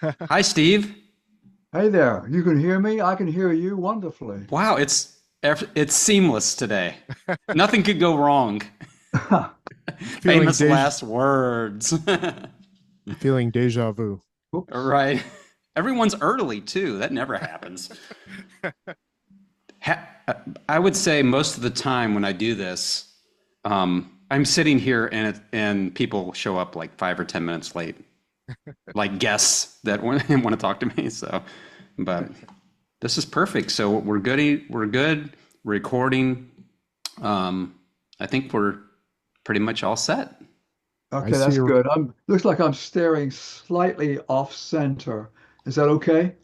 Hi, Steve. Hey there, you can hear me? I can hear you wonderfully. Wow, it's seamless today. Nothing could go wrong. You feeling Famous deja last words. you feeling deja vu. Oops. Right. Everyone's early too. That never happens. Ha I would say most of the time when I do this, I'm sitting here and people show up like 5 or 10 minutes late, like guests that want to talk to me. So, but this is perfect. So we're good. We're good. Recording. I think we're pretty much all set. I Okay, see that's your good. Looks like I'm staring slightly off center. Is that okay?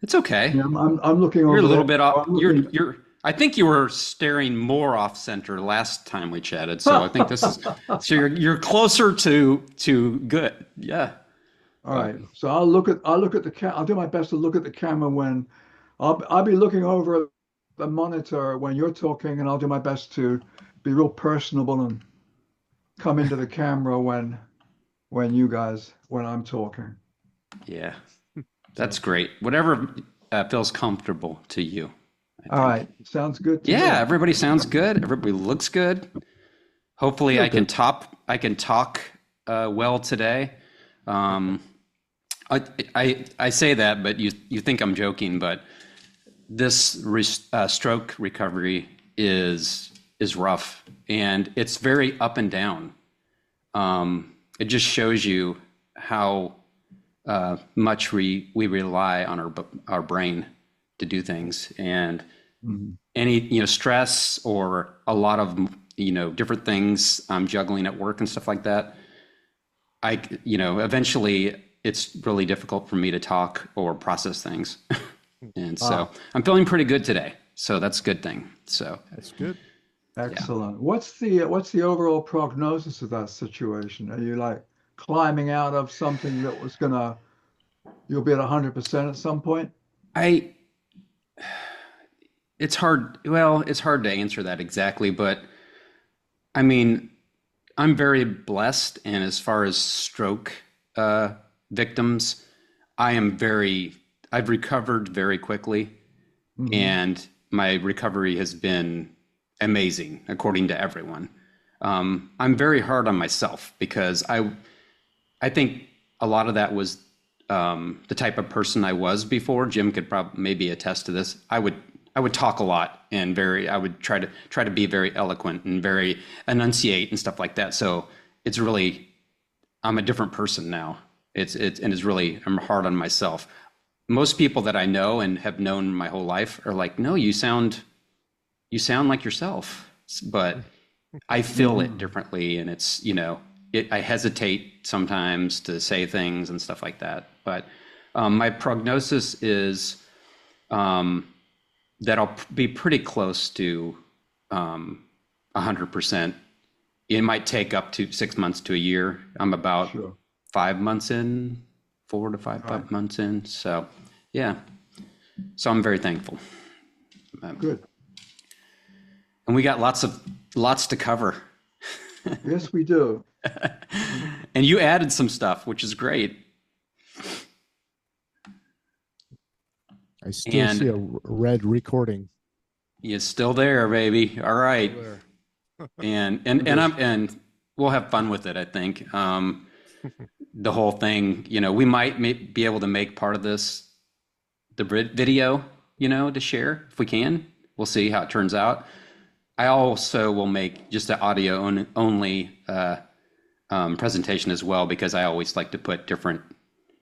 It's okay. Yeah, I'm looking You're a over little there. bit off. I'm looking. I think you were staring more off center last time we chatted. So I think this is. So you're closer to good. Yeah. All But right. So I'll look at the I'll do my best to look at the camera when I'll be looking over the monitor when you're talking, and I'll do my best to be real personable and come into the camera when I'm talking. yeah, that's sounds good. great. Whatever feels comfortable to you, I All think. right, sounds good to Yeah, me. everybody sounds good. Everybody looks good. Hopefully, Good, good. I can talk well today. Um, I say that, but you think I'm joking, but stroke recovery is rough, and it's very up and down. It just shows you how much we rely on our brain to do things, and Mhm. any stress or a lot of different things I'm juggling at work and stuff like that. Eventually it's really difficult for me to talk or process things. And so Ah, I'm feeling pretty good today. So that's a good thing. So That's good. yeah. excellent. What's the overall prognosis of that situation? Are you like climbing out of something that was gonna you'll be at 100% at some point? I It's hard. Well, it's hard to answer that exactly, but I mean, I'm very blessed. And as far as stroke uh, victims, I've recovered very quickly. Hmm. And my recovery has been amazing, according to everyone. I'm very hard on myself because I think a lot of that was the type of person I was before. Jim could probably maybe attest to this. I would talk a lot and I would try to be very eloquent and very enunciate and stuff like that. So it's really I'm a different person now. It's really I'm hard on myself. Most people that I know and have known my whole life are like, no, you sound like yourself, but I feel it Hmm. differently, and I hesitate sometimes to say things and stuff like that. But my prognosis is um, that I'll be pretty close to 100%. It might take up to 6 months to a year. I'm about Sure. 5 months in, four to All right. five months in. So, yeah. So I'm very thankful. Good. And we got lots to cover. Yes, we do. And you added some stuff, which is great. I still see And a red recording. it's still there, baby. All right. Still there. And there's And we'll have fun with it, I think. The whole thing, we might be able to make part of this the video, to share if we can. We'll see how it turns out. I also will make just an audio only presentation as well, because I always like to put different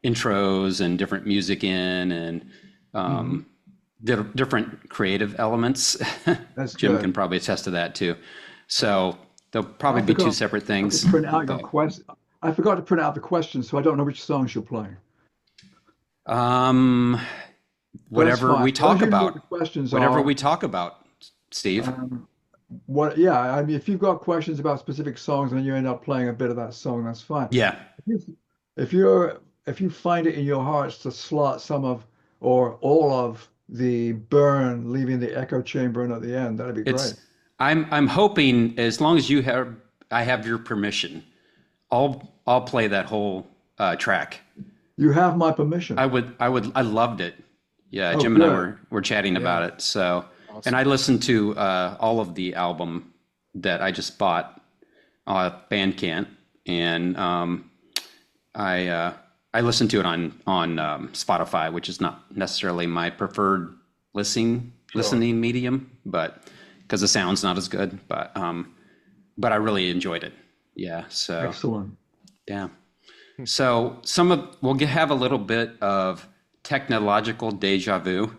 intros and different music in, and mhm. um, different creative elements. That's Jim can good. probably attest to that too. So there'll I probably be two forgot separate to things. print out your But quest. I forgot to print out the questions, so I don't know which songs you're playing. um, But that's whatever fine. we As long as talk you know what the about, questions whatever are. we talk about, Steve. Um, yeah, I mean, if you've got questions about specific songs and you end up playing a bit of that song, that's fine. Yeah, If you, if you're if you find it in your hearts to slot some of or all of the burn, leaving the echo chamber in at the end, that'd be great. it's. I'm hoping as long as I have your permission, I'll play that whole track. You have my permission. I loved it. Yeah, Oh, Jim and I good. were chatting about Yeah, it. So, and awesome. I listened to all of the album that I just bought Bandcamp, and I uh, I listened to it on Spotify, which is not necessarily my preferred Sure. listening medium, but because the sound's not as good, but I really enjoyed it. Yeah, so Excellent. yeah. So some of have a little bit of technological deja vu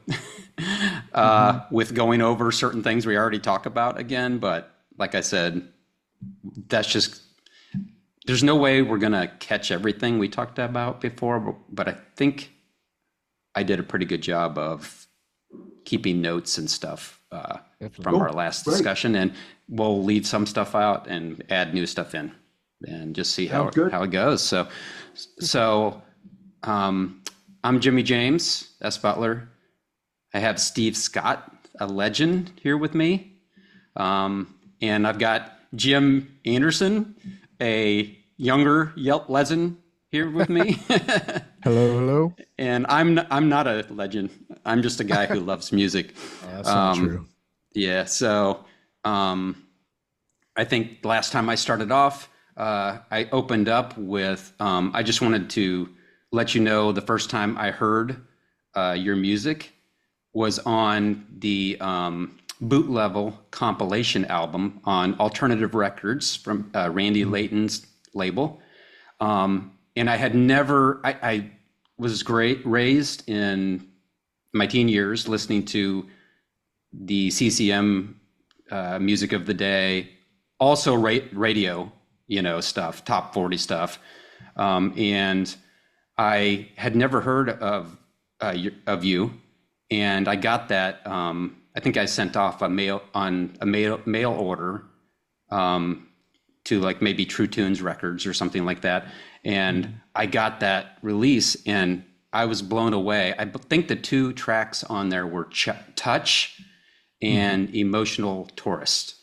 Hmm. with going over certain things we already talked about again. But like I said, that's just there's no way we're gonna catch everything we talked about before. But I think I did a pretty good job of keeping notes and stuff Definitely. from our Cool. last Great. discussion, and we'll leave some stuff out and add new stuff in, and just see Sounds good. how it goes. So um, I'm Jimmy James S. Butler. I have Steve Scott, a legend, here with me, and I've got Jim Anderson, a younger Yelp legend, here with me. Hello, hello. And I'm not a legend. I'm just a guy who loves music. That's not true. Um, yeah. So um, I think the last time I started off, I opened up with I just wanted to let you know the first time I heard your music was on the Boot Level compilation album on Alternative Records from Randy Mhm. Layton's label. And I had I was raised in my teen years listening to the CCM music of the day, also radio, stuff, top 40 stuff. And I had never heard of you, and I got that. I think I sent off a mail order to like maybe True Tunes Records or something like that. And Mhm. I got that release and I was blown away. I think the two tracks on there were Touch Hmm. and Emotional Tourist.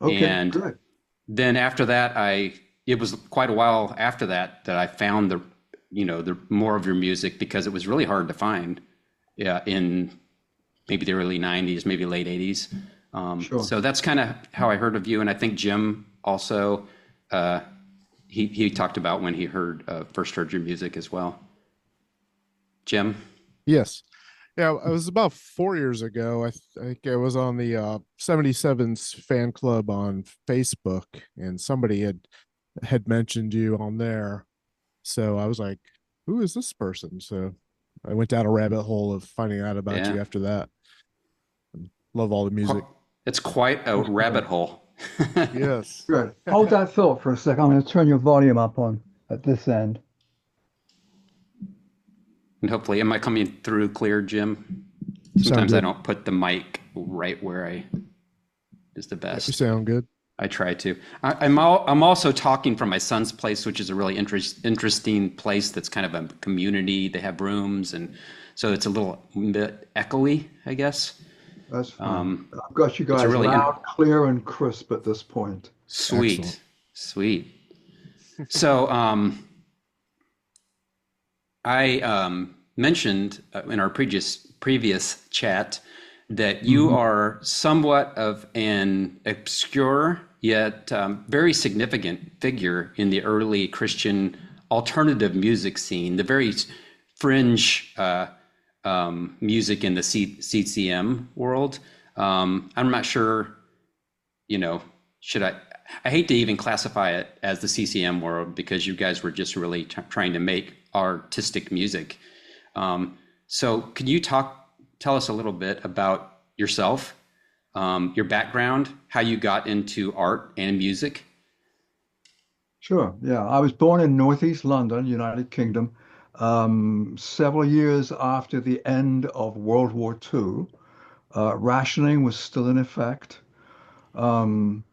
Okay, And good. then after that, it was quite a while after that that I found the more of your music because it was really hard to find, yeah, in maybe the early 90s, maybe late 80s. Sure. So that's kind of how I heard of you. And I think Jim also, uh, he talked about when he first heard your music as well. Jim? Yes. Yeah, it was about 4 years ago. think I was on the 77's fan club on Facebook, and somebody had mentioned you on there. So I was like, "Who is this person?" So I went down a rabbit hole of finding out about Yeah. you after that. Love all the music. It's quite a That's rabbit great. hole. Yes. Good. Hold that thought for a sec. I'm going to turn your volume up on at this end. And hopefully, am I coming through clear, Jim? You sound Sometimes I good. don't put the mic right where I is the Yeah, you best. sound good. I try to. I'm also talking from my son's place, which is a really interesting place. That's kind of a community. They have rooms, and so it's a little bit echoey, I guess. That's fine. Um, I've got you it's a guys really loud, clear, and crisp at this point. Excellent. sweet, sweet. So I mentioned in our previous chat that you Hmm. are somewhat of an obscure yet very significant figure in the early Christian alternative music scene, the very fringe music in the CCM world. I'm not sure, should I hate to even classify it as the CCM world because you guys were just really trying to make artistic music. So could you tell us a little bit about yourself, your background, how you got into art and music? Sure. Yeah. I was born in Northeast London, United Kingdom, several years after the end of World War II. Rationing was still in effect. Um,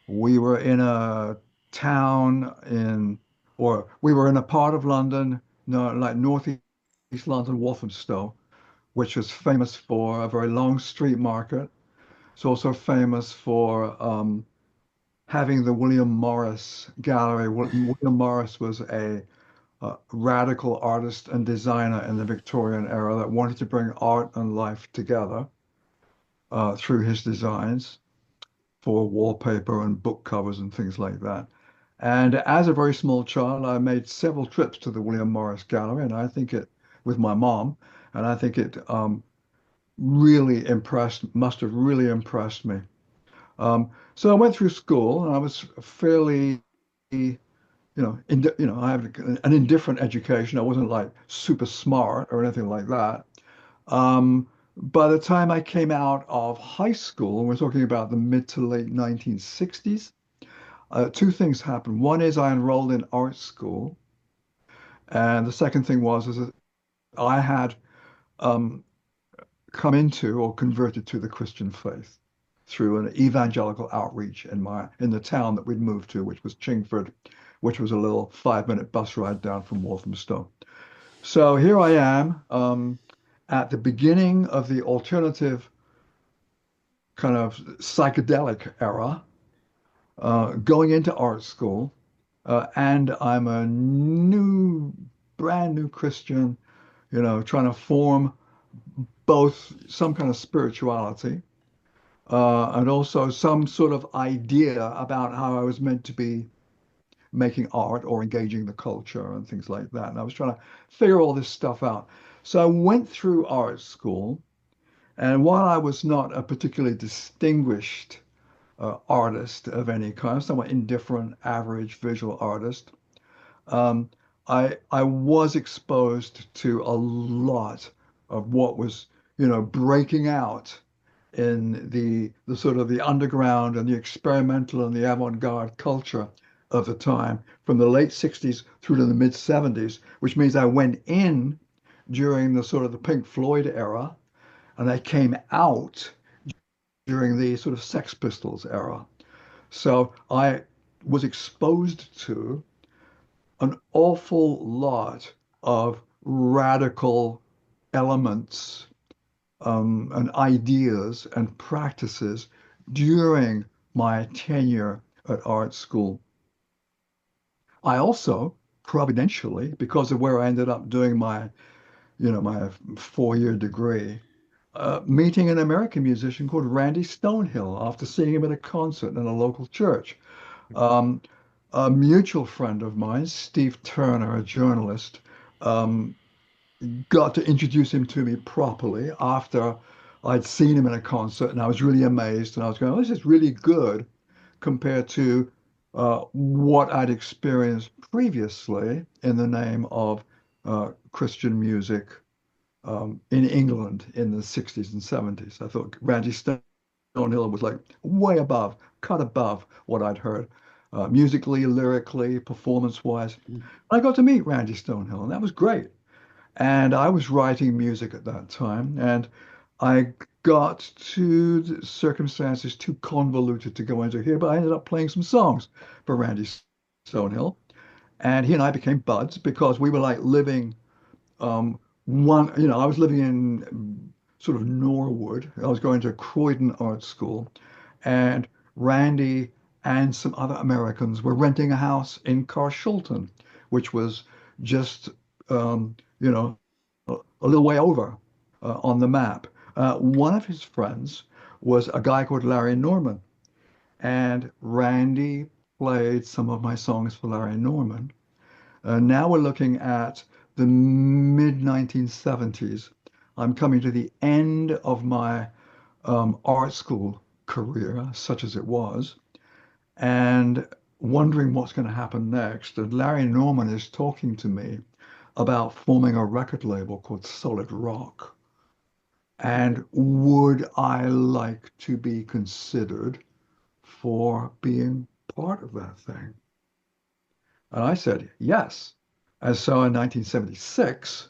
we were in a town or we were in a part of London, no, like Northeast London, Walthamstow, which was famous for a very long street market. It's also famous for having the William Morris Gallery. William Morris was a radical artist and designer in the Victorian era that wanted to bring art and life together through his designs for wallpaper and book covers and things like that. And as a very small child, I made several trips to the William Morris Gallery, and I think it with my mom, and I think it must have really impressed me. So I went through school, and I was fairly, I have an indifferent education. I wasn't like super smart or anything like that. By the time I came out of high school, and we're talking about the mid to late 1960s, two things happened. One is I enrolled in art school, and the second thing was is that I had um, come into or converted to the Christian faith through an evangelical outreach in the town that we'd moved to, which was Chingford, which was a little 5-minute bus ride down from Walthamstow. So here I am at the beginning of the alternative kind of psychedelic era, going into art school, and I'm a brand new Christian, trying to form both some kind of spirituality and also some sort of idea about how I was meant to be making art or engaging the culture and things like that. And I was trying to figure all this stuff out. So I went through art school, and while I was not a particularly distinguished artist of any kind, somewhat indifferent, average visual artist, um, I was exposed to a lot of what was, breaking out in the sort of the underground and the experimental and the avant-garde culture of the time from the late 60s through to the mid 70s, which means I went in during the sort of the Pink Floyd era and I came out during the sort of Sex Pistols era. So I was exposed to an awful lot of radical elements and ideas and practices during my tenure at art school. I also, providentially, because of where I ended up doing my 4-year degree, meeting an American musician called Randy Stonehill after seeing him at a concert in a local church. Um, a mutual friend of mine, Steve Turner, a journalist, um, got to introduce him to me properly after I'd seen him in a concert, and I was really amazed. And I was going, oh, this is really good compared to what I'd experienced previously in the name of Christian music in England in the 60s and 70s. I thought Randy Stonehill was like way above, cut above what I'd heard, musically, lyrically, performance-wise. I got to meet Randy Stonehill, and that was great. And I was writing music at that time, and I got to the circumstances too convoluted to go into here, but I ended up playing some songs for Randy Stonehill. And he and I became buds because we were like living I was living in sort of Norwood. I was going to Croydon Art School, and Randy and some other Americans were renting a house in Carshalton, which was just, a little way over on the map. One of his friends was a guy called Larry Norman, and Randy played some of my songs for Larry Norman. Now we're looking at the mid 1970s. I'm coming to the end of my art school career, such as it was, and wondering what's going to happen next. And Larry Norman is talking to me about forming a record label called Solid Rock. And would I like to be considered for being part of that thing? And I said, yes. And so in 1976,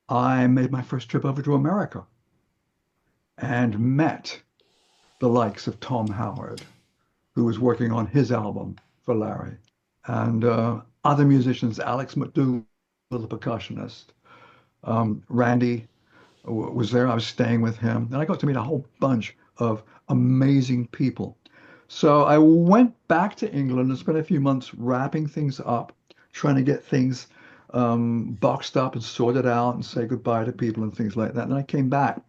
I made my first trip over to America and met the likes of Tom Howard, who was working on his album for Larry, and other musicians, Alex McDougall, the percussionist. Randy was there. I was staying with him, and I got to meet a whole bunch of amazing people. So I went back to England and spent a few months wrapping things up, trying to get things boxed up and sorted out and say goodbye to people and things like that. And I came back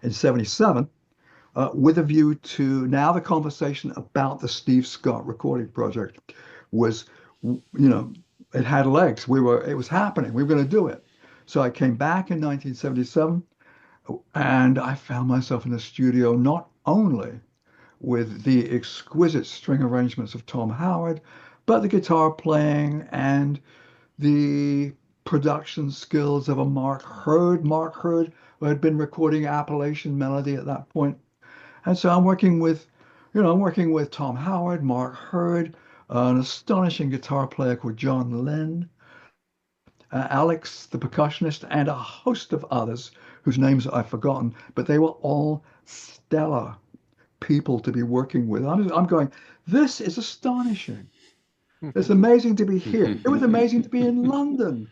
in 77 with a view to now the conversation about the Steve Scott recording project was, it had legs. It was happening. We were going to do it. So I came back in 1977 and I found myself in the studio not only with the exquisite string arrangements of Tom Howard, but the guitar playing and the production skills of a Mark Hurd. Mark Hurd, who had been recording Appalachian Melody at that point. And so I'm working with Tom Howard, Mark Hurd, an astonishing guitar player called John Lynn, Alex, the percussionist, and a host of others whose names I've forgotten, but they were all stellar people to be working with. I'm going, this is astonishing. It's amazing to be here. It was amazing to be in London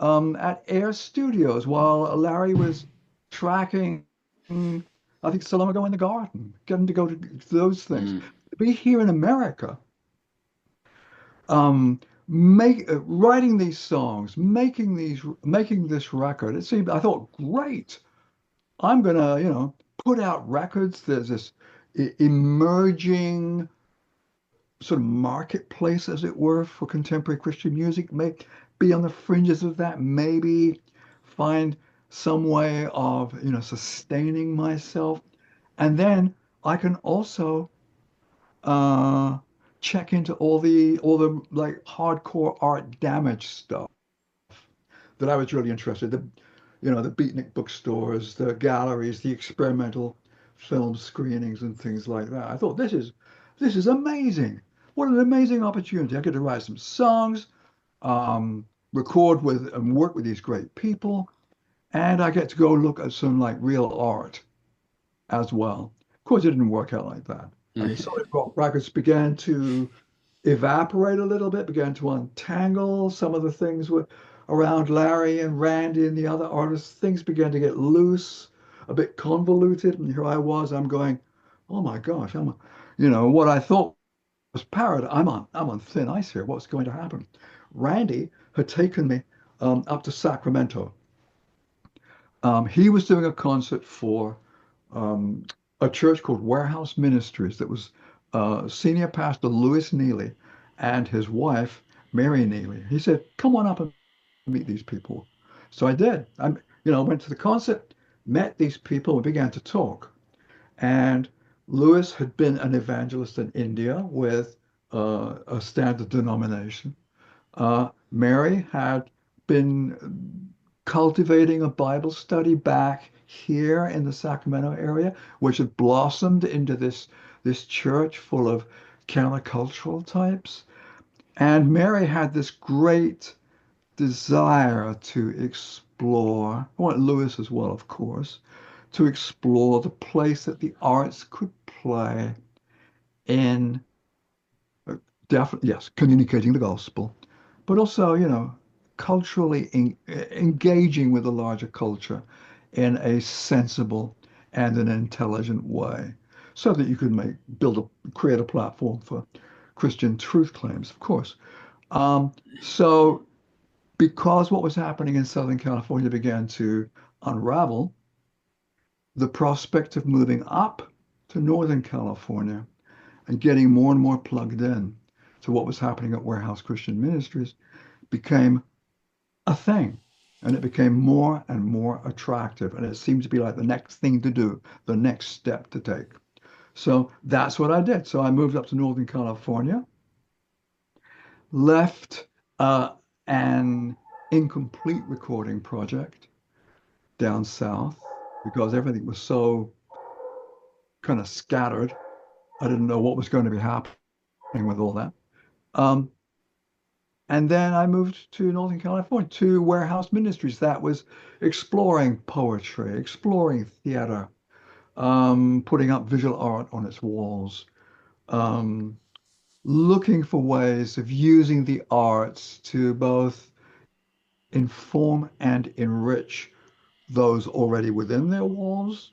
at Air Studios while Larry was tracking, I think, So Long Ago in the Garden, getting to go to those things. To be here in America, writing these songs, making this record, it seemed, I thought, great. I'm gonna, put out records. There's this emerging sort of marketplace, as it were, for contemporary Christian music. May be on the fringes of that, maybe find some way of, sustaining myself. And then I can also check into all the like hardcore art damage stuff that I was really interested. The beatnik bookstores, the galleries, the experimental film screenings and things like that. I thought this is amazing. What an amazing opportunity. I get to write some songs, record with and work with these great people, and I get to go look at some like real art as well. Of course, it didn't work out like that. And solid rock records began to evaporate a little bit, began to untangle. Some of the things were around Larry and Randy and the other artists. Things began to get loose, a bit convoluted. And here I was, I'm going, oh my gosh, what I thought was parrot. I'm on thin ice here. What's going to happen? Randy had taken me up to Sacramento. He was doing a concert for um, a church called Warehouse Ministries that was senior pastor Lewis Neely and his wife Mary Neely. He said, "Come on up and meet these people." So I did. Went to the concert, met these people, and began to talk. And Lewis had been an evangelist in India with a standard denomination. Mary had been cultivating a Bible study back here in the Sacramento area, which had blossomed into this church full of countercultural types. And Mary had this great desire to explore, I want Lewis as well, of course, to explore the place that the arts could play in definitely, yes, communicating the gospel, but also, culturally engaging with the larger culture in a sensible and an intelligent way so that you could create a platform for Christian truth claims, of course. So because what was happening in Southern California began to unravel, the prospect of moving up to Northern California and getting more and more plugged in to what was happening at Warehouse Christian Ministries became a thing. And it became more and more attractive. And it seemed to be like the next thing to do, the next step to take. So that's what I did. So I moved up to Northern California, left an incomplete recording project down south because everything was so kind of scattered. I didn't know what was going to be happening with all that. And then I moved to Northern California to Warehouse Ministries that was exploring poetry, exploring theater, putting up visual art on its walls, looking for ways of using the arts to both inform and enrich those already within their walls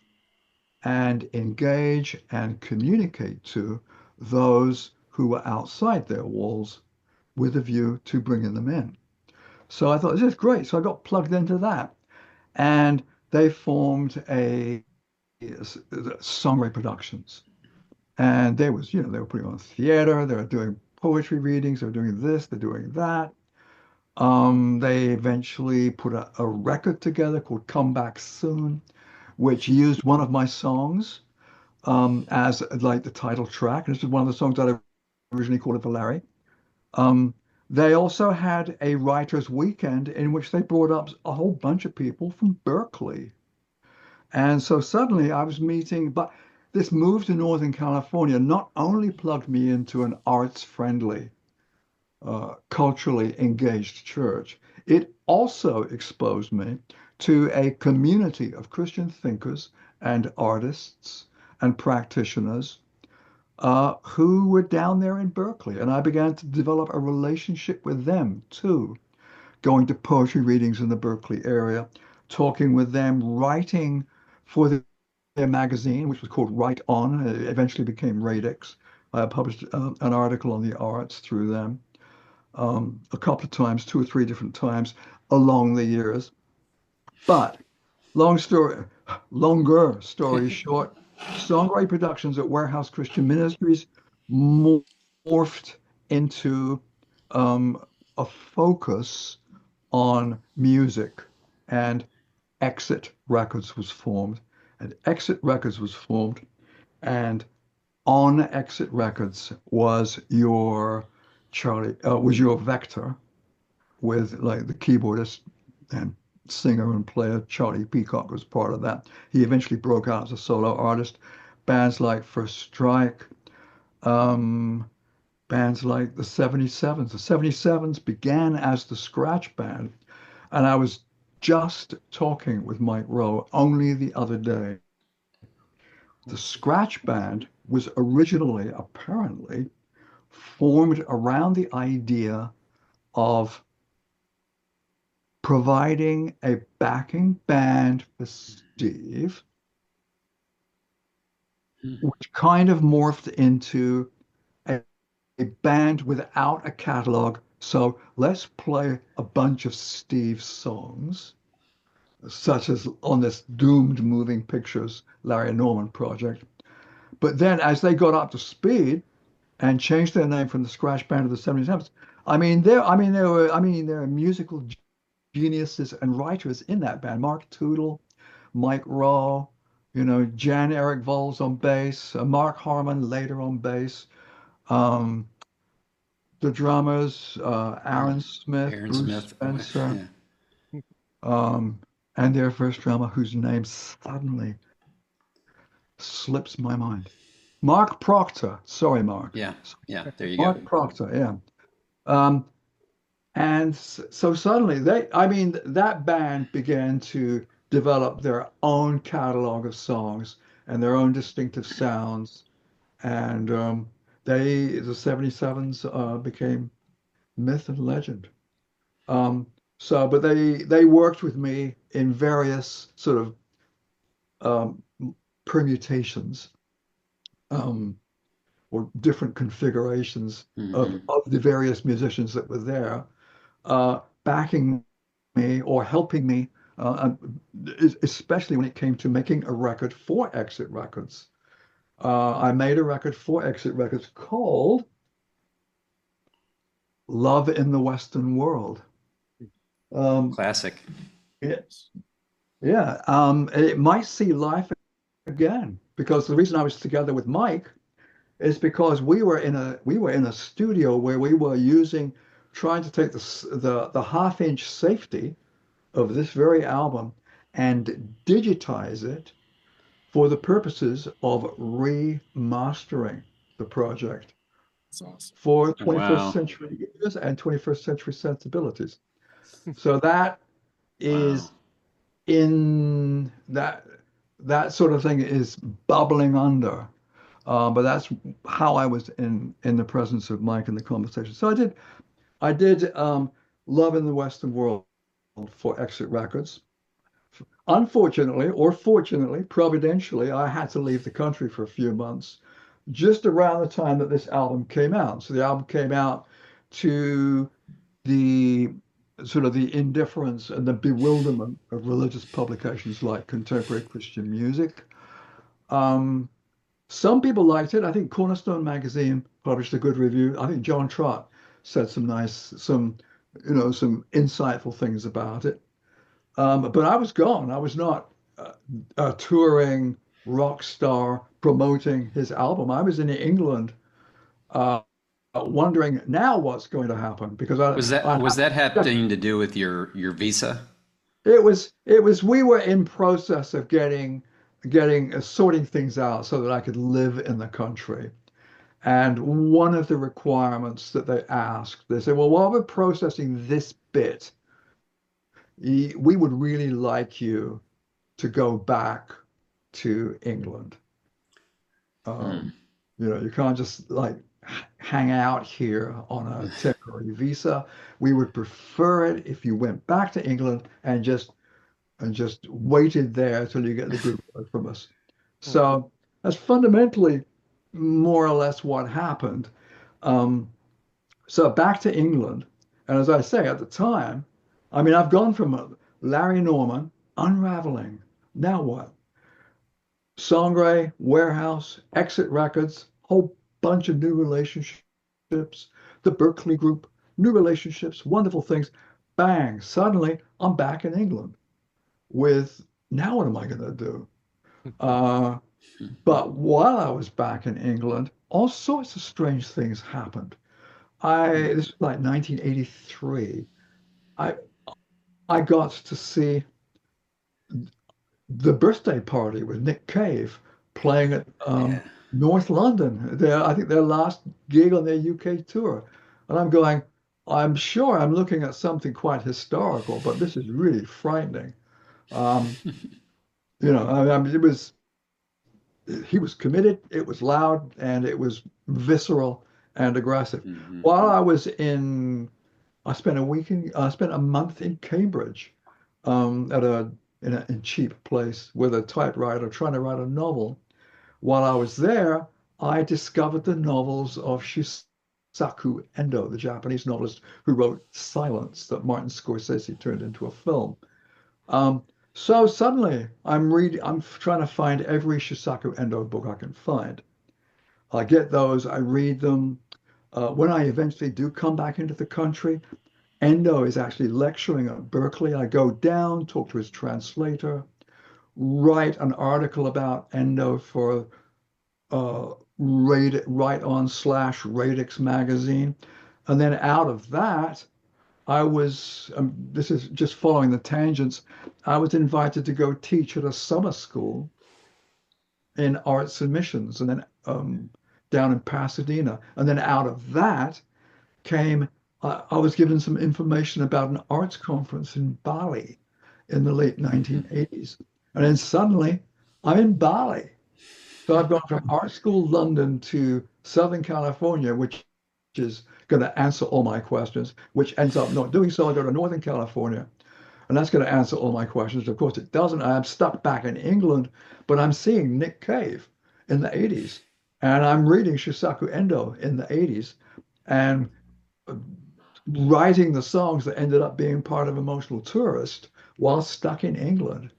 and engage and communicate to those who were outside their walls with a view to bringing them in. So I thought, this is great. So I got plugged into that. And they formed a Songray Productions. And they were putting on theater, they were doing poetry readings, they were doing this, they're doing that. They eventually put a record together called Come Back Soon, which used one of my songs as like the title track. And this is one of the songs that I originally called it for Larry. They also had a writers' weekend in which they brought up a whole bunch of people from Berkeley. And so suddenly I was meeting, but this move to Northern California not only plugged me into an arts-friendly, culturally engaged church, it also exposed me to a community of Christian thinkers and artists and practitioners who were down there in Berkeley. And I began to develop a relationship with them too, going to poetry readings in the Berkeley area, talking with them, writing for their magazine, which was called Write On. It eventually became Radix. I published an article on the arts through them a couple of times, 2 or 3 different times along the years. But longer story short, Songray Productions at Warehouse Christian Ministries morphed into a focus on music, and Exit Records was formed. And Exit Records was formed, and on Exit Records was your Vector, with like the keyboardist and singer and player Charlie Peacock was part of that. He eventually broke out as a solo artist. Bands like First Strike, bands like the 77s. The 77s began as the Scratch Band, and I was just talking with Mike Rowe only the other day. The Scratch Band was originally, apparently, formed around the idea of providing a backing band for Steve, which kind of morphed into a band without a catalog. So let's play a bunch of Steve's songs, such as on this Doomed Moving Pictures Larry Norman project. But then as they got up to speed and changed their name from the Scratch Band to the 77s, there were musical geniuses and writers in that band. Mark Tootle, Mike Rowe, Jan Eric Vols on bass, Mark Harmon later on bass. The drummers, Aaron Smith, Aaron Bruce Smith. Spencer, Yeah. and their first drummer, whose name suddenly slips my mind. Mark Proctor. Sorry, Mark. Yeah. There you Mark go. Proctor, yeah. And so suddenly that band began to develop their own catalog of songs and their own distinctive sounds. And the 77s became myth and legend. But they worked with me in various sort of permutations, or different configurations of the various musicians that were there, backing me or helping me, especially when it came to making a record for Exit Records. I made a record for Exit Records called Love in the Western World. Classic. Yes. Yeah. It might see life again, because the reason I was together with Mike is because we were in a studio where we were trying to take the half-inch safety of this very album and digitize it for the purposes of remastering the project That's awesome. for 21st Wow. century ears and 21st century sensibilities. So that is in that sort of thing is bubbling under. But that's how I was in the presence of Mike in the conversation. So I did Love in the Western World for Exit Records. Unfortunately, or fortunately, providentially, I had to leave the country for a few months just around the time that this album came out. So the album came out to the sort of the indifference and the bewilderment of religious publications like Contemporary Christian Music. Um, some people liked it. I think Cornerstone Magazine published a good review. I think John Trott said some insightful things about it. But I was gone. I was not a touring rock star promoting his album. I was in England, uh, wondering now what's going to happen because Was that having to do with your visa? it was we were in process of getting sorting things out so that I could live in the country. And one of the requirements that they asked, they said, well, while we're processing this bit, we would really like you to go back to England. Hmm. Um, you can't just like hang out here on a temporary visa. We would prefer it if you went back to England and just waited there till you get the good word from us. So that's fundamentally more or less what happened. Um, so back to England, and as I say, at the time, I mean, I've gone from Larry Norman, Unraveling. Now what? Songray, Warehouse, Exit Records, whole bunch of new relationships, the Berkeley Group, new relationships, wonderful things. Bang, suddenly I'm back in England with now what am I going to do? Uh, but while I was back in England, all sorts of strange things happened. This was like 1983. I I got to see the birthday party with Nick Cave playing at Yeah. North London. I think their last gig on their UK tour. And I'm going, I'm sure I'm looking at something quite historical, but this is really frightening. Um, I mean, he was committed, it was loud, and it was visceral and aggressive. Hmm. While I was I spent a month in Cambridge, at in cheap place with a typewriter trying to write a novel. While I was there, I discovered the novels of Shusaku Endo, the Japanese novelist who wrote Silence that Martin Scorsese turned into a film. Um, so suddenly I'm trying to find every Shusaku Endo book I can find. I get those, I read them. When I eventually do come back into the country, Endo is actually lecturing at Berkeley. I go down, talk to his translator, write an article about Endo for Right On slash Radix magazine. And then out of that, this is just following the tangents, I was invited to go teach at a summer school in arts and missions and then down in Pasadena. And then out of that came, I was given some information about an arts conference in Bali in the late 1980s. And then suddenly I'm in Bali. So I've gone from art school London to Southern California, which is going to answer all my questions, which ends up not doing so. I go to Northern California, and that's going to answer all my questions. Of course, it doesn't. I'm stuck back in England, but I'm seeing Nick Cave in the 80s, and I'm reading Shusaku Endo in the 80s, and writing the songs that ended up being part of Emotional Tourist while stuck in England.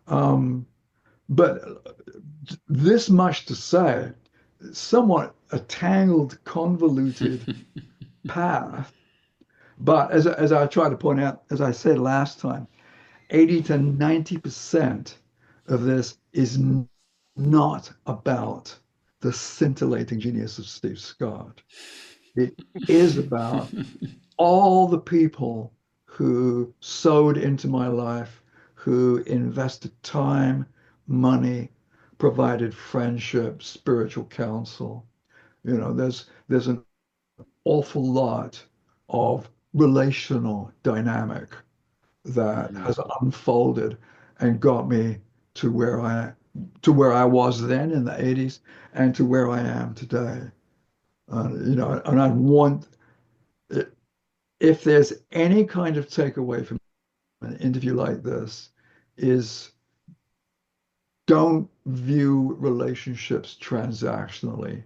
Um, but this much to say, somewhat a tangled, convoluted path. But as I try to point out, as I said last time, 80 to 90% of this is not about the scintillating genius of Steve Scott. It is about all the people who sewed into my life, who invested time, money, provided friendship, spiritual counsel. There's an awful lot of relational dynamic that has unfolded and got me to where I was then in the 80s and to where I am today. And I want, if there's any kind of takeaway from an interview like this, is don't view relationships transactionally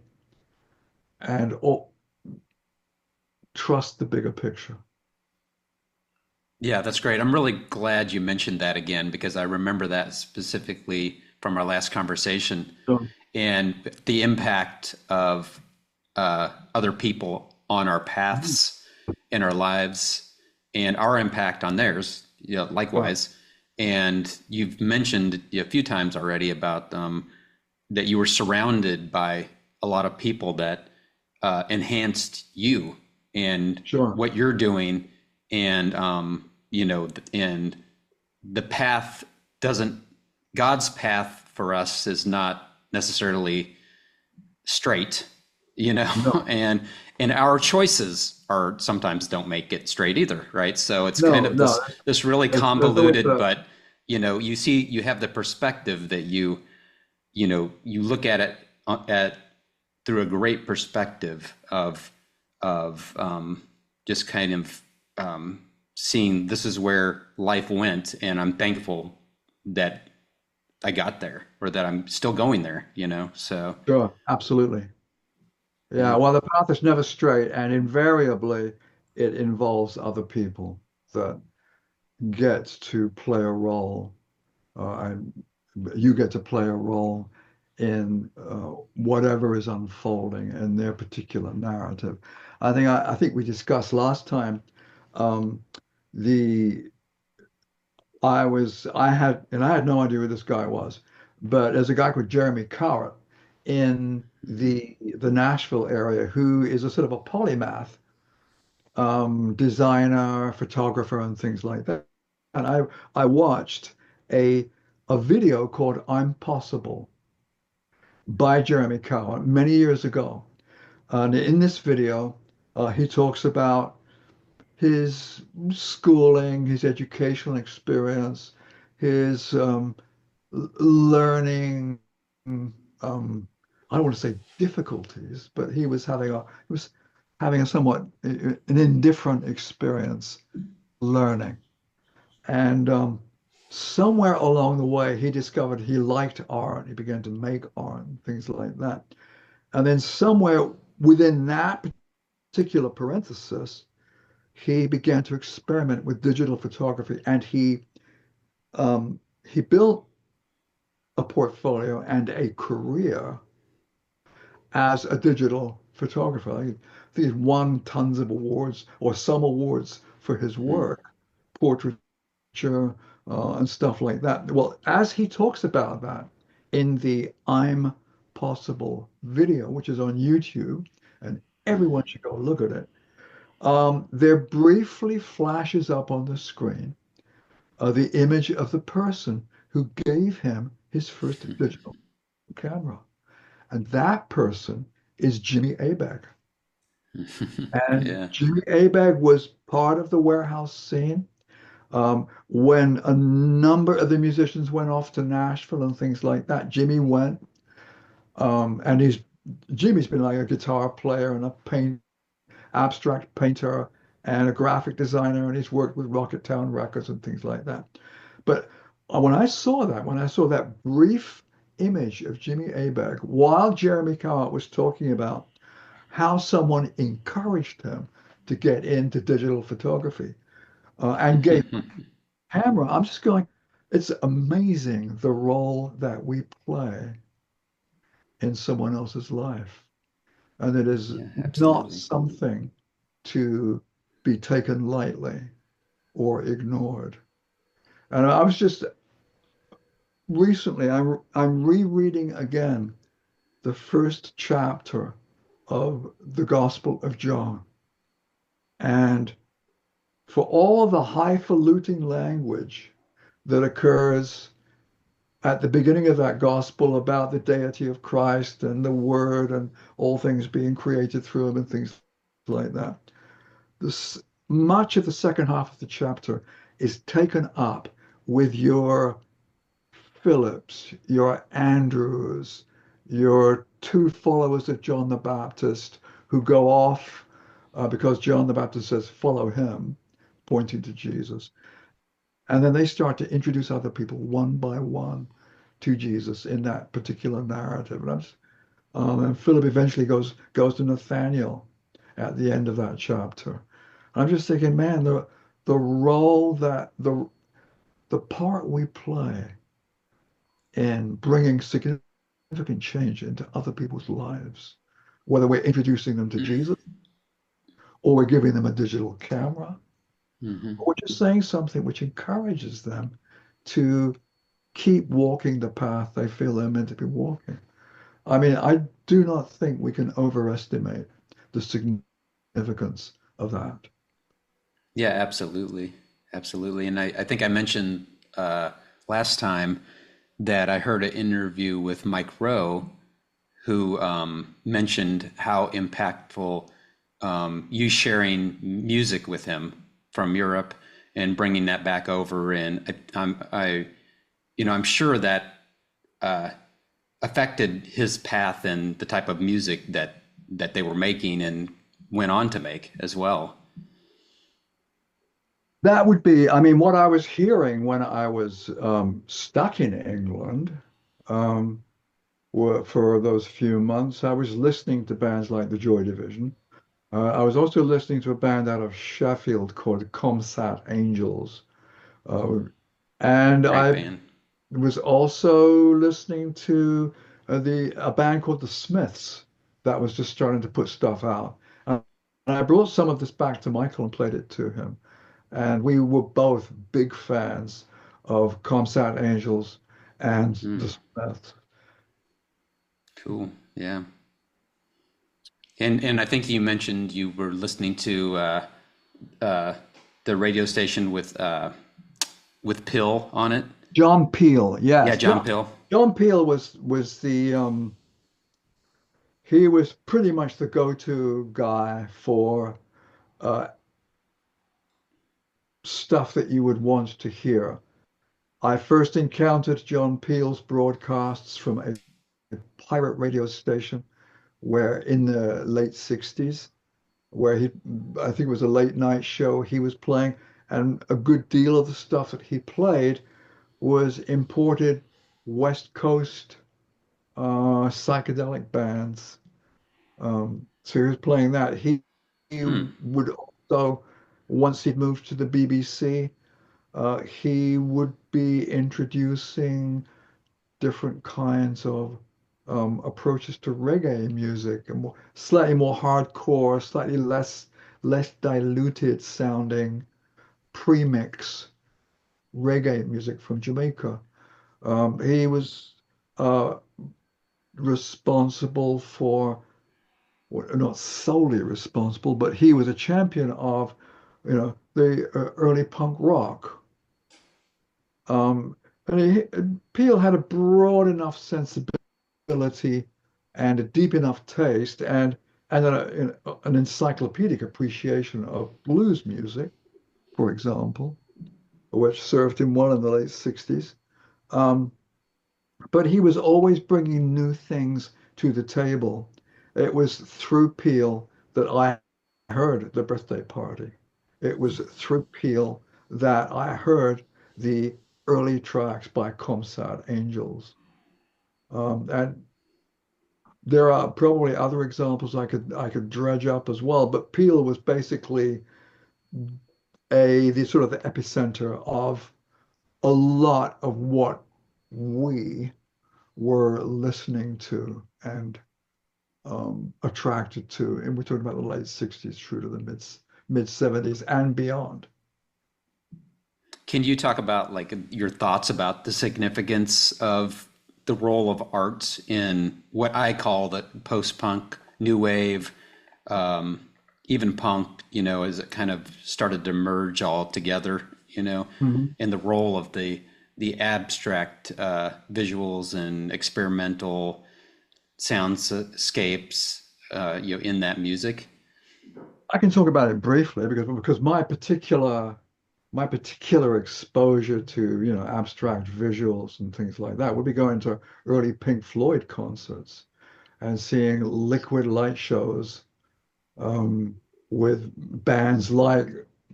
and trust the bigger picture. Yeah, that's great. I'm really glad you mentioned that again because I remember that specifically from our last conversation So, and the impact of other people on our paths in our lives and our impact on theirs, right. likewise. And you've mentioned a few times already about that you were surrounded by a lot of people that enhanced you and Sure. what you're doing, and and the path doesn't. God's path for us is not necessarily straight, No, and our choices are sometimes don't make it straight either, right? So it's kind no, of no. this really There's always convoluted, a, but you have the perspective that you look at it at through a great perspective of just kind of seeing this is where life went, and I'm thankful that I got there or that I'm still going there. So sure, absolutely. Yeah, yeah. well, the path is never straight, and invariably it involves other people that get to play a role, and you get to play a role in whatever is unfolding in their particular narrative. I think we discussed last time um, the I had no idea who this guy was, but there's a guy called Jeremy Cowart in the Nashville area who is a sort of a polymath, designer, photographer, and things like that. And I watched a a video called "I'm Possible" by Jeremy Cowart many years ago. And in this video, he talks about his schooling, his educational experience, his learning, I don't want to say difficulties, but he was having a somewhat an indifferent experience learning. And somewhere along the way, he discovered he liked art. He began to make art and things like that. And then somewhere within that particular parenthesis, he began to experiment with digital photography, and he built a portfolio and a career as a digital photographer. I think he won tons of awards or some awards for his work, portraiture, and stuff like that. Well, as he talks about that in the "I'm Possible" video, which is on YouTube, and everyone should go look at it, there briefly flashes up on the screen the image of the person who gave him his first digital camera. And that person is Jimmy Abegg. And Yeah. Jimmy Abegg was part of the warehouse scene when a number of the musicians went off to Nashville and things like that. Jimmy went, and Jimmy's been like a guitar player and a abstract painter and a graphic designer, and he's worked with Rocketown Records and things like that. But when I saw that brief image of Jimmy Abegg, while Jeremy Cowart was talking about how someone encouraged him to get into digital photography and gave camera, I'm just going, it's amazing the role that we play in someone else's life. And it is Yeah, not absolutely. something to be taken lightly or ignored. And I was just recently, I'm rereading again the first chapter of the Gospel of John. And for all the highfalutin language that occurs at the beginning of that gospel about the deity of Christ and the Word and all things being created through him and things like that, this much of the second half of the chapter is taken up with your Phillips, your Andrews, your two followers of John the Baptist who go off because John the Baptist says, follow him, pointing to Jesus. And then they start to introduce other people one by one to Jesus in that particular narrative. And Philip eventually goes to Nathaniel at the end of that chapter. I'm just thinking, man, the role that the part we play in bringing significant change into other people's lives, whether we're introducing them to Jesus or we're giving them a digital camera, Hmm. or we're just saying something which encourages them to keep walking the path they feel they're meant to be walking. I mean, I do not think we can overestimate the significance of that. Yeah, absolutely. Absolutely. And I think I mentioned last time that I heard an interview with Mike Rowe, who mentioned how impactful you sharing music with him from Europe and bringing that back over. And I'm sure that affected his path and the type of music that they were making and went on to make as well. That would be, I mean, what I was hearing when I was stuck in England for those few months. I was listening to bands like the Joy Division. I was also listening to a band out of Sheffield called Comsat Angels. Uh, and Great I band. was also listening to a band called the Smiths that was just starting to put stuff out. And I brought some of this back to Michael and played it to him. And we were both big fans of Comsat Angels and the Mm, Smiths. cool. Yeah. And I think you mentioned you were listening to uh, the radio station with Pill on it. John Peel, Yeah, yes. John Pill. John Peel was the he was pretty much the go-to guy for uh, stuff that you would want to hear. I first encountered John Peel's broadcasts from a pirate radio station where in the late 60s, where I think it was a late night show he was playing, and a good deal of the stuff that he played was imported West Coast psychedelic bands. So he was playing that. He Hmm. would also, once he'd moved to the BBC, he would be introducing different kinds of approaches to reggae music and slightly more hardcore, slightly less diluted sounding premix reggae music from Jamaica. He was uh, responsible for, well, not solely responsible, but he was a champion of, the early punk rock. Um, and Peel had a broad enough sensibility and a deep enough taste and an encyclopedic appreciation of blues music, for example, which served him well in the late 60s. Um, but he was always bringing new things to the table. It was through Peel that I heard the birthday party. It was through Peel that I heard the early tracks by Comsat Angels. And there are probably other examples I could dredge up as well, but Peel was basically the sort of the epicenter of a lot of what we were listening to and attracted to. And we're talking about the late 60s through to the mid 70s and beyond. Can you talk about like your thoughts about the significance of the role of art in what I call the post-punk, new wave, um, even punk, as it kind of started to merge all together, Mhm. and the role of the abstract visuals and experimental soundscapes, in that music. I can talk about it briefly because my particular exposure to abstract visuals and things like that would be going to early Pink Floyd concerts and seeing liquid light shows um, with bands like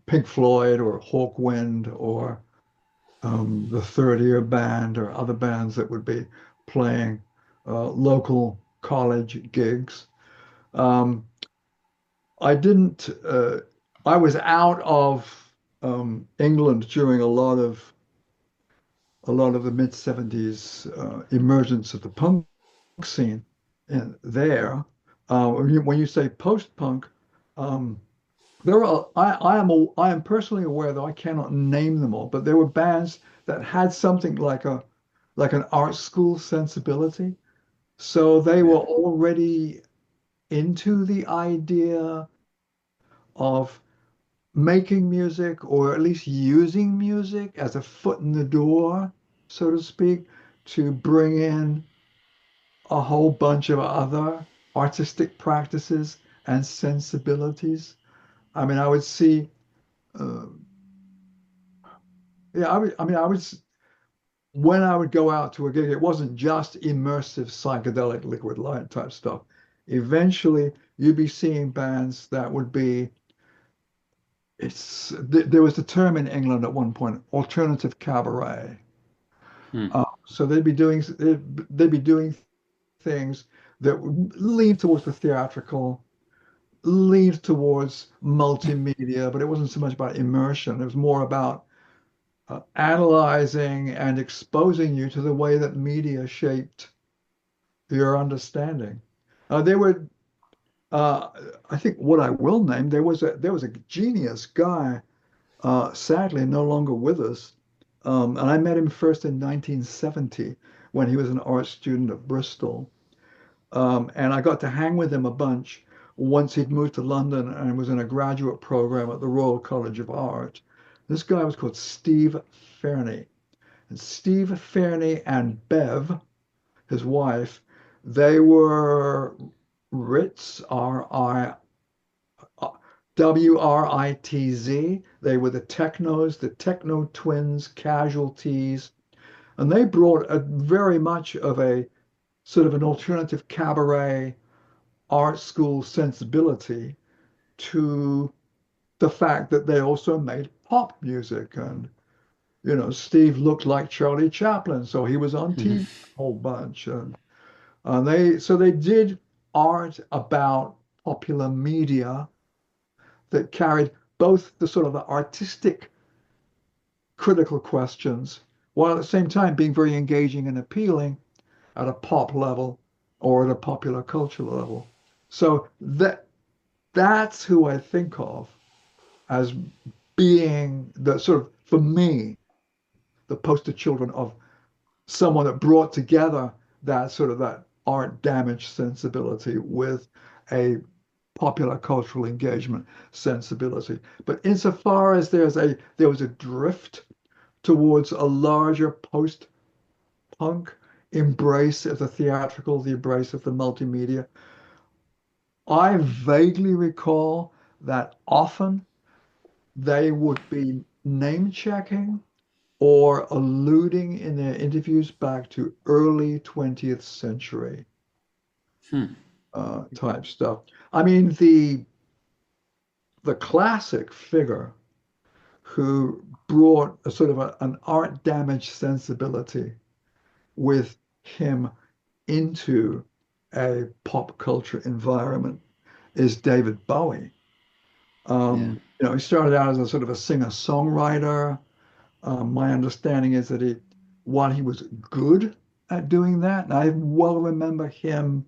Pink Floyd or Hawkwind or the Third Ear Band or other bands that would be playing local college gigs. Um, I didn't. I was out of England during a lot of the mid '70s emergence of the punk scene in there. When you say post-punk, um, there are I am personally aware, though I cannot name them all, but there were bands that had something like an art school sensibility. So they were Yeah. already into the idea of making music or at least using music as a foot in the door, so to speak, to bring in a whole bunch of other artistic practices and sensibilities. I mean, I would see, uh, yeah, I was, when I would go out to a gig, it wasn't just immersive psychedelic liquid light type stuff. Eventually, you'd be seeing bands that would be, there was the term in England at one point, alternative cabaret. Hmm. So they'd be doing things that would lean towards the theatrical, leaned towards multimedia, but it wasn't so much about immersion. It was more about analyzing and exposing you to the way that media shaped your understanding. They were, uh, I think, what I will name. There was a genius guy, sadly no longer with us, and I met him first in 1970 when he was an art student at Bristol. And I got to hang with him a bunch once he'd moved to London and was in a graduate program at the Royal College of Art. This guy was called Steve Fairney. And Steve Fairney and Bev, his wife, they were Ritz, WRITZ. They were the Technos, the Techno Twins, Casualties. And they brought a very much of a sort of an alternative cabaret art school sensibility to the fact that they also made pop music. And, Steve looked like Charlie Chaplin, so he was on TV Mhm. a whole bunch. And they did art about popular media that carried both the sort of the artistic critical questions while at the same time being very engaging and appealing at a pop level or at a popular cultural level. So that's who I think of as being the sort of, for me, the poster children of someone that brought together that sort of that art damage sensibility with a popular cultural engagement sensibility. But insofar as there was a drift towards a larger post-punk embrace of the theatrical, the embrace of the multimedia, I vaguely recall that often they would be name checking or alluding in their interviews back to early 20th century Hmm. type stuff. I mean, the classic figure who brought a sort of an art damage sensibility with him into a pop culture environment is David Bowie. Yeah. He started out as a sort of a singer-songwriter. My understanding is that while he was good at doing that, and I well remember him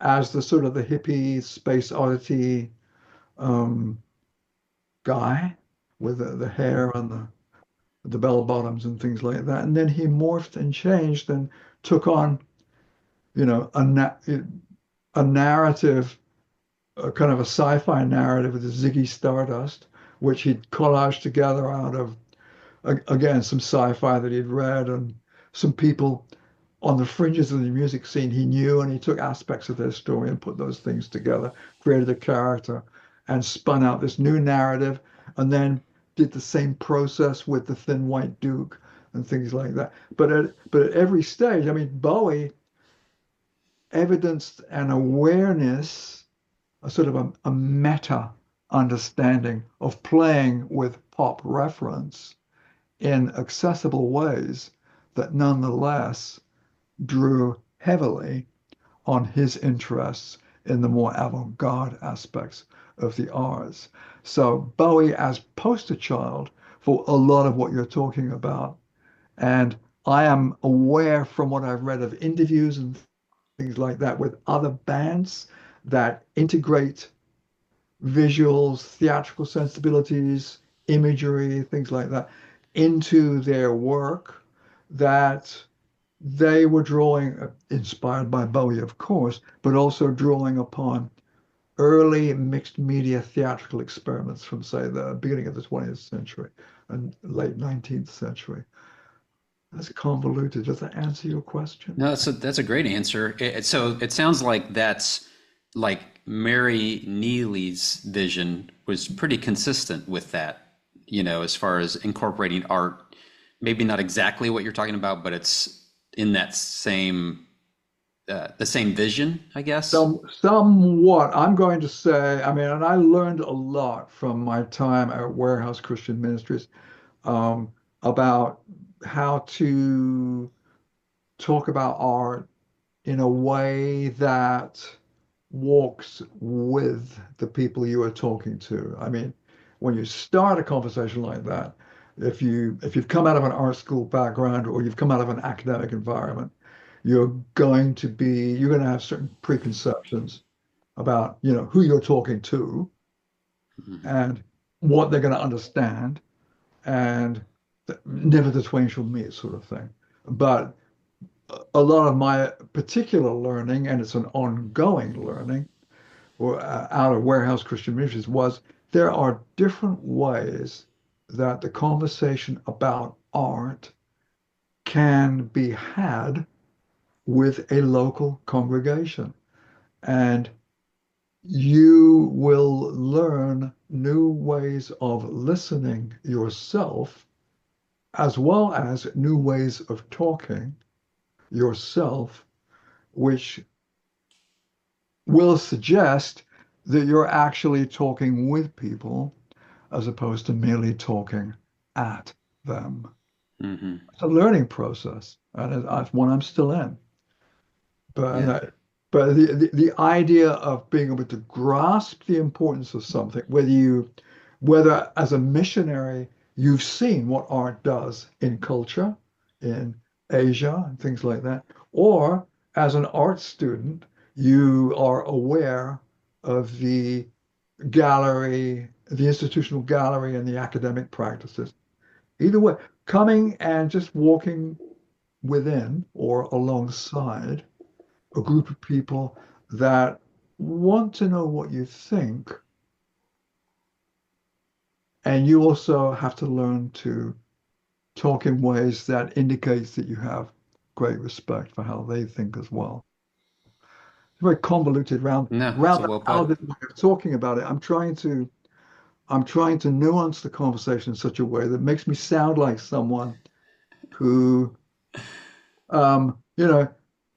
as the sort of the hippie space oddity um, guy with the hair and the bell bottoms and things like that. And then he morphed and changed and took on, you know, a narrative, a kind of a sci-fi narrative with Ziggy Stardust, which he'd collaged together out of, again, some sci-fi that he'd read and some people on the fringes of the music scene he knew, and he took aspects of their story and put those things together, created a character, and spun out this new narrative, and then did the same process with the Thin White Duke and things like that. But at every stage, I mean, Bowie evidenced an awareness, a sort of a meta understanding of playing with pop reference in accessible ways that nonetheless drew heavily on his interests in the more avant-garde aspects of the arts. So Bowie as poster child for a lot of what you're talking about. And I am aware from what I've read of interviews and things like that with other bands that integrate visuals, theatrical sensibilities, imagery, things like that into their work, that they were drawing, inspired by Bowie, of course, but also drawing upon early mixed media theatrical experiments from, say, the beginning of the 20th century and late 19th century. That's convoluted. Does that answer your question? No, that's a great answer. So it sounds like that's like Mary Neely's vision was pretty consistent with that, as far as incorporating art. Maybe not exactly what you're talking about, but it's in that the same vision, I guess. Somewhat. I'm going to say, I mean, and I learned a lot from my time at Warehouse Christian Ministries about how to talk about art in a way that walks with the people you are talking to. I mean, when you start a conversation like that, if you've come out of an art school background or you've come out of an academic environment, you're going to have certain preconceptions about, who you're talking to Mhm. and what they're going to understand, and never the twain shall meet sort of thing. But a lot of my particular learning, and it's an ongoing learning, out of Warehouse Christian Ministries, was there are different ways that the conversation about art can be had with a local congregation. And you will learn new ways of listening yourself, as well as new ways of talking yourself, which will suggest that you're actually talking with people as opposed to merely talking at them. Mhm. It's a learning process, and it's one I'm still in. But Yeah. the idea of being able to grasp the importance of something, whether as a missionary you've seen what art does in culture in Asia and things like that, or as an art student you are aware of the gallery, the institutional gallery, and the academic practices. Either way, coming and just walking within or alongside a group of people that want to know what you think, and you also have to learn to talk in ways that indicates that you have great respect for how they think as well. It's very convoluted No, so well put. roundabout way of talking about it. I'm trying to nuance the conversation in such a way that makes me sound like someone who, you know,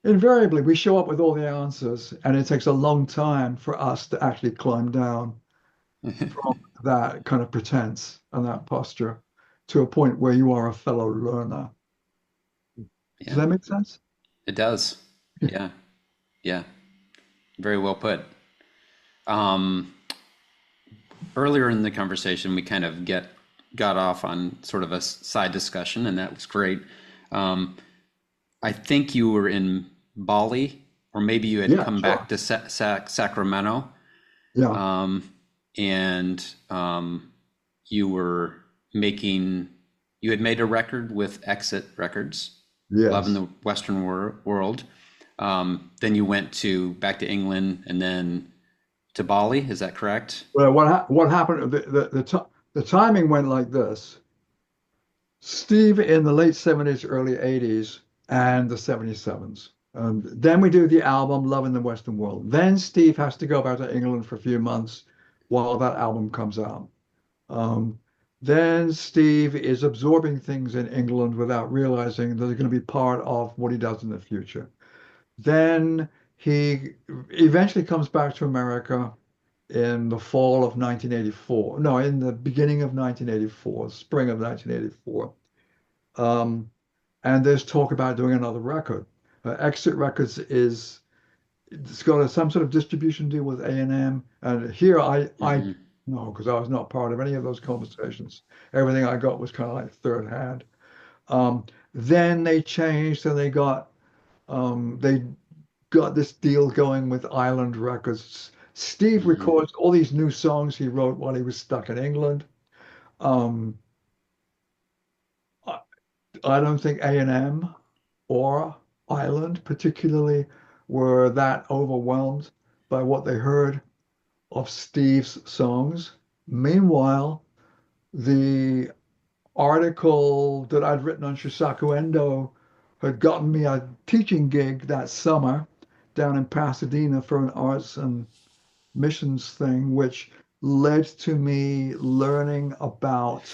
invariably we show up with all the answers, and it takes a long time for us to actually climb down from that kind of pretense and that posture to a point where you are a fellow learner. Does Yeah, that make sense? it does. Yeah, yeah, very well put. Um, Earlier in the conversation, we kind of got off on sort of a side discussion, and that was great. Um, I think you were in Bali, or maybe you had Yeah, come sure. back to Sacramento, Yeah. um, and you were making, you had made a record with Exit Records, Love in Yes. the Western World. Then you went back to England and then to Bali. Is that correct? Well, what happened? The timing went like this. Steve in the late 70s, early 80s, and the 77s. Then we do the album Love in the Western World. Then Steve has to go back to England for a few months while that album comes out. Um, then Steve is absorbing things in England without realizing that they're going to be part of what he does in the future. Then he eventually comes back to America in the fall of 1984. No, in the beginning of 1984, spring of 1984. Um, and there's talk about doing another record. Exit Records is it's got some sort of distribution deal with A&M, and here I Hmm. know because I was not part of any of those conversations. Everything I got was kind of like third hand. Um, then they changed and they got this deal going with Island Records. Steve Hmm. records all these new songs he wrote while he was stuck in England. Um, I, I don't think A&M or Island particularly were that overwhelmed by what they heard of Steve's songs. Meanwhile, the article that I'd written on Shusaku Endo had gotten me a teaching gig that summer down in Pasadena for an arts and missions thing, which led to me learning about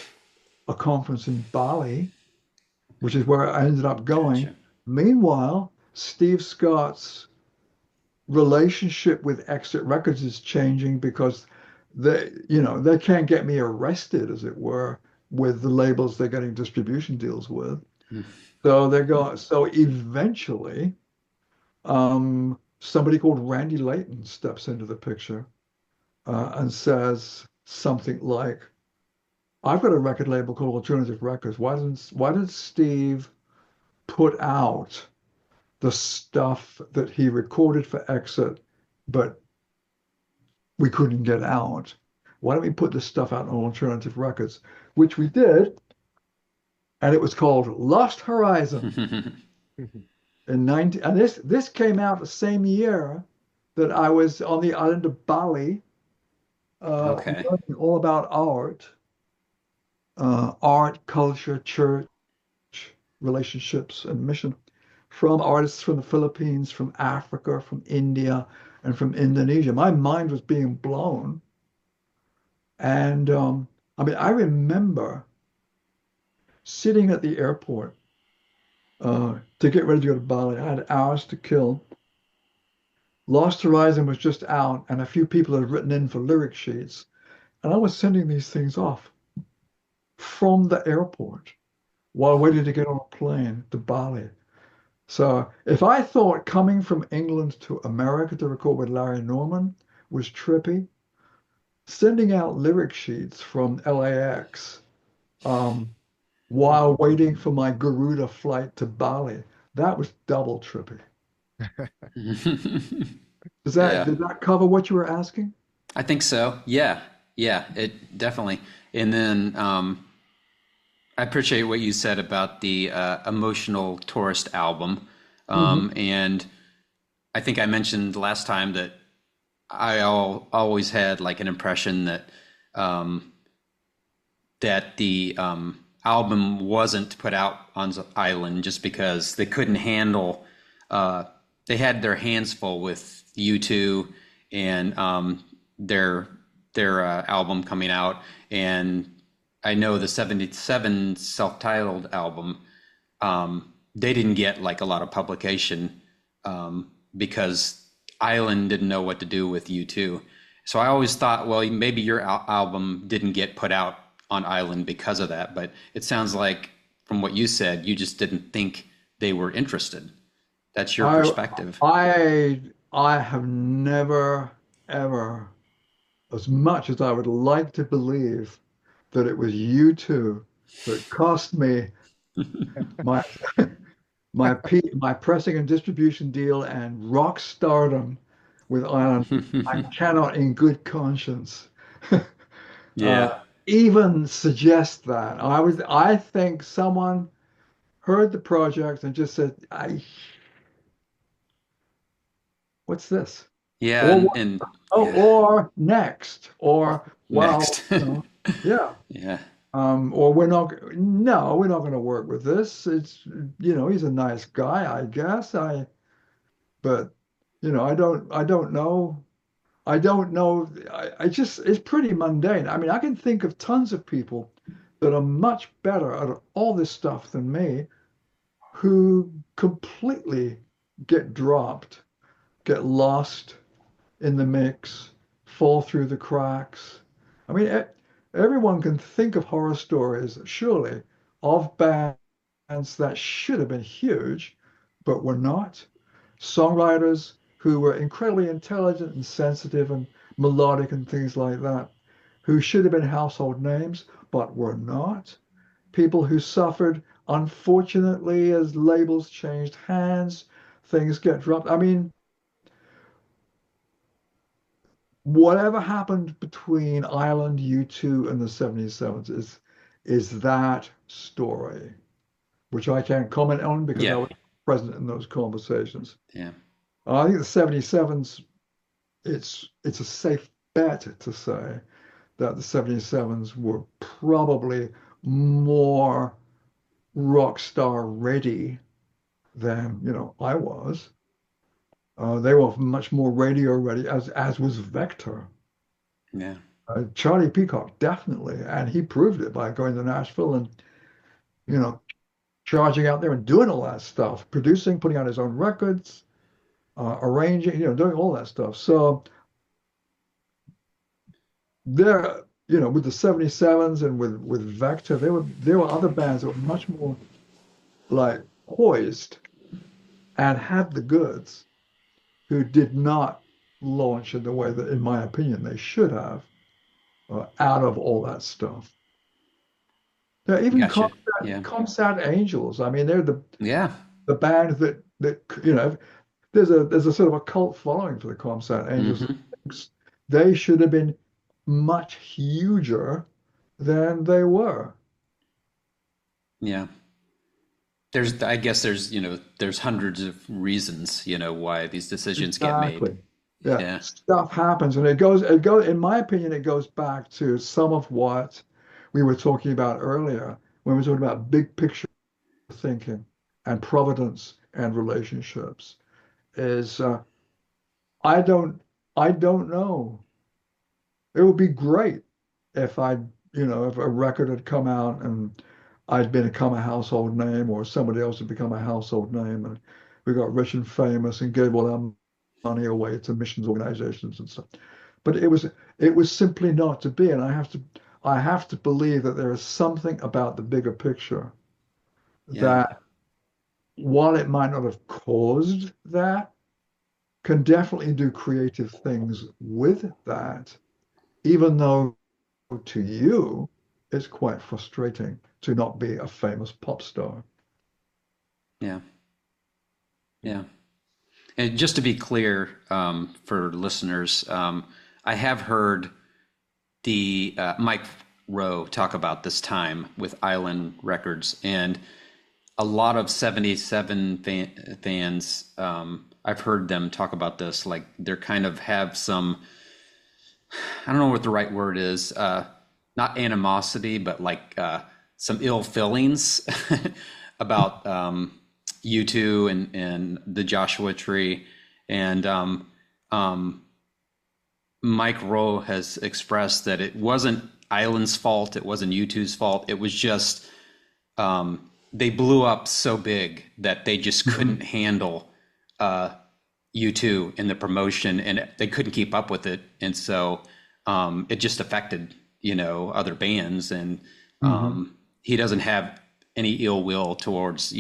a conference in Bali, which is where I ended up going. Gotcha. Meanwhile, Steve Scott's relationship with Exit Records is changing because they can't get me arrested, as it were, with the labels they're getting distribution deals with. So eventually, somebody called Randy Layton steps into the picture and says something like, "I've got a record label called Alternative Records. Why didn't Steve put out the stuff that he recorded for Exit, but we couldn't get out? Why don't we put this stuff out on Alternative Records?" Which we did, and it was called Lost Horizon in 19, and this came out the same year that I was on the island of Bali, Okay. learning all about art, culture, church, relationships, and mission from artists from the Philippines, from Africa, from India, and from Indonesia. My mind was being blown. And I mean, I remember sitting at the airport to get ready to go to Bali. I had hours to kill. Lost Horizon was just out, and a few people had written in for lyric sheets. And I was sending these things off from the airport while waiting to get on a plane to Bali. So if I thought coming from England to America to record with Larry Norman was trippy, sending out lyric sheets from LAX um, while waiting for my Garuda flight to Bali, that was double trippy. Does that Yeah, did that cover what you were asking? I think so. Yeah, yeah, it definitely. And then I appreciate what you said about the emotional tourist album. Hmm. And I think I mentioned last time that always had like an impression um, that the album wasn't put out on the island just because they couldn't handle. Uh, they had their hands full with U2 and their album coming out, and I know the '77 self-titled album. They didn't get like a lot of publication because Island didn't know what to do with U2. So I always thought, well, maybe your album didn't get put out on Island because of that. But it sounds like, from what you said, you just didn't think they were interested. That's your I perspective. I have never ever, as much as I would like to believe that it was you two that cost me my my pressing and distribution deal and rock stardom with Island, I cannot in good conscience uh, Yeah. even suggest that. I think someone heard the project and just said, what's this? Yeah. Or And oh, yeah. or next, or well, Next. yeah. Yeah. Or we're not going to work with this. He's a nice guy, I guess. But I don't know. I don't know. I just, it's pretty mundane. I mean, I can think of tons of people that are much better at all this stuff than me who completely get dropped, get lost in the mix, fall through the cracks. I mean, everyone can think of horror stories, surely, of bands. that should have been huge, but were not. Songwriters who were incredibly intelligent and sensitive and melodic and things like that, who should have been household names, but were not. People who suffered, unfortunately, as labels changed hands, things get dropped. I mean, whatever happened between Ireland, U2, and the 77s is that story, which I can't comment on because I Yeah. was present in those conversations. Yeah. I think the 77s, it's a safe bet to say that the 77s were probably more rock star ready than, I was. They were much more radio ready, as was Vector. Yeah. Charlie Peacock, definitely. And he proved it by going to Nashville and, you know, charging out there and doing all that stuff, producing, putting out his own records, arranging, doing all that stuff. So there, with the 77s and with Vector, there were other bands that were much more like poised and had the goods who did not launch in the way that, in my opinion, they should have out of all that stuff. Now, even Gotcha. Yeah. Comsat Angels, I mean, they're Yeah. the band that there's a sort of a cult following for the Comsat Angels. Hmm. They should have been much huger than they were. Yeah. I guess there's hundreds of reasons, why these decisions get made. Exactly. Yeah, Yeah. stuff happens, and in my opinion, it goes back to some of what we were talking about earlier when we were talking about big picture thinking and providence and relationships. Is I don't I don't know. It would be great if if a record had come out and I'd become a household name or somebody else had become a household name and we got rich and famous and gave all our money away to missions organizations and stuff. But it was simply not to be. And I have to believe that there is something about the bigger picture Yeah. that while it might not have caused that, can definitely do creative things with that, even though to you it's quite frustrating to not be a famous pop star. Yeah. Yeah. And just to be clear, for listeners, I have heard the Mike Rowe talk about this time with Island Records, and a lot of 77 fans, I've heard them talk about this, like they're kind of have some, I don't know what the right word is, not animosity, but like some ill feelings about U2 and the Joshua Tree. And Mike Rowe has expressed that it wasn't Island's fault, it wasn't U2's fault. It was just they blew up so big that they just couldn't handle U2 in the promotion, and they couldn't keep up with it, and so it just affected other bands, and Mhm. he doesn't have any ill will towards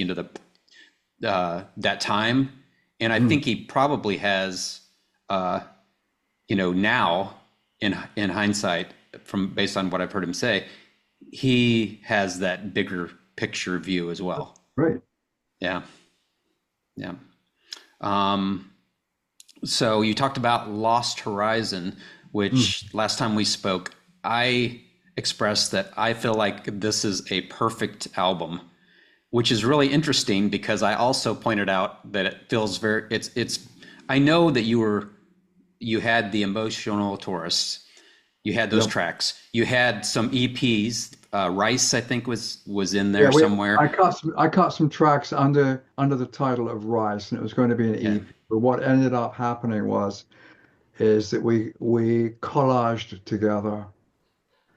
that time, and I think he probably has now in hindsight, from based on what I've heard him say, he has that bigger picture view as well. Right. Yeah. Yeah. So you talked about Lost Horizon, which last time we spoke, I expressed that I feel like this is a perfect album, which is really interesting because I also pointed out that it feels it's I know that you had the Emotional Tourists, you had those Yep. tracks, you had some EPs, Rice I think was in Yeah, there somewhere. I cut some tracks under the title of Rice, and it was going to be an Yeah. EP. But what ended up happening is that we collaged together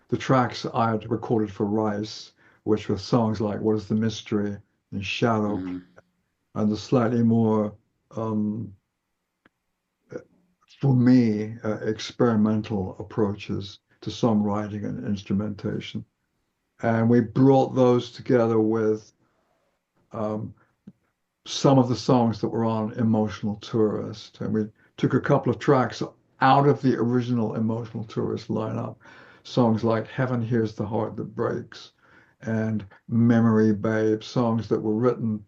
the tracks I had recorded for Rice, which were songs like "What Is the Mystery" and "Shadow," Mhm. and the slightly more for me experimental approaches to songwriting and instrumentation. And we brought those together with um, some of the songs that were on Emotional Tourist, and we took a couple of tracks out of the original Emotional Tourist lineup. Songs like Heaven Hears the Heart That Breaks and Memory Babe, songs that were written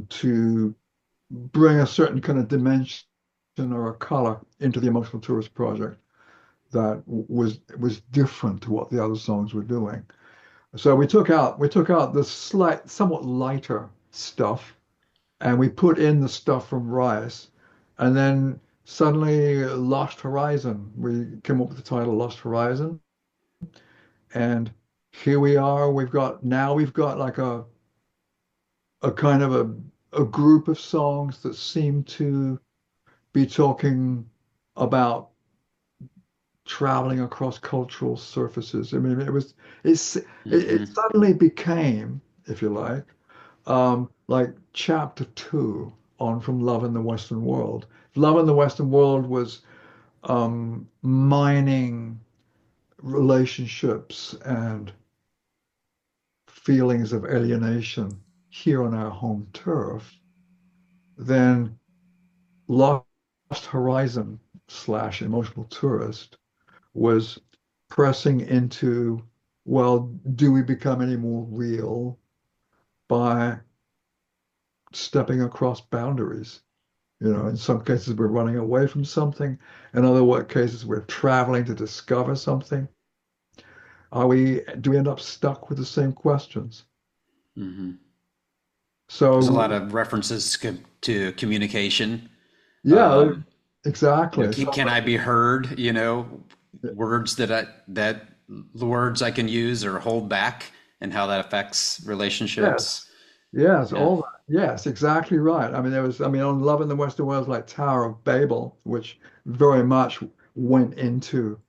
to bring a certain kind of dimension or a color into the Emotional Tourist project that was different to what the other songs were doing. So we took out the slight, somewhat lighter stuff, and we put in the stuff from Rice, and then suddenly Lost Horizon. We came up with the title Lost Horizon, and here we are. We've got like a kind of a group of songs that seem to be talking about traveling across cultural surfaces. I mean, it Hmm. suddenly became, if you like chapter two on From Love in the Western World. Love in the Western World was mining relationships and feelings of alienation here on our home turf. Then Lost Horizon slash Emotional Tourist was pressing into, well, do we become any more real by stepping across boundaries? In some cases, we're running away from something. In other cases, we're traveling to discover something. Do we end up stuck with the same questions? Hmm. There's a lot So, of references to communication. yeah, Um, exactly. can I be heard? Words that words I can use or hold back, and how that affects Yes, relationships. yes, Yeah. all that. Yes, exactly right. On Love in the Western World, like Tower of Babel, which very much went into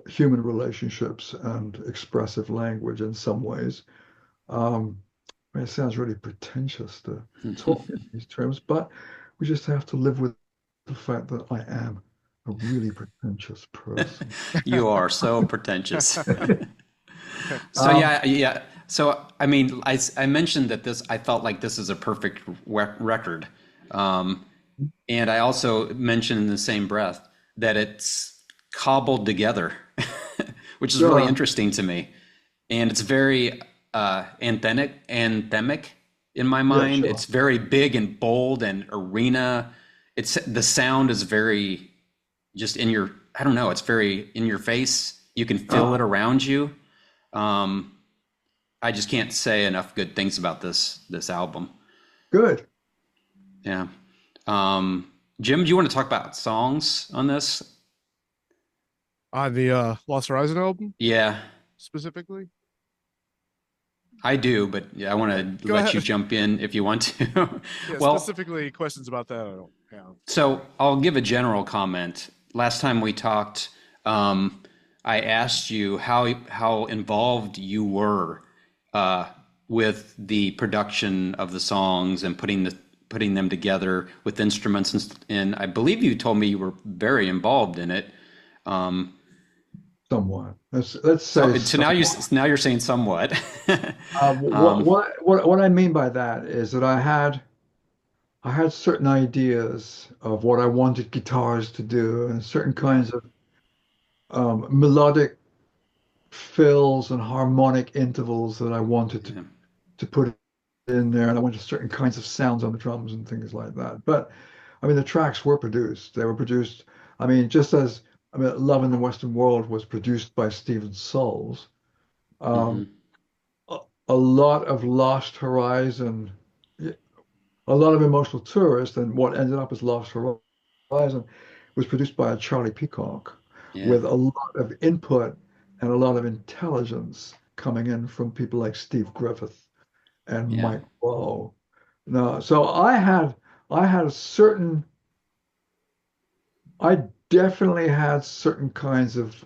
human relationships and expressive language in some ways. Um, it sounds really pretentious to talk in these terms, but we just have to live with the fact that I am a really pretentious person. You are so pretentious. So Um, yeah, yeah. So I mean, I mentioned that I felt like this is a perfect record, um, and I also mentioned in the same breath that it's cobbled together, which is really sure. interesting to me, and it's very anthemic in my Yeah, mind. sure. It's very big and bold and arena. It's the sound is very just in your. I don't know. It's very in your face. You can feel it Uh, around you. Um, I just can't say enough good things about this album. good. Yeah. Jim, do you want to talk about songs on this? On the Lost Horizon album Yeah, specifically. I do, but yeah, I want to Go let you ahead. jump in if you want to. Yeah, Well, specifically questions about that I don't have. so I'll give a general comment. Last time we talked, I asked you how involved you were uh, with the production of the songs and putting them together with instruments, and I believe you told me you were very involved in it. Um, Somewhat. Let's so say so somewhat. now you're saying somewhat. What um, what what what I mean by that is that I had certain ideas of what I wanted guitars to do and certain kinds of melodic fills and harmonic intervals that I wanted yeah, to put in there, and I wanted certain kinds of sounds on the drums and things like that. But I mean, the tracks were produced. They were produced. I mean, just as Love in the Western World was produced by Stephen Souls. Um, mhm, a, a lot of Lost Horizon, a lot of Emotional Tourist, and what ended up as Lost Horizon was produced by a Charlie Peacock yeah, with a lot of input and a lot of intelligence coming in from people like Steve Griffith and yeah. Mike Lowe. No, so I had a certain I definitely had certain kinds of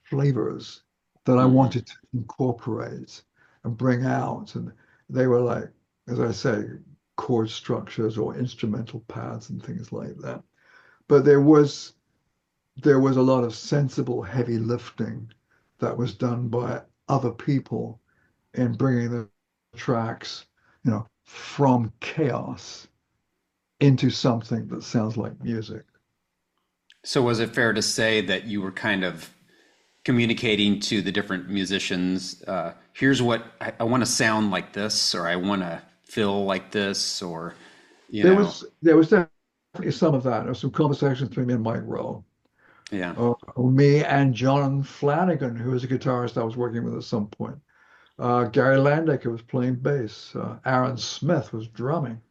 flavors that I Hmm. wanted to incorporate and bring out. And they were like, as I say, chord structures or instrumental pads and things like that. But there was a lot of sensible heavy lifting that was done by other people in bringing the tracks, from chaos into something that sounds like music. So was it fair to say that you were kind of communicating to the different musicians, here's what I want to sound like this, or I want to feel like this, or, you There know, was there was definitely some of that. There was some conversations between me and Mike Rowe, yeah. or me and John Flanagan, who was a guitarist I was working with at some point. Gary Landecker was playing bass. Aaron Smith was drumming.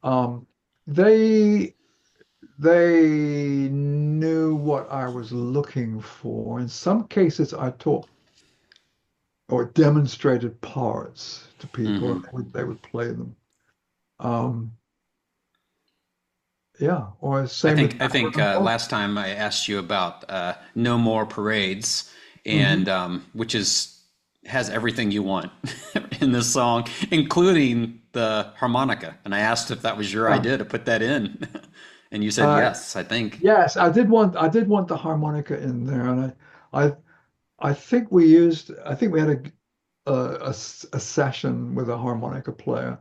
Um, they they knew what I was looking for. In some cases, I taught or demonstrated parts to people, and Hmm. they would play them. Um, yeah, or I same with think I think Aaron Hall. last time I asked you about No More Parades, Mhm. and which is has everything you want in this song, including the harmonica. And I asked if that was your Yeah. idea to put that in, and you said Uh, yes, I think. yes, I did want the harmonica in there, and I I think we had a session with a harmonica player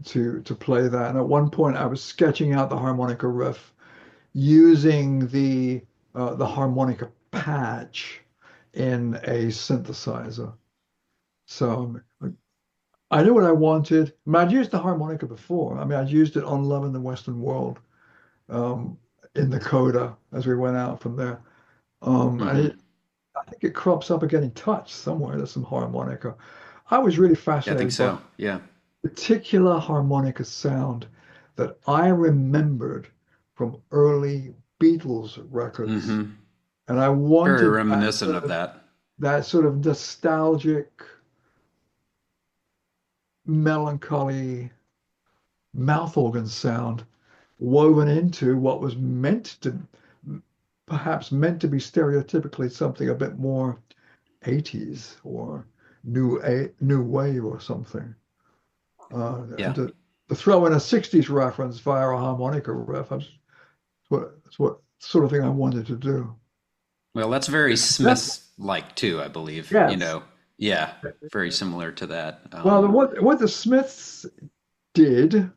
to play that. And at one point, I was sketching out the harmonica riff using the harmonica patch in a synthesizer. So I knew what I wanted. I mean, I'd used the harmonica before. I mean, I'd used it on Love in the Western World, um, in the coda as we went out from there. And Hmm. I think it crops up again in Touch somewhere. There's some harmonica. I was really Yeah, I think fascinated by so. Yeah. particular harmonica sound that I remembered from early Beatles records. Hmm. And I Very wanted reminiscent of that. that sort of nostalgic, melancholy mouth organ sound woven into what was perhaps meant to be stereotypically something a bit more 80s or new wave or something. And Yeah. to throw in a 60s reference via a harmonica riff, that's what sort of thing I wanted to do. Well, that's very That's, Smiths-like too, I believe. yes. Yeah, very similar to that. Well, what the Smiths did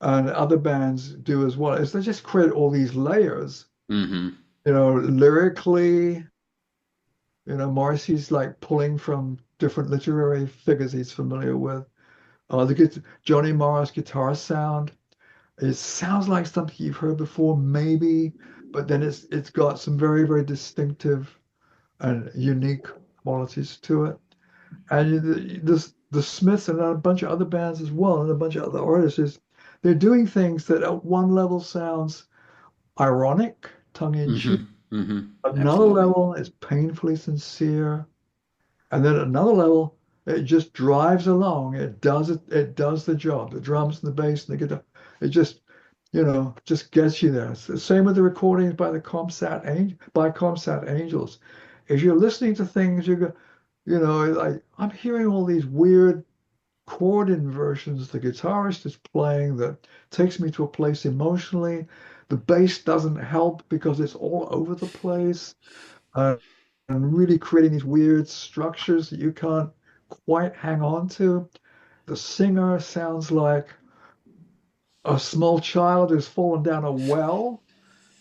and other bands do as well is they just create all these layers, Hmm. lyrically. Morrissey's like pulling from different literary figures he's familiar with. Johnny Marr's guitar sound. It sounds like something you've heard before, maybe, but then it's got some very, very distinctive and unique qualities to it. And the Smiths and a bunch of other bands as well, and a bunch of other artists they're doing things that at one level sounds ironic, tongue in cheek. Hmm. Hmm. Another Absolutely. level is painfully sincere. And then at another level, it just drives along. It does the job. The drums and the bass and the guitar. It just gets you there. It's the same with the recordings by Comsat Angels. If you're listening to things, like I'm hearing all these weird chord inversions the guitarist is playing that takes me to a place emotionally. The bass doesn't help because it's all over the place. Uh, and really creating these weird structures that you can't quite hang on to. The singer sounds like a small child who's fallen down a well,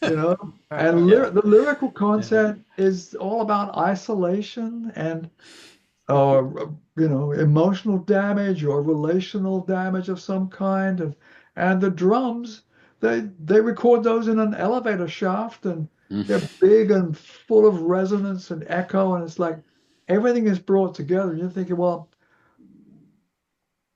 you know. And Yeah. the lyrical Yeah. content is all about isolation and uh, emotional damage or relational damage of some kind. And the drums, they record those in an elevator shaft, and they're Mm. big and full of resonance and echo, and it's like everything is brought together. And you're thinking, well,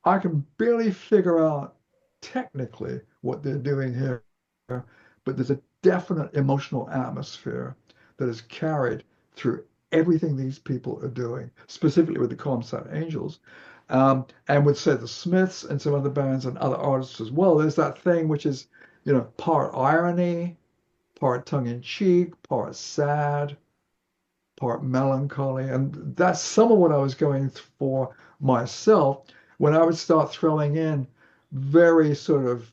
I can barely figure out technically what they're doing here, but there's a definite emotional atmosphere that is carried through everything these people are doing, specifically with the Comsat Angels, and with, say, the Smiths and some other bands and other artists as well. There's that thing which is, part irony, part tongue in cheek, part sad, part melancholy. And that's some of what I was going for myself when I would start throwing in very sort of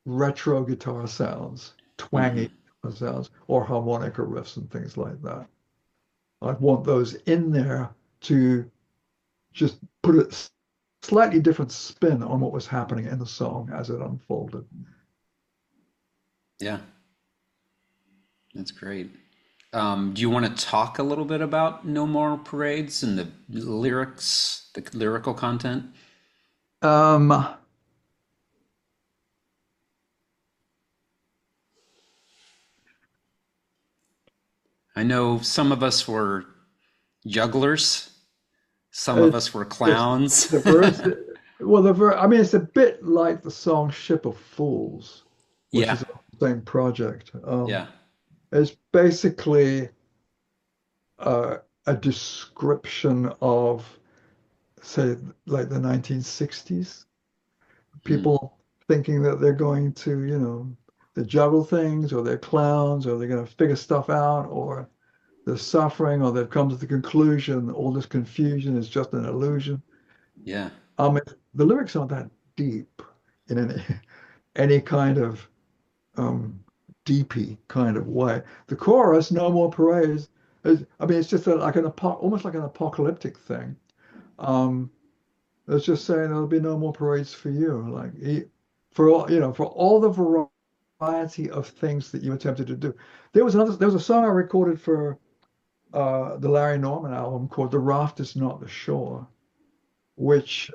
retro guitar sounds, Hmm. twangy guitar sounds, or harmonica riffs and things like that. I'd want those in there to just put it slightly different spin on what was happening in the song as it unfolded. Yeah, that's great. Do you want to talk a little bit about No More Parades and the lyrics, the lyrical content? Um, I know some of us were jugglers, some of it's us were just clowns. the verse. Well, I mean, it's a bit like the song "Ship of Fools," which Yeah, is on the same project. yeah. It's basically a description of, say, like the 1960s. Hmm. People thinking that they're going to, they juggle things, or they're clowns, or they're going to figure stuff out, or they're suffering, or they've come to the conclusion all this confusion is just an illusion. Yeah. Um, the lyrics aren't that deep in any kind of um, deepy kind of way. The chorus, "No More Parades," I mean, it's just like almost like an apocalyptic thing. Um, it's just saying there'll be no more parades for you, like for all for all the variety of things that you attempted to do. There was a song I recorded for the Larry Norman album called "The Raft Is Not the Shore," which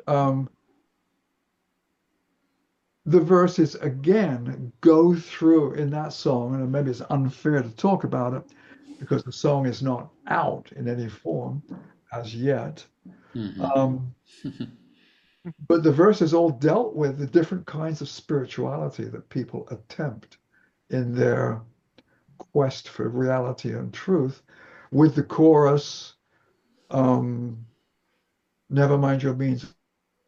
the verses again go through in that song, and maybe it's unfair to talk about it because the song is not out in any form as yet. Hmm. Um, but the verses all dealt with the different kinds of spirituality that people attempt in their quest for reality and truth, with the chorus, um, "Never mind your means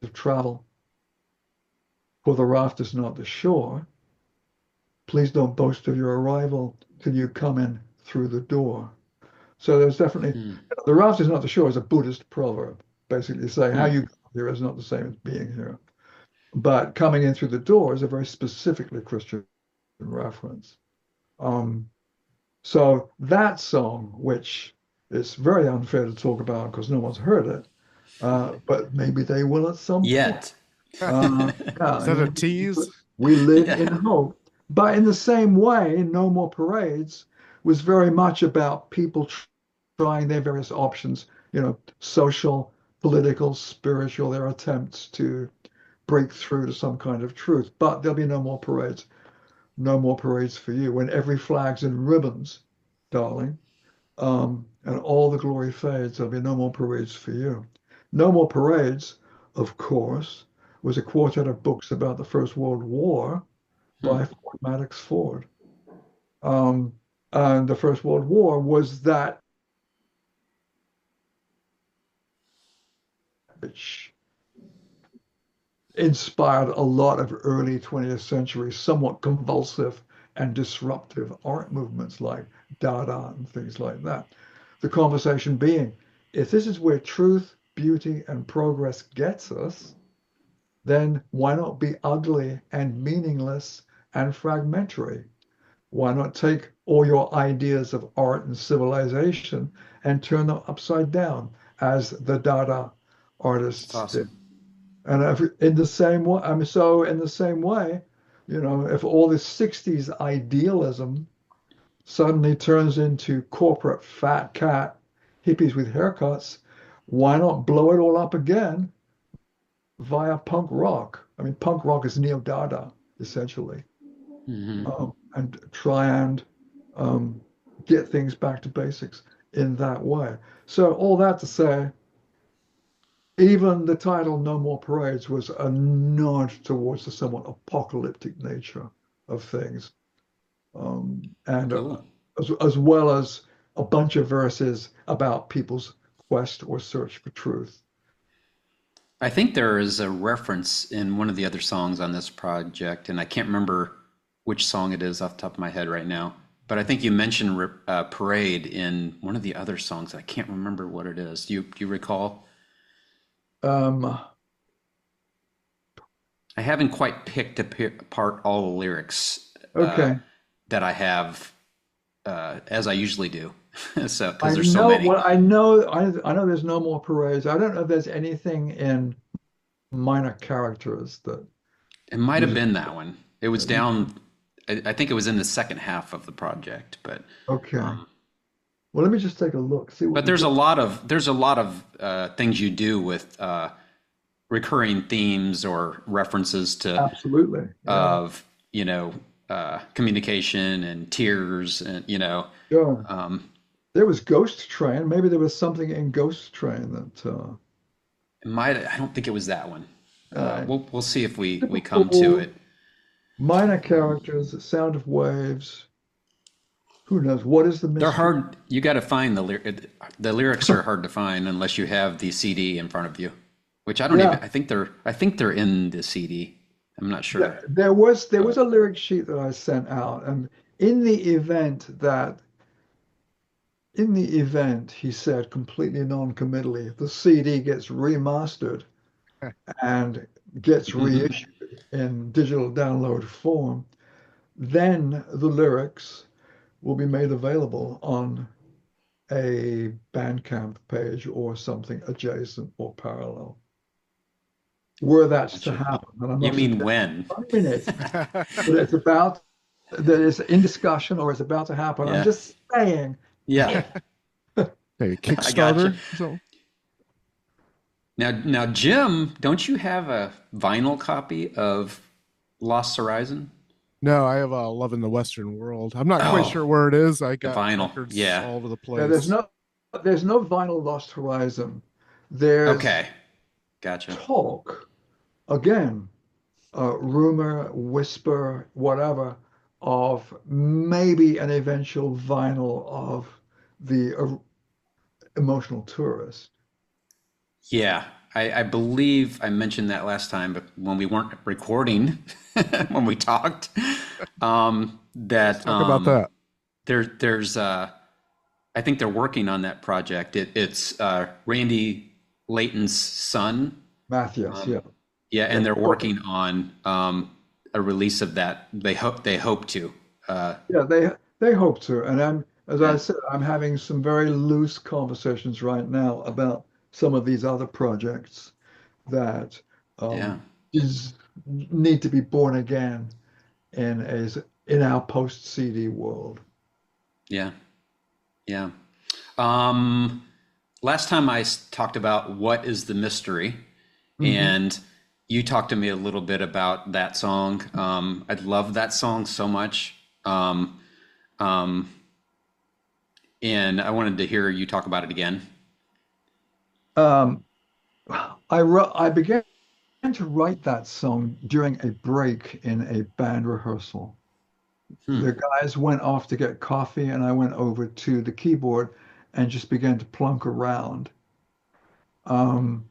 of travel, for the raft is not the shore. Please don't boast of your arrival till you come in through the door." So there's definitely, Hmm. the raft is not the shore is a Buddhist proverb, basically saying how Hmm. you got here is not the same as being here. But coming in through the door is a very specifically Christian reference. Um, so that song, which is very unfair to talk about because no one's heard it, but maybe they will at some point. Yet. Is Yeah, that a tease? we live in Yeah. hope. But in the same way, No More Parades was very much about people trying their various options, social, political, spiritual, their attempts to break through to some kind of truth. But there'll be no more parades. No more parades for you. When every flag's in ribbons, darling, and all the glory fades, there'll be no more parades for you. No More Parades, of course, was a quartet of books about the First World War Hmm. by Ford Madox Ford. Um, and the First World War was that which inspired a lot of early 20th century, somewhat convulsive and disruptive art movements like Dada and things like that. The conversation being, if this is where truth, beauty, and progress gets us, then why not be ugly and meaningless and fragmentary? Why not take all your ideas of art and civilization and turn them upside down, as the Dada That's artists did? awesome. And in the same way, I mean, so in the same way, if all this 60s idealism suddenly turns into corporate fat cat hippies with haircuts, why not blow it all up again via punk rock? I mean, punk rock is neo-Dada, essentially, Hmm. and try and um, get things back to basics in that way. So all that to say, even the title "No More Parades" was a nod towards the somewhat apocalyptic nature of things, and Cool. as well as a bunch of verses about people's quest or search for truth. I think there is a reference in one of the other songs on this project, and I can't remember which song it is off the top of my head right now. But I think you mentioned Parade in one of the other songs. I can't remember what it is. Do you recall? Um, I haven't quite picked apart all the lyrics okay, that I have as I usually do. So, because I there's so know many. what I know. I know there's no more parades. I don't know if there's anything in minor characters that It might have you been that one. It was just, down, I think it was in the second half of the project, okay. um, Well, let me just take a look, see what but the there's a lot of things you do with recurring themes or references to absolutely. Yeah. of communication and tears and Sure. um, There was Ghost Train. Maybe there was something in Ghost Train that it might I don't think it was that one. uh, We'll see if we come to typical it. minor characters, the sound of waves. Who knows? What is the They're mystery? hard. You got to find the lyrics are hard to find unless you have the CD in front of you, which I don't even. Yeah. I think they're in the CD. I'm not sure. There was a lyric sheet that I sent out, and in the event that he said completely non-committally, the CD gets remastered and gets Mhm. reissued in digital download form, then the lyrics will be made available on a Bandcamp page or something adjacent or parallel. Were that to Gotcha. happen, and I'm You not mean suggesting when? timing it, but it's about that it's in discussion or it's about to happen. I'm Yeah. just saying Yeah. if. Hey, I gotcha. Kickstarter. So Now, Jim, don't you have a vinyl copy of Lost Horizon? no, I have Love in the Western World. I'm not quite Oh, sure where it is. I the got vinyl. records Yeah. all over the Yeah, place. there's no vinyl Lost Horizon. There's Okay. Gotcha. talk again, rumor, whisper, whatever, of maybe an eventual vinyl of the emotional tourist. Yeah, I believe I mentioned that last time, but when we weren't recording, when we talked, Let's that talk about that. there's I think they're working on that project. It's Randy Layton's son. Matthias, Um, yeah, yeah, yeah, and they're working on a release of that. They hope to. Uh, yeah. They hope to, and as I yeah, said, I'm having some very loose conversations right now about some of these other projects that yeah, is need to be born again in our post CD world. yeah, yeah. Um, Last time talked about what is the mystery, Hmm. and you talked to me a little bit about that song. I love that song so much, um, and I wanted to hear you talk about it again. Um, I began to write that song during a break in a band rehearsal. Hmm. The guys went off to get coffee, and I went over to the keyboard and just began to plunk around, um,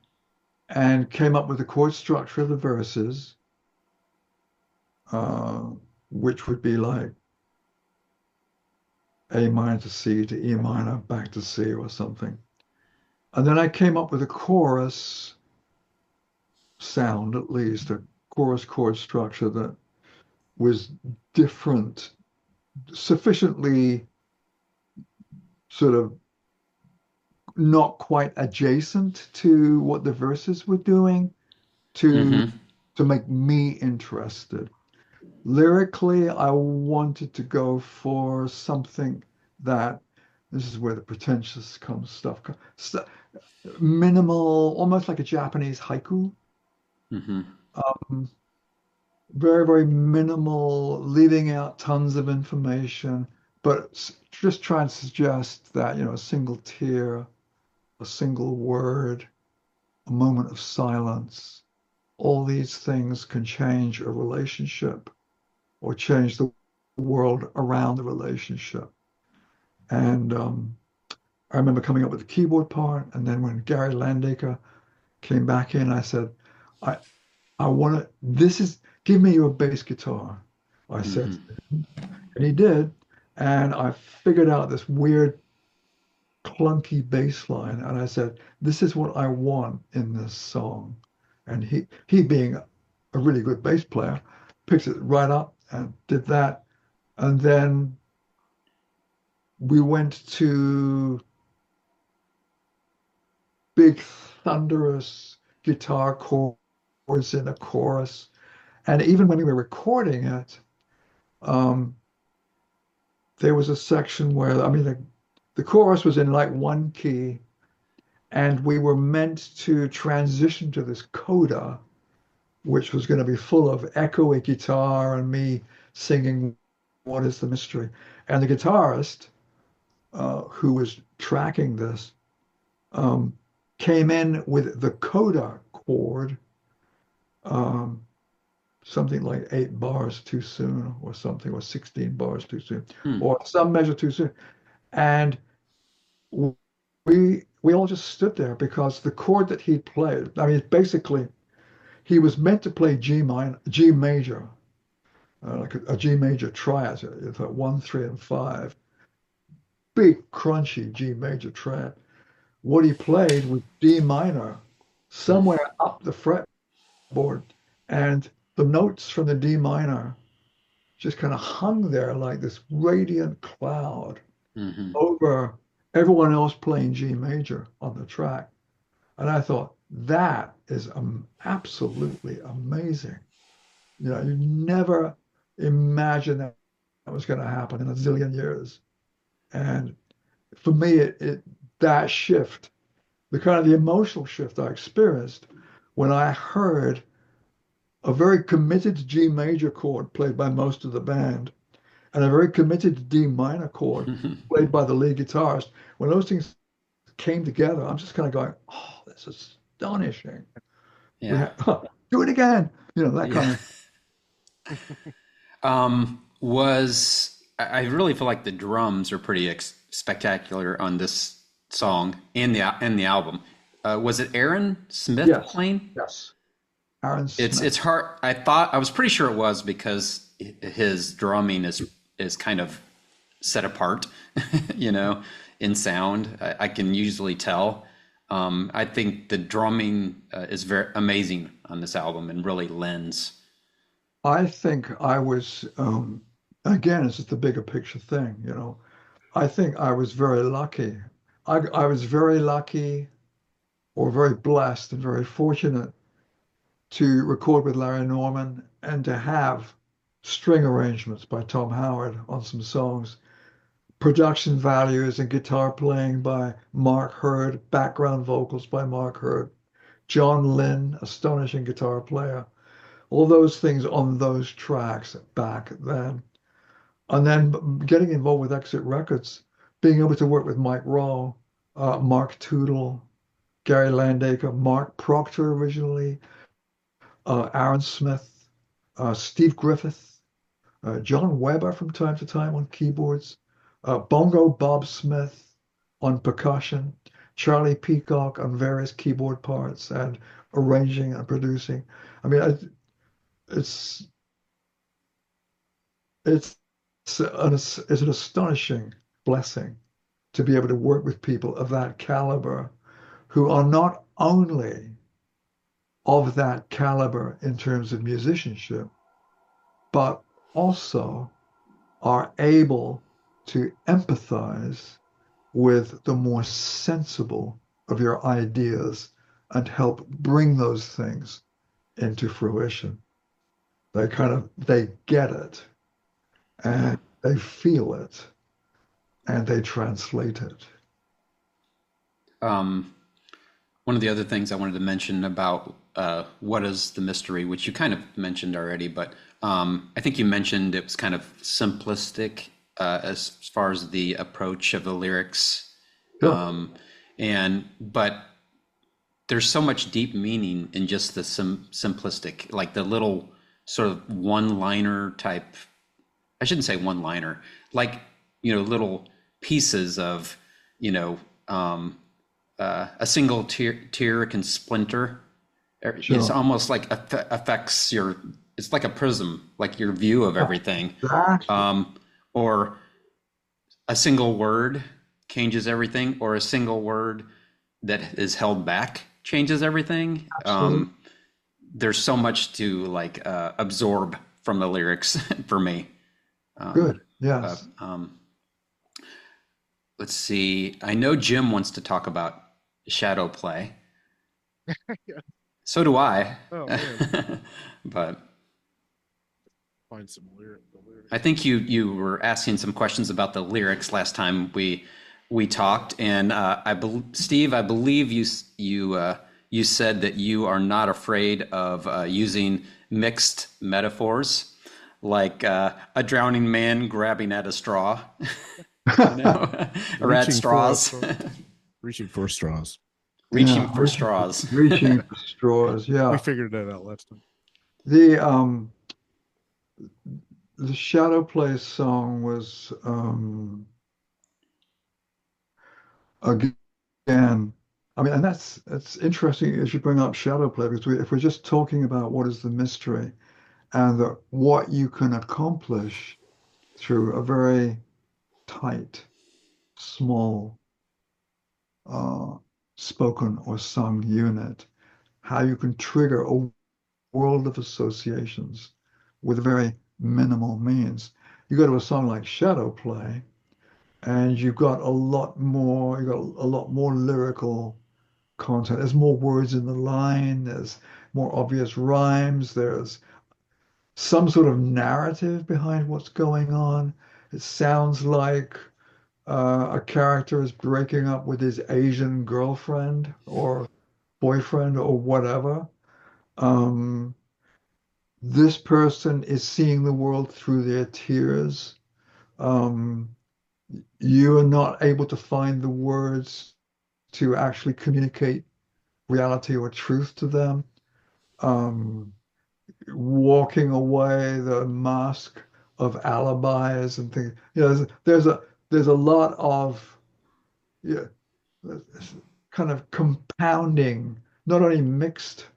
and came up with the chord structure of the verses, uh, which would be like A minor to C to E minor back to C or something. And then I came up with a chorus sound, at least a chorus chord structure that was different, sufficiently sort of not quite adjacent to what the verses were doing to Mm-hmm. make me interested. Lyrically, I wanted to go for something that this is where the pretentious comes stuff. Minimal, almost like a Japanese haiku. Mm-hmm. Um, very, very minimal, leaving out tons of information, but just trying to suggest that, a single tear, a single word, a moment of silence, all these things can change a relationship or change the world around the relationship. And I remember coming up with the keyboard part, and then when Gary Landaker came back in, I said, I I want to, give me your bass guitar. I said, Mm-hmm. and he did. And I figured out this weird, clunky bass line. And I said, this is what I want in this song. And he being a really good bass player, picked it right up and did that. And then we went to big, thunderous guitar chords chords in the chorus. And even when we were recording it, um, there was a section where, I mean, the chorus was in like one key, and we were meant to transition to this coda, which was going to be full of echoey guitar and me singing "What is the Mystery?" And the guitarist who was tracking this um, came in with the coda chord, um, something like 8 bars too soon, or something, or 16 bars too soon, Hmm. or some measure too soon. And we all just stood there because the chord that he played, I mean, basically, he was meant to play G major, like a G major triad, it's like 1, 3, and 5, big crunchy G major triad. What he played was D minor, somewhere up the fretboard, and the notes from the D minor just kind of hung there like this radiant cloud Hmm. over everyone else playing G major on the track. And I thought, that is absolutely amazing. You know, you never imagined that was going to happen in a zillion years. And for me, that shift, the kind of the emotional shift I experienced when I heard a very committed G major chord played by most of the band and a very committed D minor chord played by the lead guitarist. When those things came together, I'm just kind of going, oh, this is astonishing. We Yeah. have, do it again, you know, that Yeah. kind of. I really feel like the drums are pretty spectacular on this song and the album. Was it Aaron Smith Yes, playing? yes. Aaron It's Smith. hard. I was pretty sure it was because his drumming is kind of set apart, you know, in sound. I can usually tell. I think the drumming is very amazing on this album and really lends. I think I was, again, it's just a bigger picture thing, you know. I think I was very lucky. I was very lucky or very blessed and very fortunate to record with Larry Norman and to have string arrangements by Tom Howard on some songs, production values and guitar playing by Mark Hurd, background vocals by Mark Hurd, John Lynn, astonishing guitar player, all those things on those tracks back then. And then getting involved with Exit Records, being able to work with Mike Raw, Mark Tootle, Gary Landacre, Mark Proctor originally, Aaron Smith, Steve Griffith, John Weber from time to time on keyboards, Bongo Bob Smith on percussion, Charlie Peacock on various keyboard parts and arranging and producing. I mean, it's it's it's an astonishing blessing to be able to work with people of that caliber who are not only of that caliber in terms of musicianship, but also are able to empathize with the more sensible of your ideas and help bring those things into fruition. They get it and they feel it and they translate it. Um, One of the other things I wanted to mention about what is the mystery, which you kind of mentioned already, but I think you mentioned it was kind of simplistic as far as the approach of the lyrics, Sure. and but there's so much deep meaning in just the simplistic, like the little sort of one-liner type. I shouldn't say one-liner, like little pieces of you know. Um, a single tear can splinter. It's Sure. almost like affects your. It's like a prism, like your view of everything. Exactly. Or a single word changes everything, or a single word that is held back changes everything. Absolutely. There's so much to like absorb from the lyrics for me. Good. Uh, Yes. um, let's see. I know Jim wants to talk about shadow play. So do I. Oh man, But find some the I lyrics. think you were asking some questions about the lyrics last time we talked, and Steve, I believe you said that you are not afraid of using mixed metaphors, like a drowning man grabbing at a straw, you know, or at Reaching for a straws, straw. Reaching for straws. reaching Yeah, for straws. reaching for straws. We Yeah. figured that out last time. The the Shadow Play song was again, I mean, and that's interesting as you bring up Shadow Play because if we're just talking about what is the mystery and what you can accomplish through a very tight, small, uh, spoken or sung unit, how you can trigger a world of associations with very minimal means. You go to a song like Shadow Play, and you've got a lot more lyrical content. There's more words in the line, there's more obvious rhymes, there's some sort of narrative behind what's going on. It sounds like a character is breaking up with his Asian girlfriend or boyfriend or whatever. Um, this person is seeing the world through their tears. Um, you are not able to find the words to actually communicate reality or truth to them. Um, Walking away, the mask of alibis and things. There's a lot of yeah, kind of compounding, not only mixed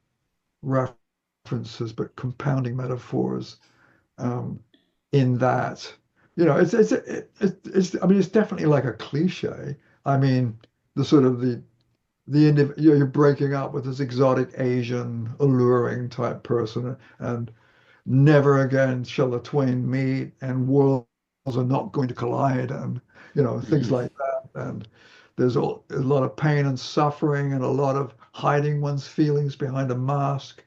references, but compounding metaphors um, in that. I mean, it's definitely like a cliche. I mean, the sort of you're breaking up with this exotic Asian, alluring type person, and never again shall the twain meet, and worlds are not going to collide, and things Mhm. like that. And there's a lot of pain and suffering, and a lot of hiding one's feelings behind a mask.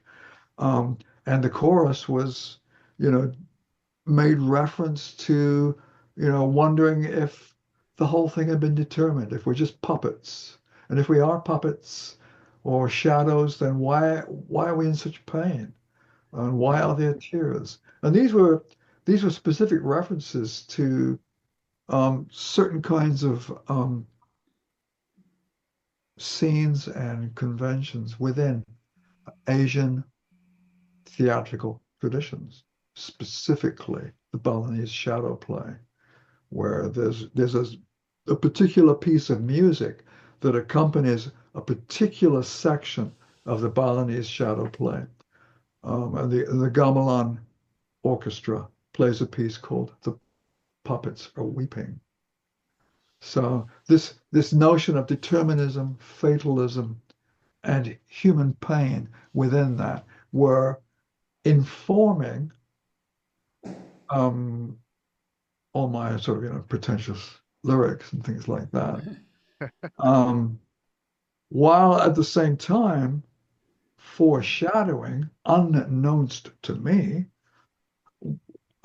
And the chorus was, you know, made reference to, wondering if the whole thing had been determined, if we're just puppets. And if we are puppets or shadows, then why are we in such pain? And why are there tears? And these were specific references to certain kinds of scenes and conventions within Asian theatrical traditions, specifically the Balinese shadow play, where there's a particular piece of music that accompanies a particular section of the Balinese shadow play. And the gamelan orchestra plays a piece called "The Puppets Are Weeping." So this notion of determinism, fatalism, and human pain within that were informing um, all my sort of pretentious lyrics and things like that. Um, while at the same time foreshadowing, unbeknownst to me,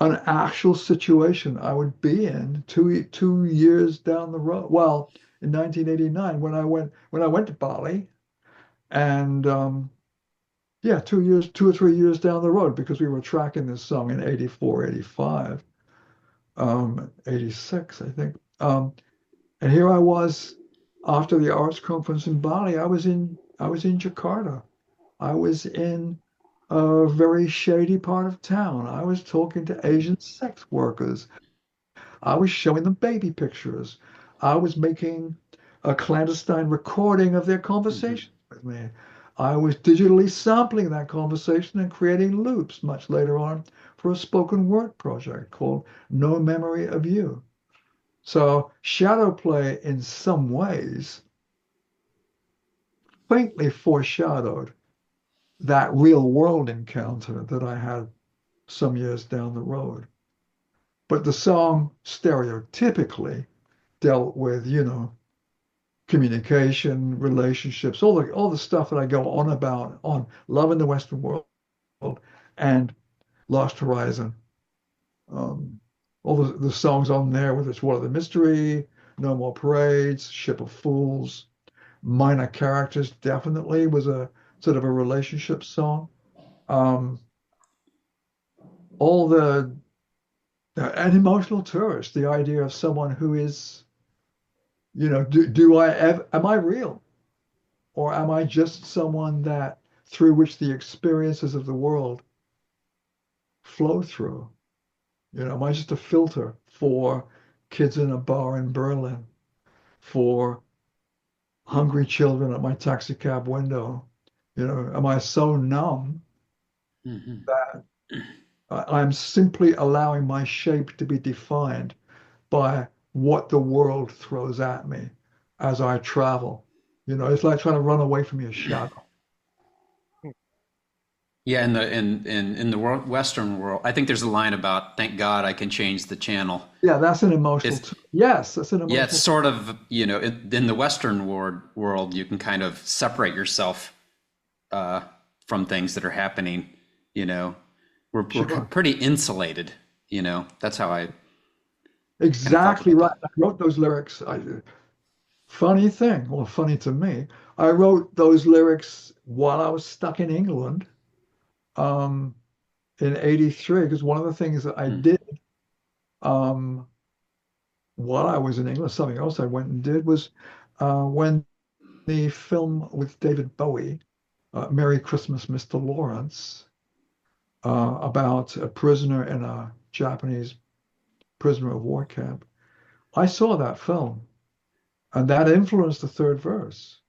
an actual situation I would be in 2 years down the road. Well, in 1989, when I went to Bali, and yeah, 2 or 3 years down the road, because we were tracking this song in 84, 85, 86, I think. And here I was after the arts conference in Bali. I was in Jakarta. I was in a very shady part of town. I was talking to Asian sex workers. I was showing them baby pictures. I was making a clandestine recording of their conversation with me. I was digitally sampling that conversation and creating loops much later on for a spoken word project called No Memory of You. So shadow play in some ways faintly foreshadowed that real world encounter that I had some years down the road. But the song stereotypically dealt with, communication, relationships, all the stuff that I go on about on Love in the Western World and Lost Horizon. Um, all the songs on there, whether it's What of the Mystery, No More Parades, Ship of Fools, Minor Characters definitely was a sort of a relationship song. Um, all the an emotional tourist, the idea of someone who is, do I ever, am I real? Or am I just someone that through which the experiences of the world flow through? Am I just a filter for kids in a bar in Berlin, for hungry children at my taxi cab window? Am I so numb Mhm. that I'm simply allowing my shape to be defined by what the world throws at me as I travel? It's like trying to run away from your shadow. Yeah, in the Western world, I think there's a line about "Thank God I can change the channel." Yeah, that's an emotional. It's Yes, that's an Yeah, it's emotional. sort of, in the Western world, you can kind of separate yourself uh, from things that are happening. You know, we're Sure. pretty insulated. That's how I kind of felt Exactly about right. that. I wrote those lyrics. Funny thing, or funny to me, I wrote those lyrics while I was stuck in England um, in '83, because one of the things that I Mm, did um, while I was in England, something else I went and did was when the film with David Bowie, Merry Christmas, Mr. Lawrence, about a prisoner in a Japanese prisoner of war camp. I saw that film, and that influenced the third verse.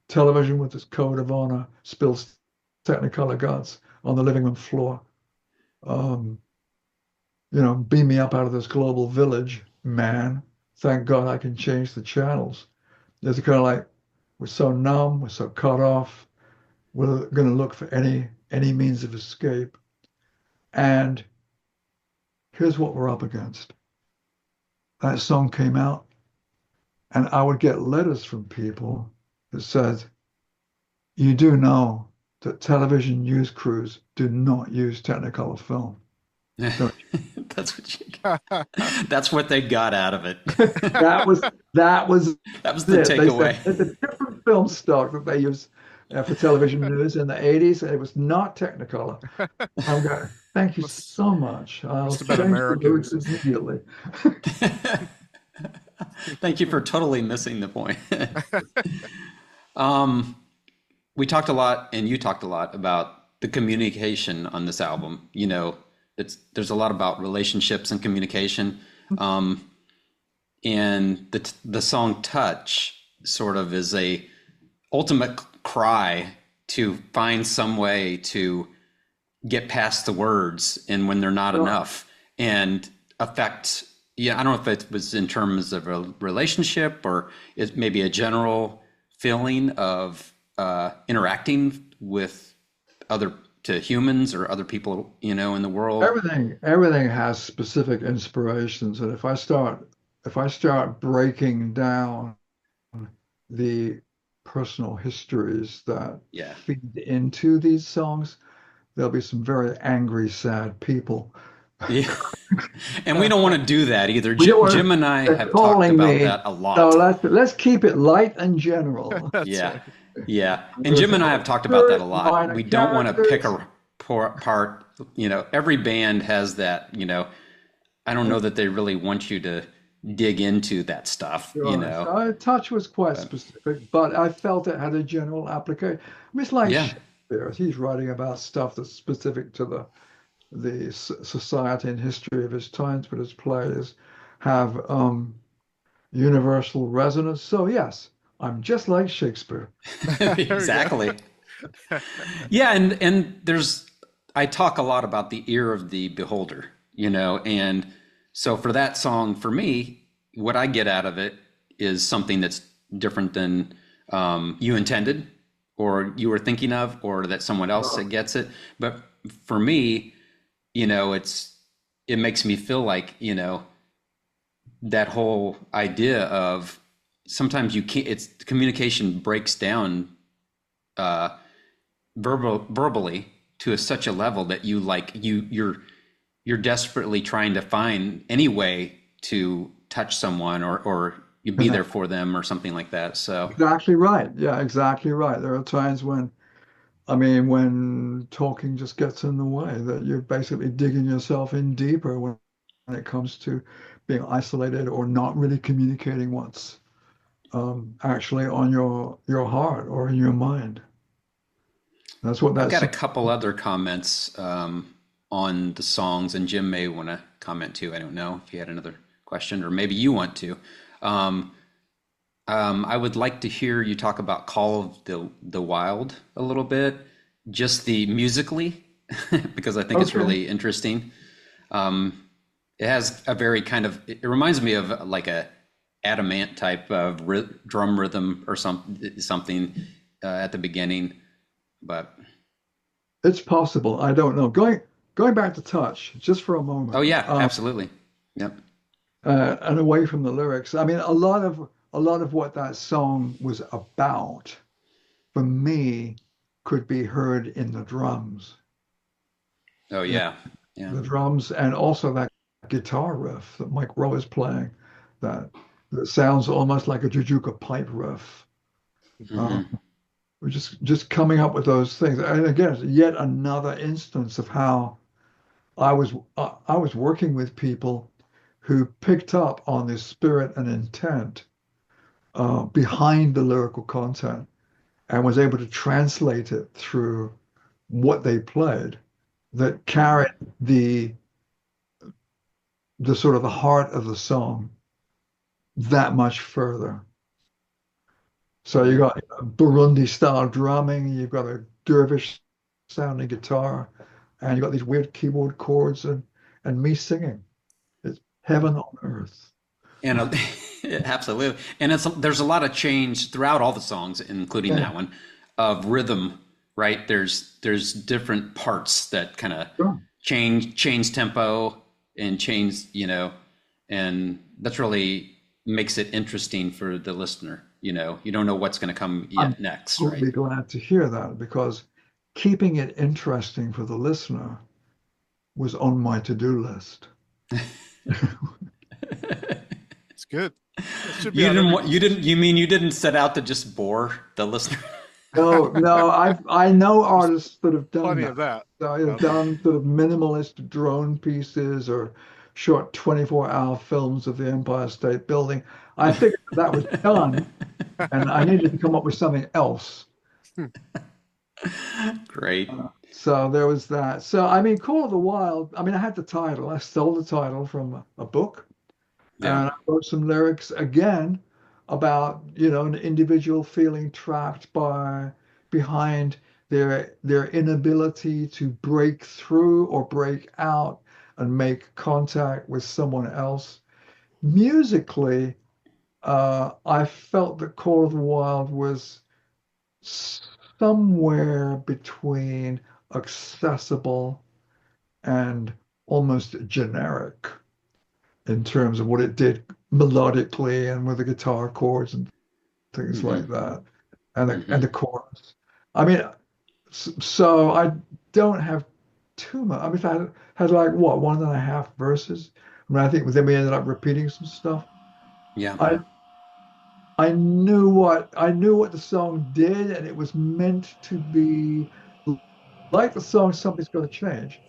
Television with its code of honor spills Technicolor guts on the living room floor. Um, beam me up out of this global village, man. Thank God I can change the channels. There's a kind of like, we're so numb, we're so cut off, we're going to look for any means of escape. And here's what we're up against. That song came out, and I would get letters from people that said, "You do know that television news crews do not use Technicolor film, don't That's what that's what they got out of it. you?" That was That was the it. They said takeaway. it's a different film stock that they use for television news in the '80s, and it was not Technicolor. I'm going, thank you must so much. I'll must have been change the lyrics Americans. immediately. Thank you for totally missing the point. um, we talked a lot, and you talked a lot about the communication on this album. There's a lot about relationships and communication, um, and the song "Touch" sort of is a ultimate cry to find some way to get past the words and when they're not Sure. enough and affect. Yeah, I don't know if it was in terms of a relationship or it maybe a general feeling of interacting with other to humans or other people in the world. Everything has specific inspirations, and if I start breaking down the personal histories that Yeah. feed into these songs, there'll be some very angry, sad people. Yeah. And we don't want to do that either. We don't want Jim and I they're have talked calling about me. that a So lot. let's keep it light and general. That's Yeah. right. Yeah. And There's Jim and I no have talked about that a spirit, lot. minor We don't want to pick characters. apart, every band has that, I don't know that they really want you to dig into that stuff. Sure. So touch was quite But specific, but I felt it had a general application. I mean, it's like yeah. Shakespeare. He's writing about stuff that's specific to the society and history of his times, but his plays have universal resonance. So yes, I'm just like Shakespeare. There we go. Exactly. Yeah, and I talk a lot about the ear of the beholder, and so for that song, for me, what I get out of it is something that's different than you intended, or you were thinking of, or that someone else that gets it. But for me, it makes me feel like, that whole idea of sometimes you can't. It's communication breaks down uh, verbally to such a level that you're desperately trying to find any way to touch someone or you be there for them or something like that. So Exactly right. Yeah, exactly right. There are times when, I mean, when talking just gets in the way, that you're basically digging yourself in deeper when it comes to being isolated or not really communicating what's actually on your heart or in your mind. That's what I've that's. got a couple other comments on the songs, and Jim may want to comment too. I don't know if you had another question, or maybe you want to. Um, I would like to hear you talk about Call of the Wild a little bit, just the musically, because I think it's Okay. really interesting. It has a very kind of, it reminds me of like a adamant type of drum rhythm or something at the beginning, but It's possible. I don't know. Going back to Touch just for a oh moment, yeah, absolutely. Yep. and away from the lyrics. I mean, a lot of what that song was about for me could be heard in the drums. Oh Yeah, yeah. Yeah. the drums and also that guitar riff that Mike Rowe is playing that that sounds almost like a Jujuka pipe riff. Um, Hmm. we're just coming up with those things. And again, it's yet another instance of how I was working with people who picked up on the spirit and intent behind the lyrical content and was able to translate it through what they played that carried the the sort of the heart of the song that much further. So you Yeah. got Burundi style drumming, you've got a dervish sounding guitar, and you've got these weird keyboard chords and me singing. It's heaven on earth. And absolutely. And there's a lot of change throughout all the songs, including Yeah, that one, of rhythm, right? There's different parts that kind of sure. change tempo and change, and that's really makes it interesting for the listener. You don't know what's going to come I'm yet next, right? totally glad to hear that because keeping it interesting for the listener was on my to-do list. It's good. That should be You on didn't want, everybody's list. you didn't set out to just bore the listener. No, no, I know There's artists that have done plenty that. of that So I've out there. done sort of minimalist drone pieces or short 24-hour films of the Empire State Building. I figured that was done, and I needed to come up with something else. Great. So there was that. So I mean, Call of the Wild. I mean, I had the title. I stole the title from a book, Yeah. and I wrote some lyrics again about, an individual feeling trapped by behind their inability to break through or break out and make contact with someone else. Musically, I felt that Call of the Wild was somewhere between accessible and almost generic in terms of what it did melodically and with the guitar chords and things like Hmm. that, and the Hmm. chorus. I mean, so I don't have too much. I mean, if I had like what 1.5 verses. I mean, I think then we ended up repeating some stuff. Yeah. I I knew what the song did, and it was meant to be like the song "Something's Gonna Change."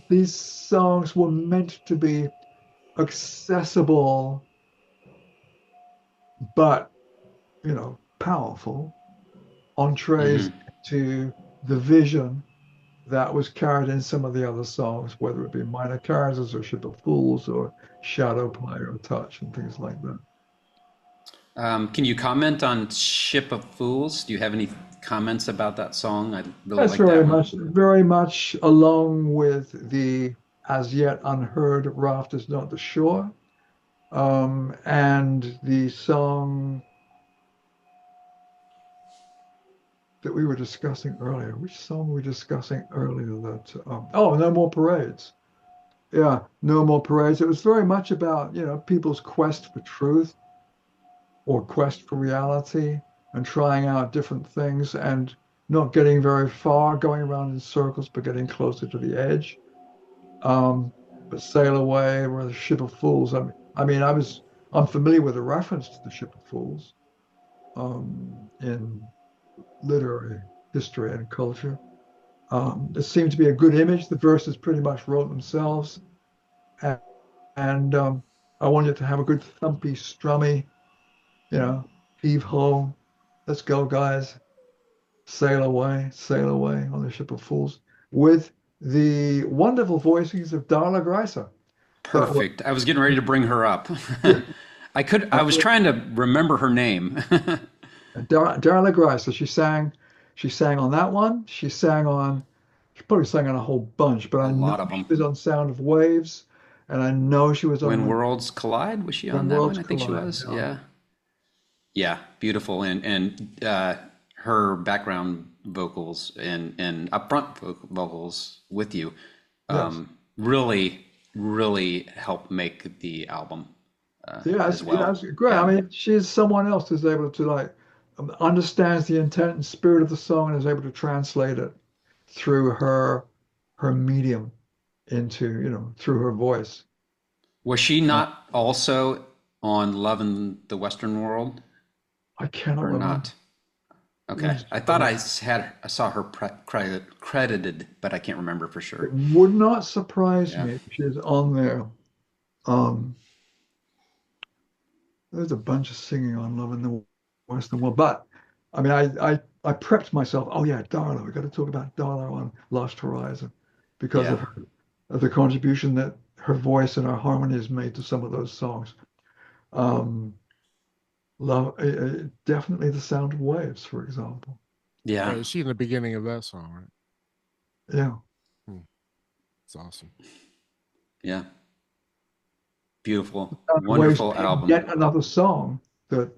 These songs were meant to be accessible, but powerful entrees Hmm. to the vision that was carried in some of the other songs, whether it be Minor Characters or Ship of Fools or Shadow Play or Touch and things like that. Can you comment on Ship of Fools? Do you have any comments about that song? I really That's like that one. very much along with the as yet unheard Raft is Not the Shore, and the song that we were discussing earlier. Which song were we discussing earlier that, oh, No More Parades. Yeah, No More Parades. It was very much about, people's quest for truth or quest for reality and trying out different things and not getting very far, going around in circles, but getting closer to the edge. Um, but Sail Away or the Ship of Fools. I'm familiar with the reference to the Ship of Fools in literary history and culture. It seemed to be a good image. The verses pretty much wrote themselves, and, and I wanted to have a good thumpy, strummy, you know, heave ho, let's go, guys, sail away on the Ship of Fools, with the wonderful voicings of Darla Greiser. That was, Perfect. I was getting ready to bring her up. I was trying to remember her name. Darla Greiser. She sang on that one. She probably sang on a whole bunch, but A I know lot of she them. was on Sound of Waves, and I know she was When on Worlds Collide, was she When on that one? Worlds I think she Collide. was. Yeah. Yeah. Yeah, beautiful. And her background vocals and upfront vocals with you Yes. really, really help make the album Yeah, as well. it's great. I Yeah. mean, she's someone else who's able to like understands the intent and spirit of the song and is able to translate it through her medium into, through her voice. Was she Uh, not also on Love in the Western World I cannot or remember. not? Okay. I thought I saw her credited, but I can't remember for It sure. would not surprise Yeah. me if she's on there. Um, there's a bunch of singing on Love in the Western World, but I mean, I prepped myself. Oh yeah, Darla. We got to talk about Darla on Lost Horizon because Yeah. of the contribution that her voice and her harmonies made to some of those songs. Um, definitely the Sound of Waves, for example. Yeah. Is she in the beginning of that song, right? Yeah, Hmm, it's awesome. Yeah. Beautiful. Sound of Waves Wonderful being album. yet another song that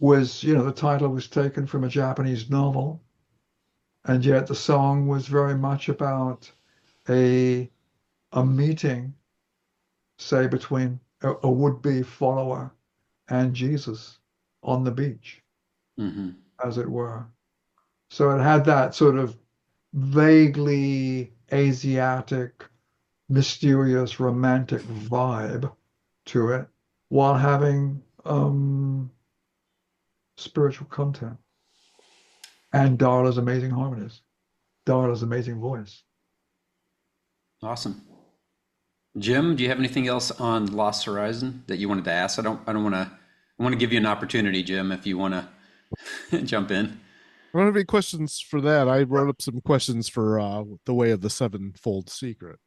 was, the title was taken from a Japanese novel, and yet the song was very much about a a meeting, say, between a would-be follower and Jesus on the beach, Hmm. as it were. So it had that sort of vaguely Asiatic, mysterious, romantic vibe to it, while having spiritual content and Darla's amazing harmonies, Darla's amazing voice. Awesome. Jim, do you have anything else on Lost Horizon that you wanted to ask? I don't want to. I want to give you an opportunity, Jim, if you want to jump in. I don't have any questions for that. I wrote up some questions for the Way of the Sevenfold Secret.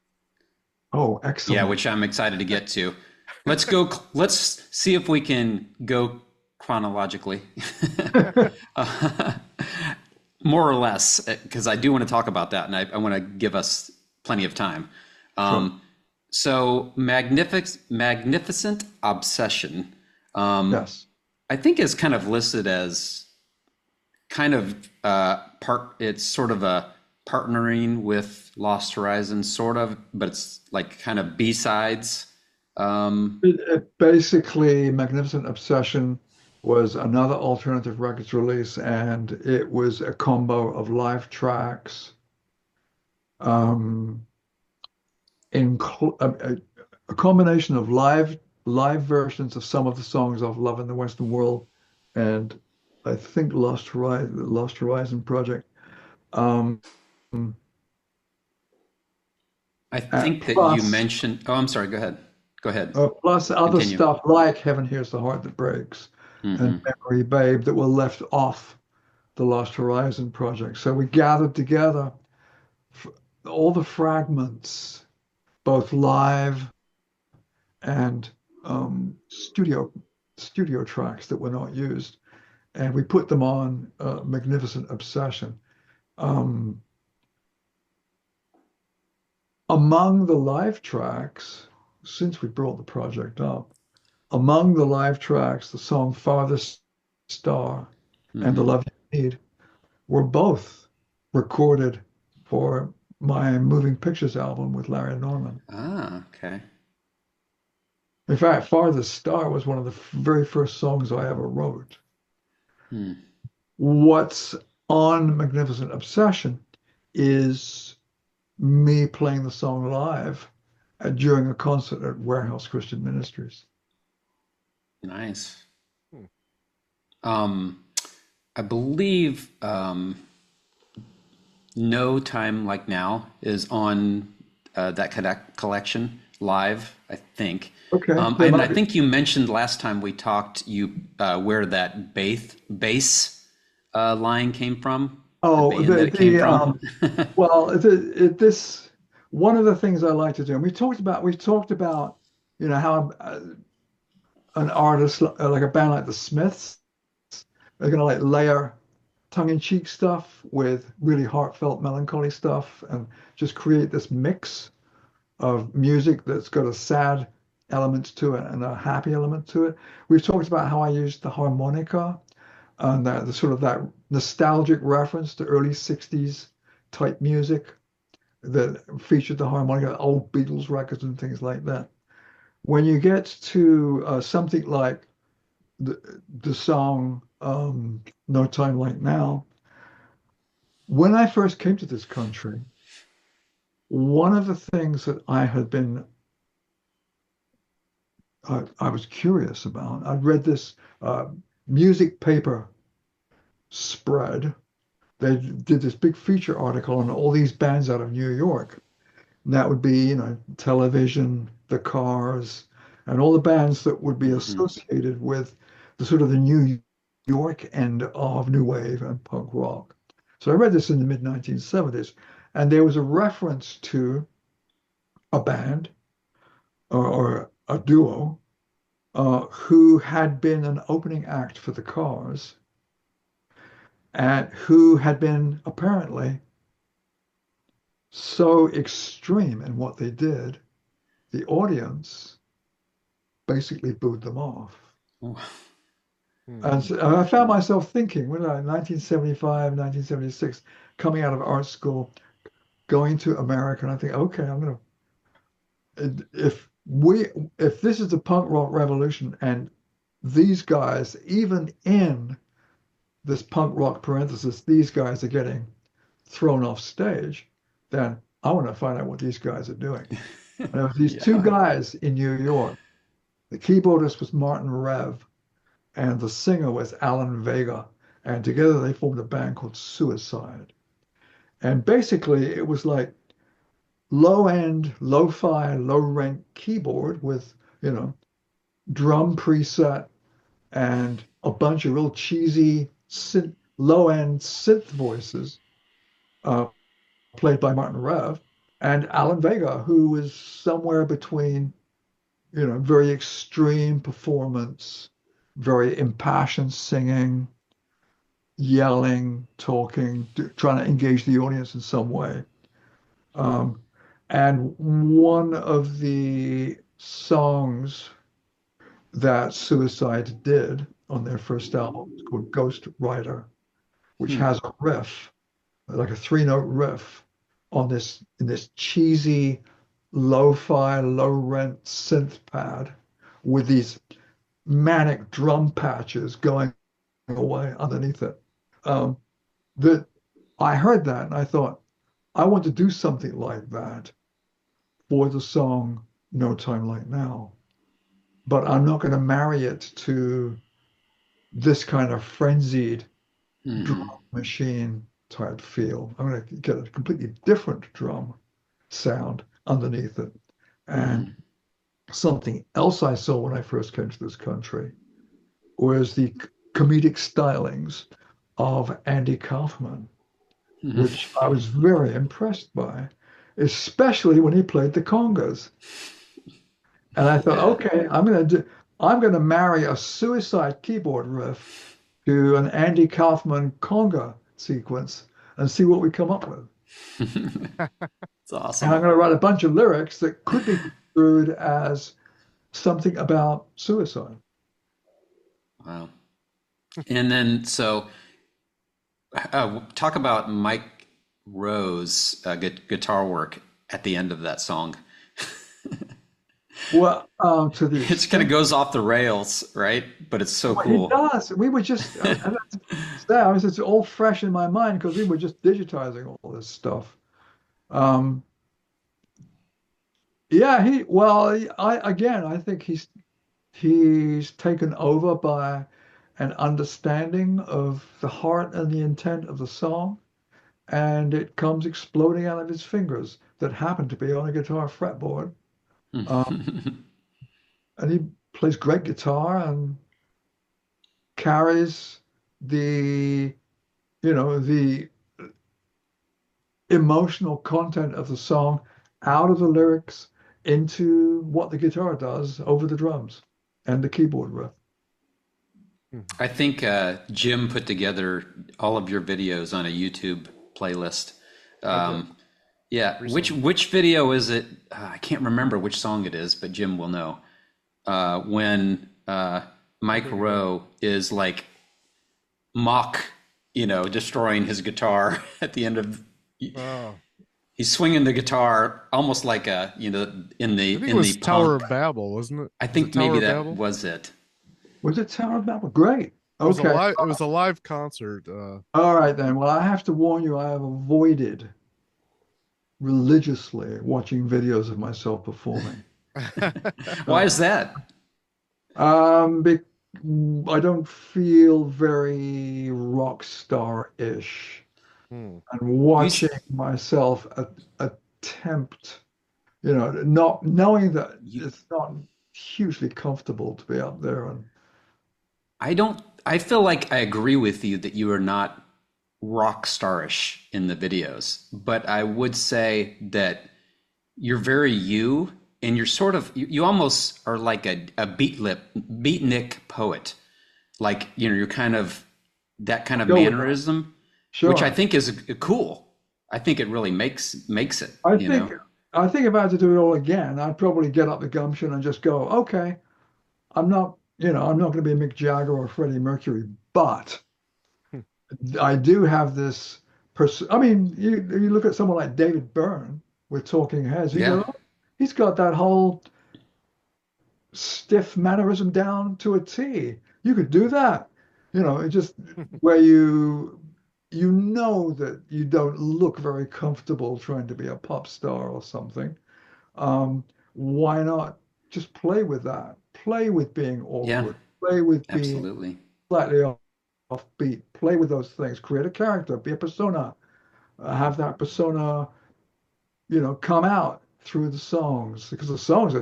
Oh, Yeah, excellent. which I'm excited to get to. Let's go. Let's see if we can go chronologically, uh, more or less, because I do want to talk about that, and I want to give us plenty of time. Sure. Um, magnificent obsession. Yes. I think is kind of listed as kind of part. It's sort of a partnering with Lost Horizons, sort of, but it's like kind of B sides. It basically, Magnificent Obsession was another alternative records release, and it was a combo of live tracks, um, a combination of live versions of some of the songs of Love in the Western World, and I think Lost Horizon Project. Um, I think that you plus, mentioned. Oh, I'm sorry. Go ahead. Go ahead. plus other Continue. stuff like Heaven Hears the Heart That Breaks and Hmm. Memory Babe that were left off the Lost Horizon project. So we gathered together all the fragments, both live and studio tracks that were not used, and we put them on Magnificent Obsession. Um, among the live tracks, since we brought the project up, among the live tracks, the song Farthest Star and The Hmm. Love You Need were both recorded for my Moving Pictures album with Larry Norman. Ah, okay. In fact, Farthest Star was one of the very first songs I ever wrote. Hmm. What's on Magnificent Obsession is me playing the song live during a concert at Warehouse Christian Ministries. Nice. Hmm. Um, I believe No Time Like Now is on that collection live, I think. Okay, there And I might be. think you mentioned last time we talked you where that bass line came from, the Oh, band that it came from. well, this one of the things I like to do, and we talked about, how an artist like a band like the Smiths are going to like layer tongue-in-cheek stuff with really heartfelt melancholy stuff and just create this mix of music that's got a sad element to it and a happy element to it. We've talked about how I used the harmonica and the sort of that nostalgic reference to early 60s type music that featured the harmonica, old Beatles records and things like that. When you get to something like the song No Time Like Now, when I first came to this country, one of the things that I was curious about, I read this music paper spread. They did this big feature article on all these bands out of New York. And that would be, Television, The Cars, and all the bands that would be Mhm. associated with the sort of the New York end of new wave and punk rock. So I read this in the mid 1970s, and there was a reference to a band or a duo who had been an opening act for the Cars and who had been apparently so extreme in what they did, the audience basically booed them off. Oh, Hmm. And so I found myself thinking, when I 1975, 1976, coming out of art school, going to America, and I think, okay, I'm gonna if we if this is the punk rock revolution and these guys, even in this punk rock parenthesis, these guys are getting thrown off stage, then I want to find out what these guys are doing. And there was these two yeah. guys in New York. The keyboardist was Martin Rev, and the singer was Alan Vega. And together they formed a band called Suicide. And basically, it was like low end, lo fi, low rent keyboard with, you know, drum preset and a bunch of real cheesy low end synth voices uh, played by Martin Rev and Alan Vega, who was somewhere between, very extreme performance, very impassioned singing, yelling, talking, trying to engage the audience in some way. Um, and one of the songs that Suicide did on their first album is called Ghost Rider, which Hmm. has a riff, like a three-note riff on this in this cheesy, lo-fi, low-rent synth pad with these manic drum patches going away underneath it. Um, that I heard that and I thought, I want to do something like that for the song No Time Like Now, but I'm not going to marry it to this kind of frenzied drum Mhm. machine type feel. I'm going to get a completely different drum sound underneath it. And Mhm. something else I saw when I first came to this country was the comedic stylings of Andy Kaufman, Mhm. which I was very impressed by, especially when he played the congas. And I thought, Yeah. okay, I'm going to marry a Suicide keyboard riff to an Andy Kaufman conga sequence and see what we come up with. It's And I'm awesome. going to write a bunch of lyrics that could be construed as something about suicide. Wow. And then, so talk about Mike Rose guitar work at the end of that song. Well, to the It kind of extent goes off the rails, right? But it's so well, he cool. does. We were just, I was, it's all fresh in my mind because we were just digitizing all this stuff. Um, yeah, I think he's taken over by an understanding of the heart and the intent of the song, and it comes exploding out of his fingers that happen to be on a guitar fretboard. Um, and he plays great guitar and carries the, the emotional content of the song out of the lyrics into what the guitar does over the drums and the keyboard riff. Mhm. I think Jim put together all of your videos on a YouTube playlist. I did Um, yeah, recently. which video is it? I can't remember which song it is, but Jim will know. When Mike Something about Rowe is like mock, destroying his guitar at the end of. oh, He's swinging the guitar almost like in I the think it in the was Tower punk. of Babel, wasn't it? I Was it think Tower maybe of that Babel? was it. Was it Tower of Babel? Great. It was a Okay. live. It was a live concert. All right then. Well, I have to warn you, I have avoided religiously watching videos of myself performing. Why Uh, is that? be, I don't feel very rock star-ish. Hmm. And You watching myself attempt, not knowing that you it's not hugely comfortable to be up there and I don't. I feel like I agree with you that you are not rock starish in the videos, but I would say that you're very you, and you're sort of you almost are like a beatnik poet. Like you're kind of that kind of go with that. mannerism, which I Sure. think is cool. I think it really makes it. I think I think if I had to do it all again, I'd probably get up the gumption and just go, okay, I'm not going to be Mick Jagger or Freddie Mercury, but I do have this I mean, you look at someone like David Byrne with Talking Heads, Yeah, he's got that whole stiff mannerism down to a T. You could do that. It just where you know that you don't look very comfortable trying to be a pop star or something. Um, why not just play with that? Play with being yeah, awkward. Play with being absolutely. slightly offbeat. Play with those things. Create a character. Be a persona. Have that persona, come out through the songs because the songs are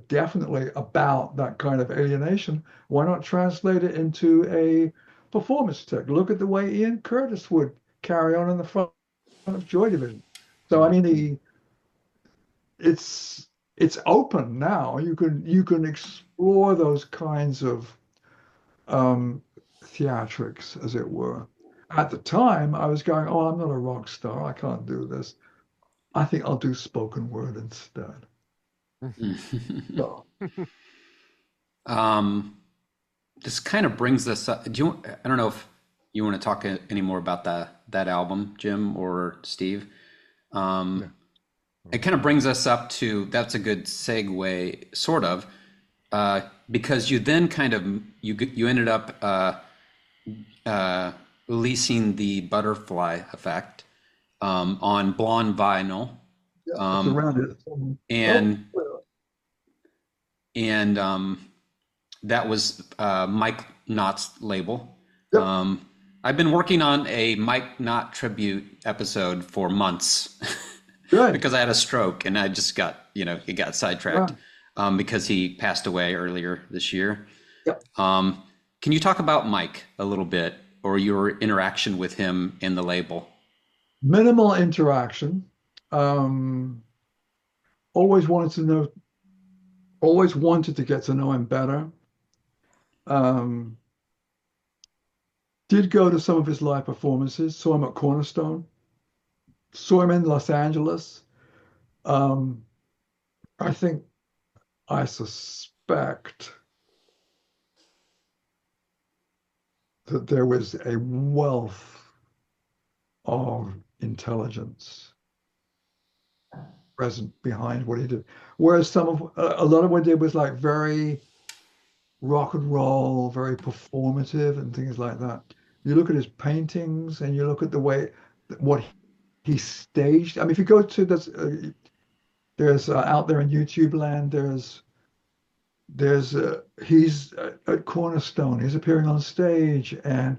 definitely about that kind of alienation. Why not translate it into a performance tech? Look at the way Ian Curtis would carry on in the front of Joy Division. So I mean, it's it's open now. You can explore those kinds of um, theatrics, as it were. At the time, I was going, "Oh, I'm not a rock star. I can't do this. I think I'll do spoken word instead." So, um, this kind of brings us up. I don't know if you want to talk any more about that album, Jim or Steve. Yeah. Um, it kind of brings us up to that's a good segue, sort of, because you then kind of you ended up uh, releasing the Butterfly Effect on Blonde Vinyl, yeah, it's um, around it. Oh, and and that was Mike Knott's label. yep, Um, I've been working on a Mike Knott tribute episode for months good. because I had a stroke and I just got, he got sidetracked Yeah, because he passed away earlier this year. yep. Um, can you talk about Mike a little bit or your interaction with him in the label? Minimal interaction. Um, always wanted to know, always wanted to get to know him better. Um, did go to some of his live performances, saw him at Cornerstone, saw him in Los Angeles. Um, I think I suspect that there was a wealth of intelligence present behind what he did. Whereas a lot of what he did was like very rock and roll, very performative and things like that. You look at his paintings and you look at the way what he staged. I mean, if you go to this, there's out there in YouTube land, he's at Cornerstone. He's appearing on stage and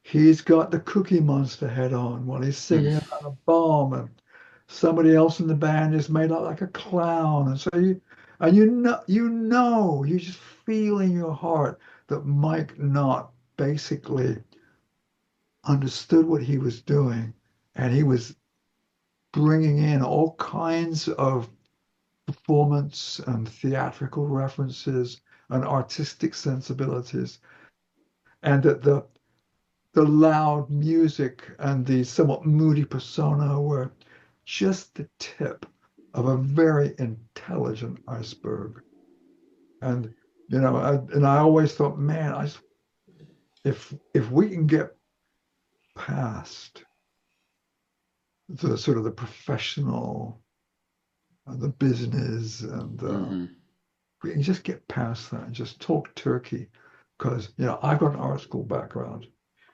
he's got the Cookie Monster head on while he's singing about a bomb, and somebody else in the band is made up like a clown. And so you just feel in your heart that Mike Knott basically understood what he was doing, and he was bringing in all kinds of performance and theatrical references and artistic sensibilities, and that the loud music and the somewhat moody persona were just the tip of a very intelligent iceberg. And I always thought, man, if we can get past the sort of the professional, the business, and we can just get past that and just talk turkey, because I've got an art school background.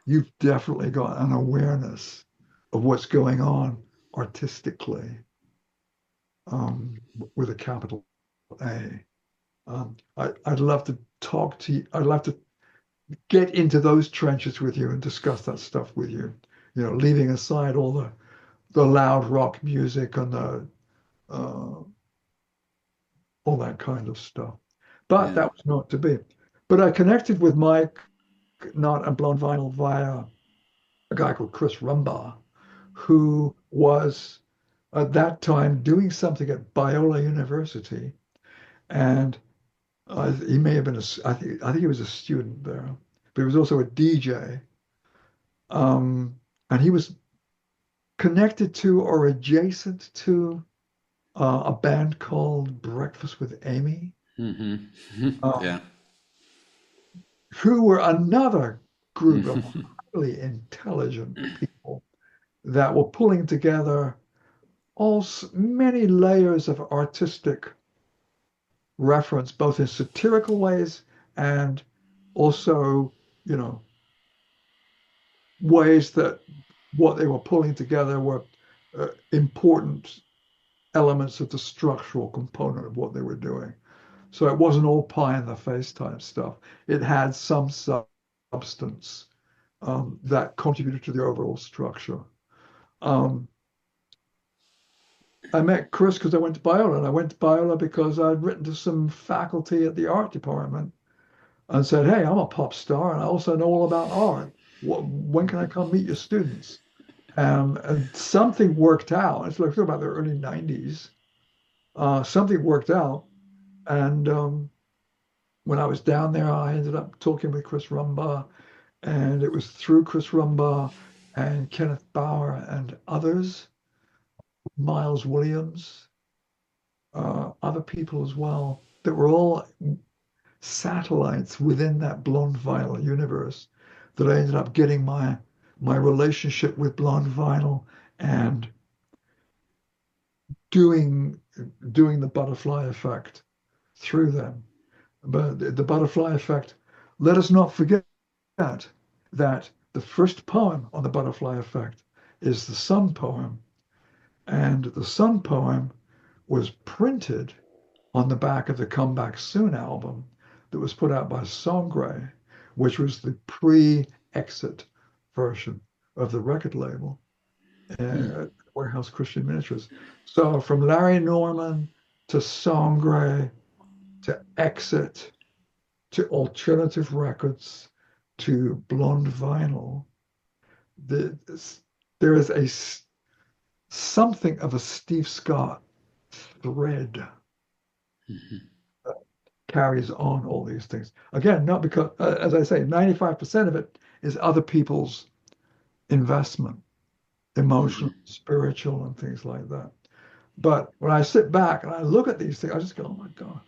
You've definitely got an awareness of what's going on artistically, with a capital A. I'd love to talk to you. I'd love to get into those trenches with you and discuss that stuff with you. Leaving aside all the loud rock music and all that kind of stuff. But that was not to be. But I connected with Mike Knott and Blonde Vinyl via a guy called Chris Rumbaugh, who was at that time doing something at Biola University, and he may have been I think he was a student there, but he was also a DJ, and he was connected to or adjacent to a band called Breakfast with Amy, Yeah. who were another group of highly intelligent people that were pulling together many layers of artistic reference, both in satirical ways and also, ways that what they were pulling together were important elements of the structural component of what they were doing. So it wasn't all pie in the face type stuff. It had some substance that contributed to the overall structure. I met Chris because I went to Biola, and I went to Biola because I'd written to some faculty at the art department and said, hey, I'm a pop star and I also know all about art. When can I come meet your students? And something worked out. It's like about the early 90s. Something worked out. And when I was down there, I ended up talking with Chris Rumbaugh, and it was through Chris Rumbaugh and Kenneth Bauer and others, Miles Williams, other people as well, that were all satellites within that Blonde Vinyl universe, that I ended up getting my relationship with Blonde Vinyl and doing the Butterfly Effect through them. But the Butterfly Effect, let us not forget that the first poem on the Butterfly Effect is the Sun poem. And the Sun poem was printed on the back of the Come Back Soon album that was put out by Songre, which was the pre-exit version of the record label, Warehouse Christian Ministries. So from Larry Norman to Songre to Exit to Alternative Records to Blonde Vinyl, there is something of a Steve Scott thread that carries on all these things. Again, not because, as I say, 95% of it is other people's investment, emotional, spiritual, and things like that. But when I sit back and I look at these things, I just go, oh my God,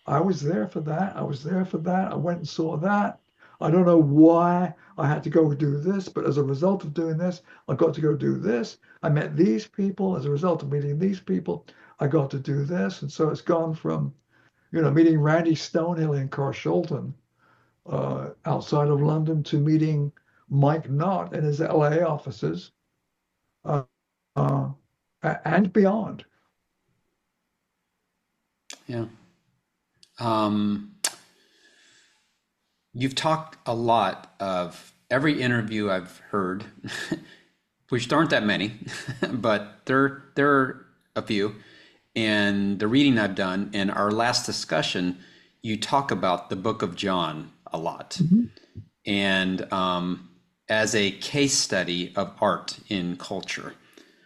I was there for that. I was there for that. I went and saw that. I don't know why I had to go do this, but as a result of doing this, I got to go do this. I met these people. As a result of meeting these people, I got to do this. And so it's gone from, meeting Randy Stonehill in Carshalton, outside of London, to meeting Mike Knott in his LA offices, uh, uh, and beyond. Yeah. Um, you've talked a lot of every interview I've heard, which aren't that many, but there are a few. And the reading I've done, and our last discussion, you talk about the Book of John a lot, Mhm. and as a case study of art in culture.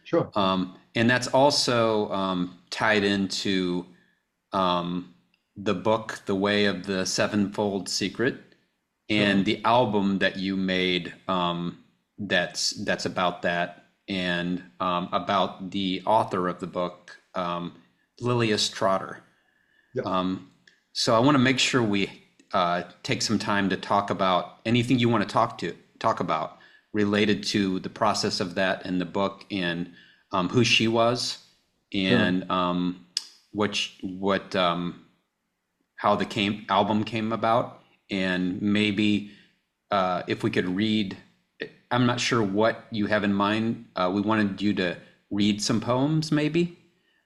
Sure. And that's also tied into um, the book, The Way of the Sevenfold Secret, and Sure. the album that you made that's about that, and about the author of the book, Lilias Trotter. Yeah. So I want to make sure we take some time to talk about anything you want to talk about related to the process of that and the book, and who she was, Sure. and what how the album came about, and maybe if we could read. I'm not sure what you have in mind. We wanted you to read some poems, maybe.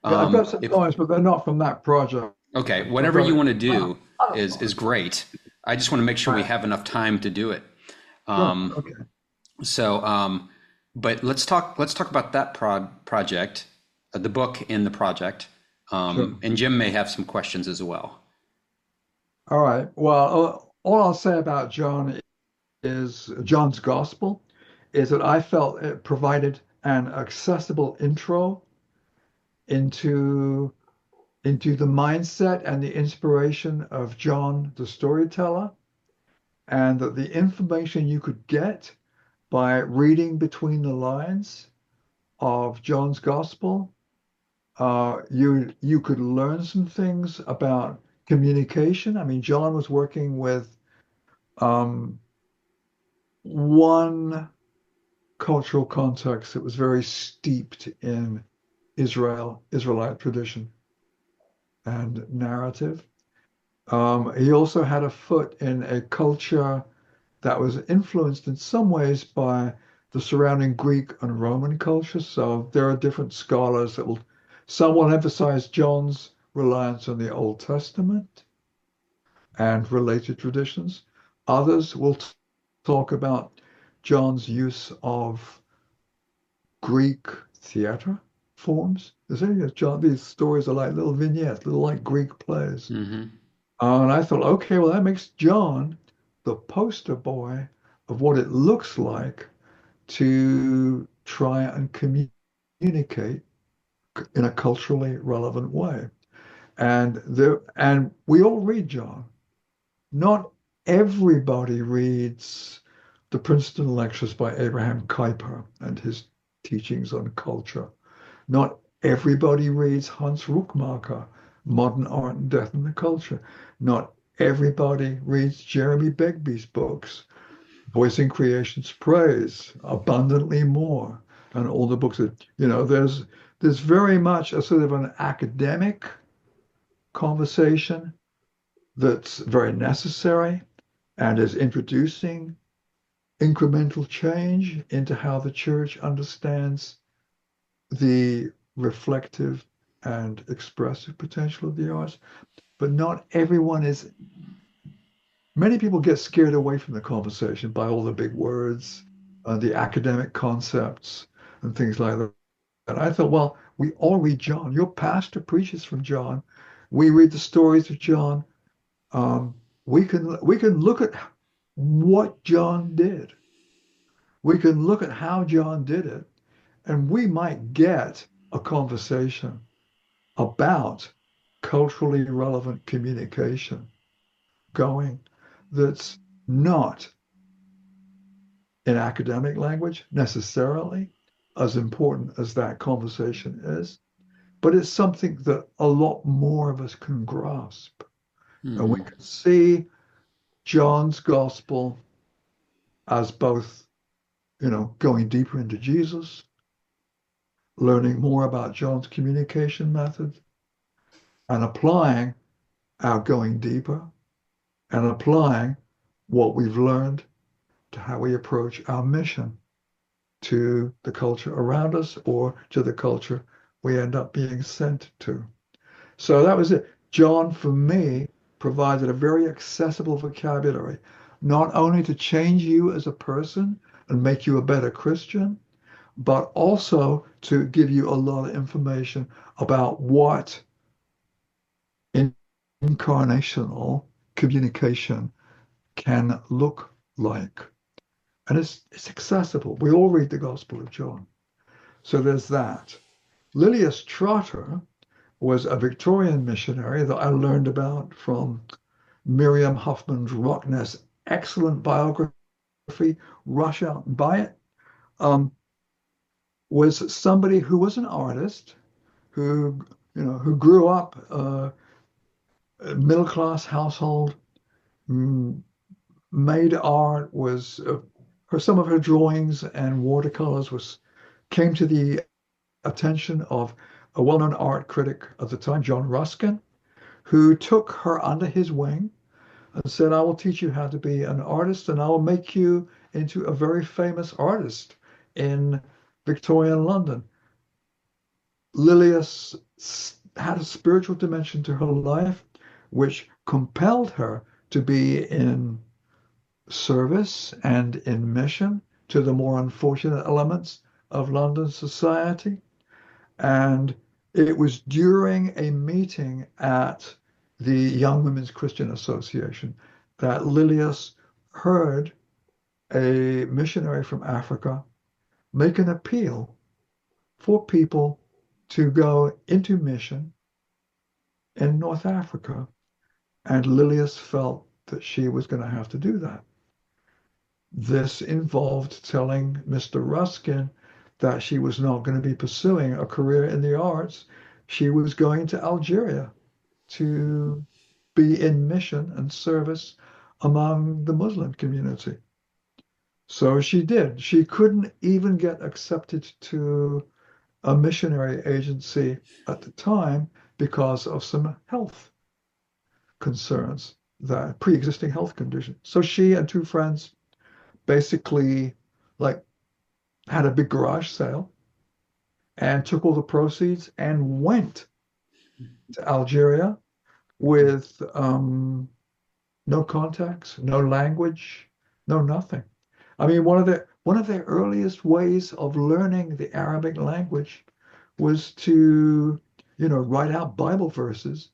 Yeah, I've got some If poems, but they're not from that project. Okay, I've whatever got you want to uh, do other is poems. great. I just want to make sure we Uh, have enough time to do it. sure. Um, Okay. so, but let's talk about that project, the book and the project. Sure. And Jim may have some questions as well. All right. Well, all I'll say about John is John's Gospel is that I felt it provided an accessible intro into the mindset and the inspiration of John the storyteller, and that the information you could get by reading between the lines of John's Gospel, you could learn some things about communication. I mean, John was working with um, one cultural context that was very steeped in Israelite tradition and narrative. He also had a foot in a culture that was influenced in some ways by the surrounding Greek and Roman culture. So there are different scholars some will emphasize John's reliance on the Old Testament and related traditions. Others will talk about John's use of Greek theater forms. John, these stories are like little vignettes, little like Greek plays. Hmm. And I thought, okay, well, that makes John the poster boy of what it looks like to try and communicate in a culturally relevant way. And we all read John. Not everybody reads the Princeton Lectures by Abraham Kuyper and his teachings on culture. Not everybody reads Hans Ruckmacher, Modern Art and Death in the Culture. Not everybody reads Jeremy Begbie's books, Voicing Creation's Praise, Abundantly More, and all the books that, there's very much a sort of an academic conversation that's very necessary and is introducing incremental change into how the church understands the reflective and expressive potential of the arts. But not everyone is, many people get scared away from the conversation by all the big words and the academic concepts and things like that. And I thought, well, we all read John. Your pastor preaches from John. We read the stories of John. Um, we can look at what John did. We can look at how John did it, and we might get a conversation about culturally relevant communication going that's not in academic language necessarily as important as that conversation is, but it's something that a lot more of us can grasp. And we Hmm. can see John's gospel as both, going deeper into Jesus, learning more about John's communication methods, and applying our going deeper and applying what we've learned to how we approach our mission to the culture around us or to the culture we end up being sent to. So that was it. John, for me, provided a very accessible vocabulary, not only to change you as a person and make you a better Christian, but also to give you a lot of information about what incarnational communication can look like. And it's accessible. We all read the Gospel of John. So there's that. Lilias Trotter was a Victorian missionary that I learned about from Miriam Huffman's Rockness excellent biography. Rush out and buy it. Was somebody who was an artist who grew up middle class household, made art, was some of her drawings and watercolors came to the attention of a well-known art critic at the time, John Ruskin, who took her under his wing and said, I will teach you how to be an artist and I will make you into a very famous artist in Victorian London. Lilias had a spiritual dimension to her life, which compelled her to be in service and in mission to the more unfortunate elements of London society. And it was during a meeting at the Young Women's Christian Association that Lilias heard a missionary from Africa make an appeal for people to go into mission in North Africa. And Lilias felt that she was going to have to do that. This involved telling Mr. Ruskin that she was not going to be pursuing a career in the arts. She was going to Algeria to be in mission and service among the Muslim community. So she did. She couldn't even get accepted to a missionary agency at the time because of some health concerns, that pre-existing health condition. So she and two friends basically had a big garage sale and took all the proceeds and went to Algeria with no contacts, no language, no nothing. I mean, one of the earliest ways of learning the Arabic language was to, write out Bible verses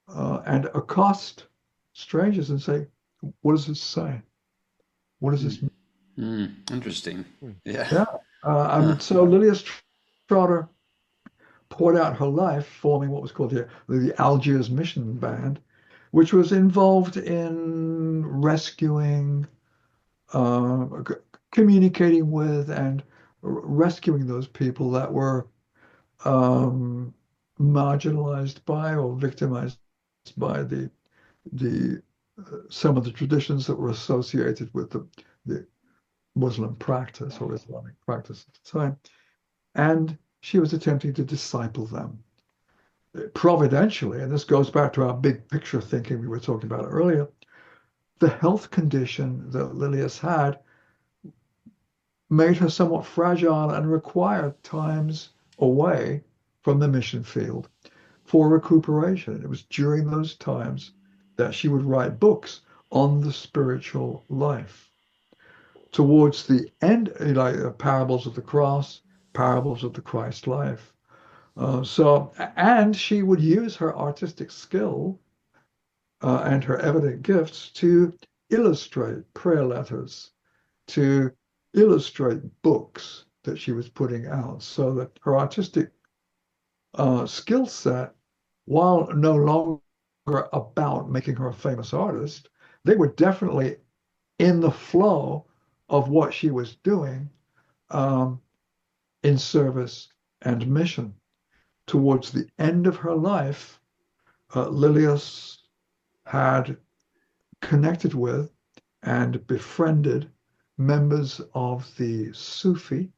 and accost strangers and say, "What does this say? What does this mean?" Interesting. Yeah. Yeah. So Lilias Trotter poured out her life forming what was called the Algiers Mission Band, which was involved in rescuing, communicating with, and rescuing those people that were marginalized by or victimized by the some of the traditions that were associated with the Muslim practice or Islamic practice at the time. And she was attempting to disciple them. Providentially, and this goes back to our big picture thinking we were talking about earlier, the health condition that Lilias had made her somewhat fragile and required times away from the mission field for recuperation. It was during those times that she would write books on the spiritual life. Towards the end, parables of the cross, parables of the Christ life. And she would use her artistic skill and her evident gifts to illustrate prayer letters, to illustrate books that she was putting out, so that her artistic skill set, while no longer about making her a famous artist, they were definitely in the flow of what she was doing in service and mission. Towards the end of her life, Lilias had connected with and befriended members of the Sufi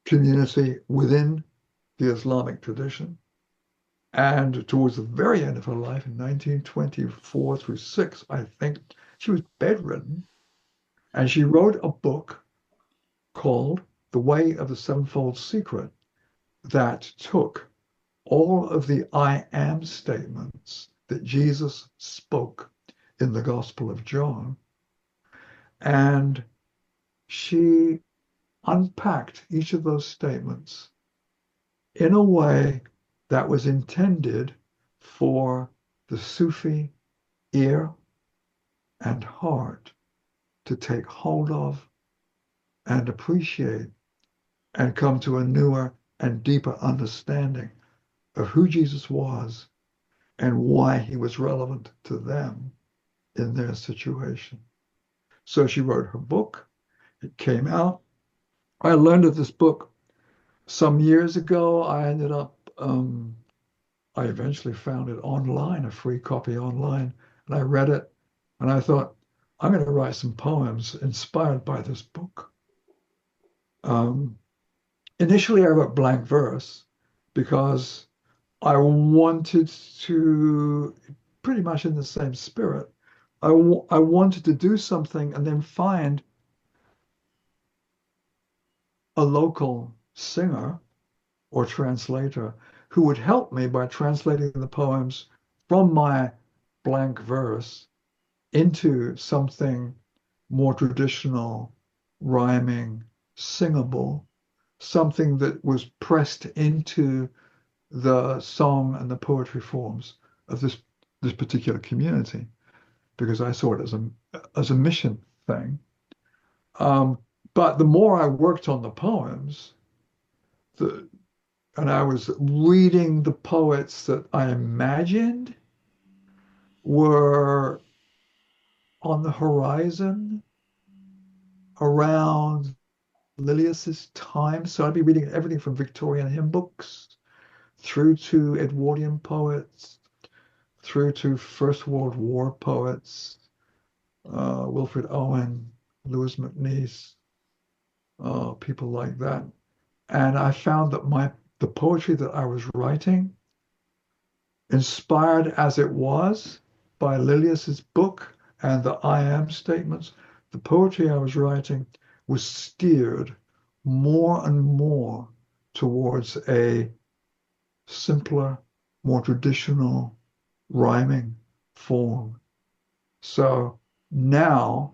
community within the Islamic tradition. And towards the very end of her life, in 1924 through 6, I think, she was bedridden. And she wrote a book called The Way of the Sevenfold Secret that took all of the I am statements that Jesus spoke in the Gospel of John, and she unpacked each of those statements in a way that was intended for the Sufi ear and heart to take hold of and appreciate and come to a newer and deeper understanding of who Jesus was and why he was relevant to them in their situation. So she wrote her book. It came out. I learned of this book some years ago. I eventually found it online, a free copy online, and I read it and I thought, I'm going to write some poems inspired by this book. Initially, I wrote blank verse because I wanted to, pretty much in the same spirit, I wanted to do something and then find a local singer or translator who would help me by translating the poems from my blank verse into something more traditional, rhyming, singable, something that was pressed into the song and the poetry forms of this particular community, because I saw it as a mission thing. But the more I worked on the poems, and I was reading the poets that I imagined were on the horizon around Lilius's time. So I'd be reading everything from Victorian hymn books through to Edwardian poets, through to First World War poets, Wilfred Owen, Lewis MacNeice, people like that. And I found that the poetry that I was writing, inspired as it was by Lilius's book and the I am statements, the poetry I was writing was steered more and more towards a simpler, more traditional rhyming form. So now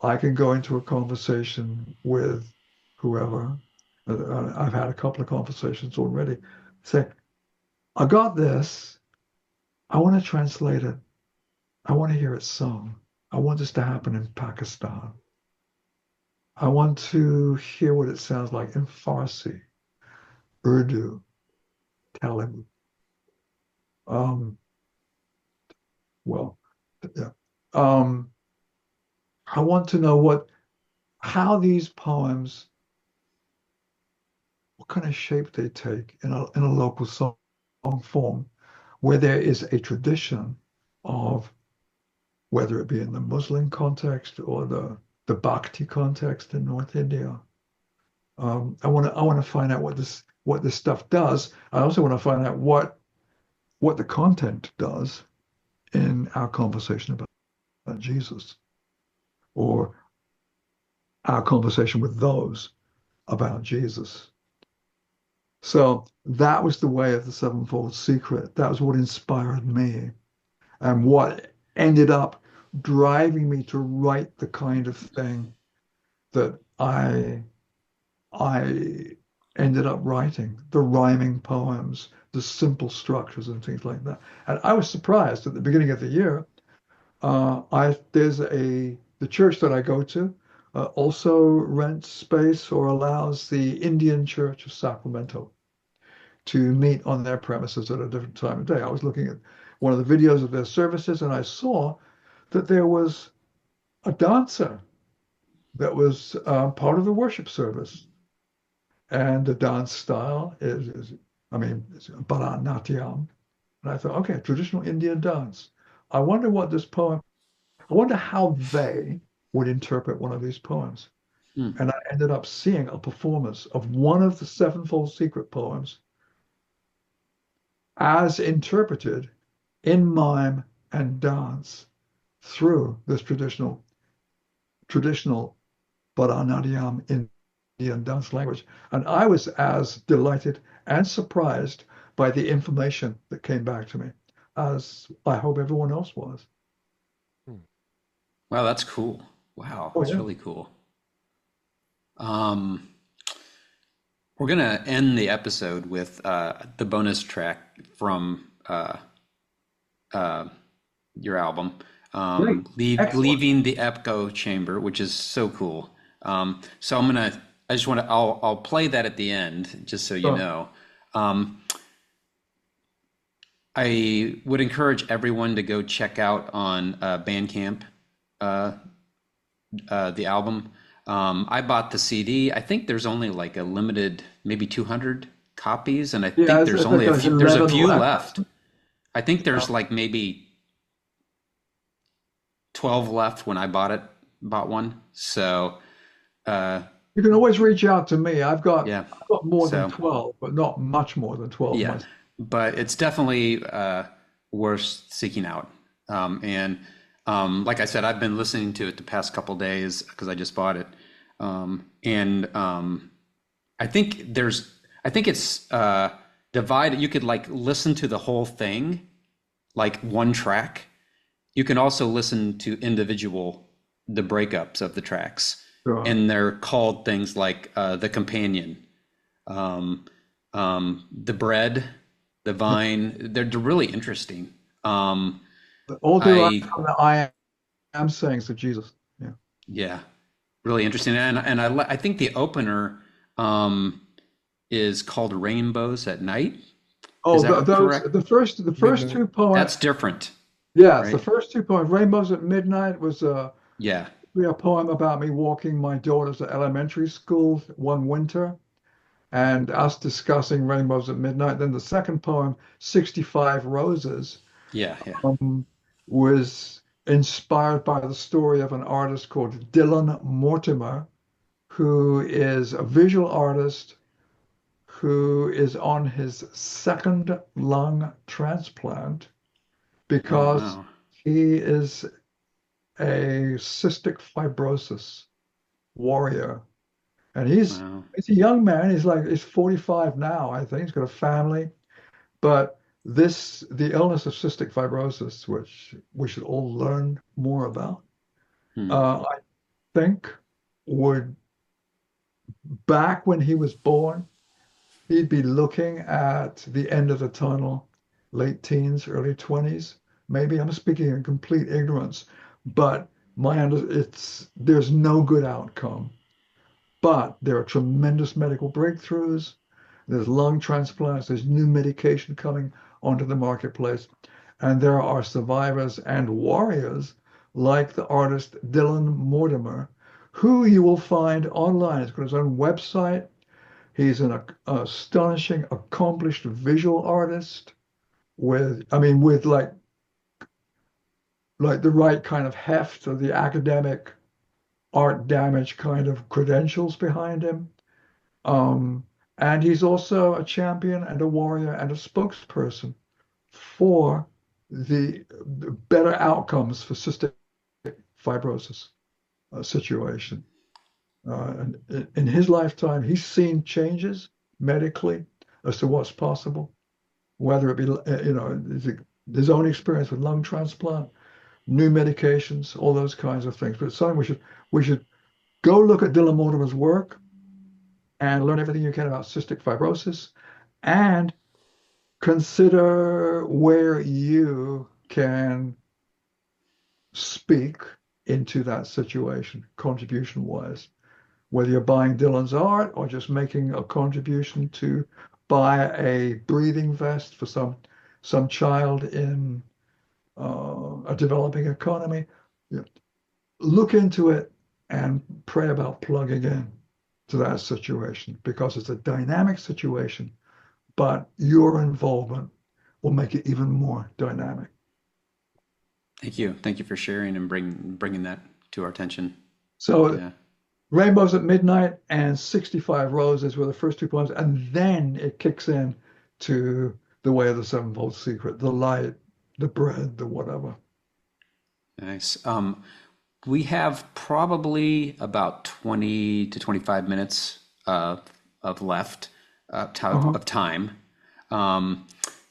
I can go into a conversation with whoever. I've had a couple of conversations already. Say, I got this. I want to translate it. I want to hear it sung. I want this to happen in Pakistan. I want to hear what it sounds like in Farsi, Urdu, Telugu. Well, yeah. I want to know how these poems, what kind of shape they take in a local song form, where there is a tradition of, whether it be in the Muslim context or the Bhakti context in North India. I want to find out what this stuff does. I also want to find out what the content does in our conversation about Jesus, or our conversation with those about Jesus. So that was the way of the sevenfold secret. That was what inspired me, and what ended up driving me to write the kind of thing that I ended up writing, the rhyming poems, the simple structures and things like that. And I was surprised at the beginning of the year. The church that I go to also rents space or allows the Indian Church of Sacramento to meet on their premises at a different time of day. I was looking at one of the videos of their services, and I saw that there was a dancer that was part of the worship service. And the dance style is it's Bharatanatyam. And I thought, okay, traditional Indian dance. I wonder what this poem, I wonder how they would interpret one of these poems. Hmm. And I ended up seeing a performance of one of the Sevenfold Secret poems as interpreted in mime and dance through this traditional Bharatanatyam Indian dance language. And I was as delighted and surprised by the information that came back to me, as I hope everyone else was. Hmm. Wow, that's cool. Wow, Oh that's yeah. really cool. Um, we're gonna end the episode with the bonus track from uh, your album, Great. Excellent. leaving the echo chamber, which is so cool. So I just want to, I'll play that at the end, just so you So, know. Um, I would encourage everyone to go check out on Bandcamp uh, the album. I bought the CD. I think there's only like a limited, maybe 200 copies, and I yeah, think there's I think only there's there's a 11 few left. left. I think Uh, there's like maybe 12 left when I bought one. So, uh, you can always reach out to me. yeah. I've got more than So, 12, but not much more than 12 yeah. myself. But it's definitely worth seeking out. And like I said, I've been listening to it the past couple days because I just bought it. And I think I think it's divided. You could like listen to the whole thing, like one track. You can also listen to the breakups of the tracks, Sure. and they're called things like the companion, um, the bread, the vine. They're really interesting. All derived I from the I am sayings of Jesus. Yeah. Yeah, really interesting, and I think the opener um, is called Rainbows at Night. Is Oh, that those correct? the first Midnight. two poems. That's different, Yes, the right? first two poems. Rainbows at Midnight was Yeah, a poem about me walking my daughters to elementary school one winter and us discussing rainbows at midnight. Then the second poem, 65 Roses, yeah, yeah. um, was inspired by the story of an artist called Dylan Mortimer, who is a visual artist who is on his second lung transplant Oh because wow, he is a cystic fibrosis warrior. And wow. he's a young man. He's 45 now, I think. He's got a family. But the illness of cystic fibrosis, which we should all learn more about, Hmm. I think would, back when he was born, he'd be looking at the end of the tunnel, late teens, early 20s. Maybe I'm speaking in complete ignorance, but there's no good outcome. But there are tremendous medical breakthroughs. There's lung transplants. There's new medication coming onto the marketplace. And there are survivors and warriors like the artist Dylan Mortimer, who you will find online. He's got his own website. He's an astonishing, accomplished visual artist with like the right kind of heft or the academic art damage kind of credentials behind him. Um, and he's also a champion and a warrior and a spokesperson for the better outcomes for cystic fibrosis situation. And in his lifetime, he's seen changes medically as to what's possible, whether it be, his own experience with lung transplant, new medications, all those kinds of things. But it's something we should go look at Dylan Mortimer's work and learn everything you can about cystic fibrosis and consider where you can speak into that situation, contribution wise. Whether you're buying Dylan's art or just making a contribution to buy a breathing vest for some child in a developing economy, look into it and pray about plugging in to that situation because it's a dynamic situation, but your involvement will make it even more dynamic. Thank you. Thank you for sharing and bringing that to our attention. So Yeah. Rainbows at Midnight and 65 Roses were the first two poems, and then it kicks in to The Way of the Sevenfold Secret, the light, the bread, the whatever. Nice. We have probably about 20 to 25 minutes of left Uh-huh. of time. Um,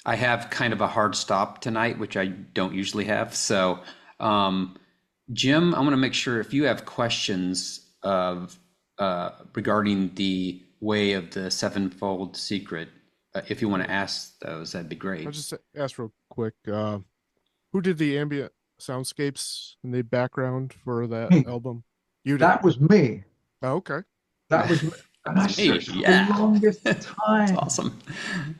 I have kind of a hard stop tonight, which I don't usually have. So, Jim, I want to make sure if you have questions of regarding the way of the sevenfold secret, if you want to ask those, that'd be I'll great. just ask real quick. Who did the ambient soundscapes in the background for that Hey, album? You did. that was me. Oh, okay. That was me. And I It's me. searched for the Yeah. longest It's time. awesome.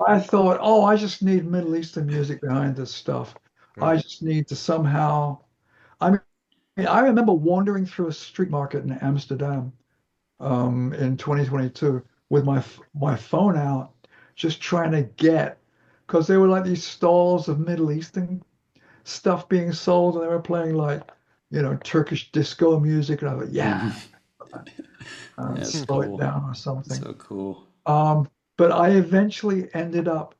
I thought, oh, I just need Middle Eastern music behind this stuff. I Right. just need to somehow. I mean, I remember wandering through a street market in Amsterdam in 2022 with my phone out, just trying to get, because there were like these stalls of Middle Eastern stuff being sold, and they were playing like, Turkish disco music, and I thought, yeah, Mhm. That's slow it cool. down or something. So cool. But I eventually ended up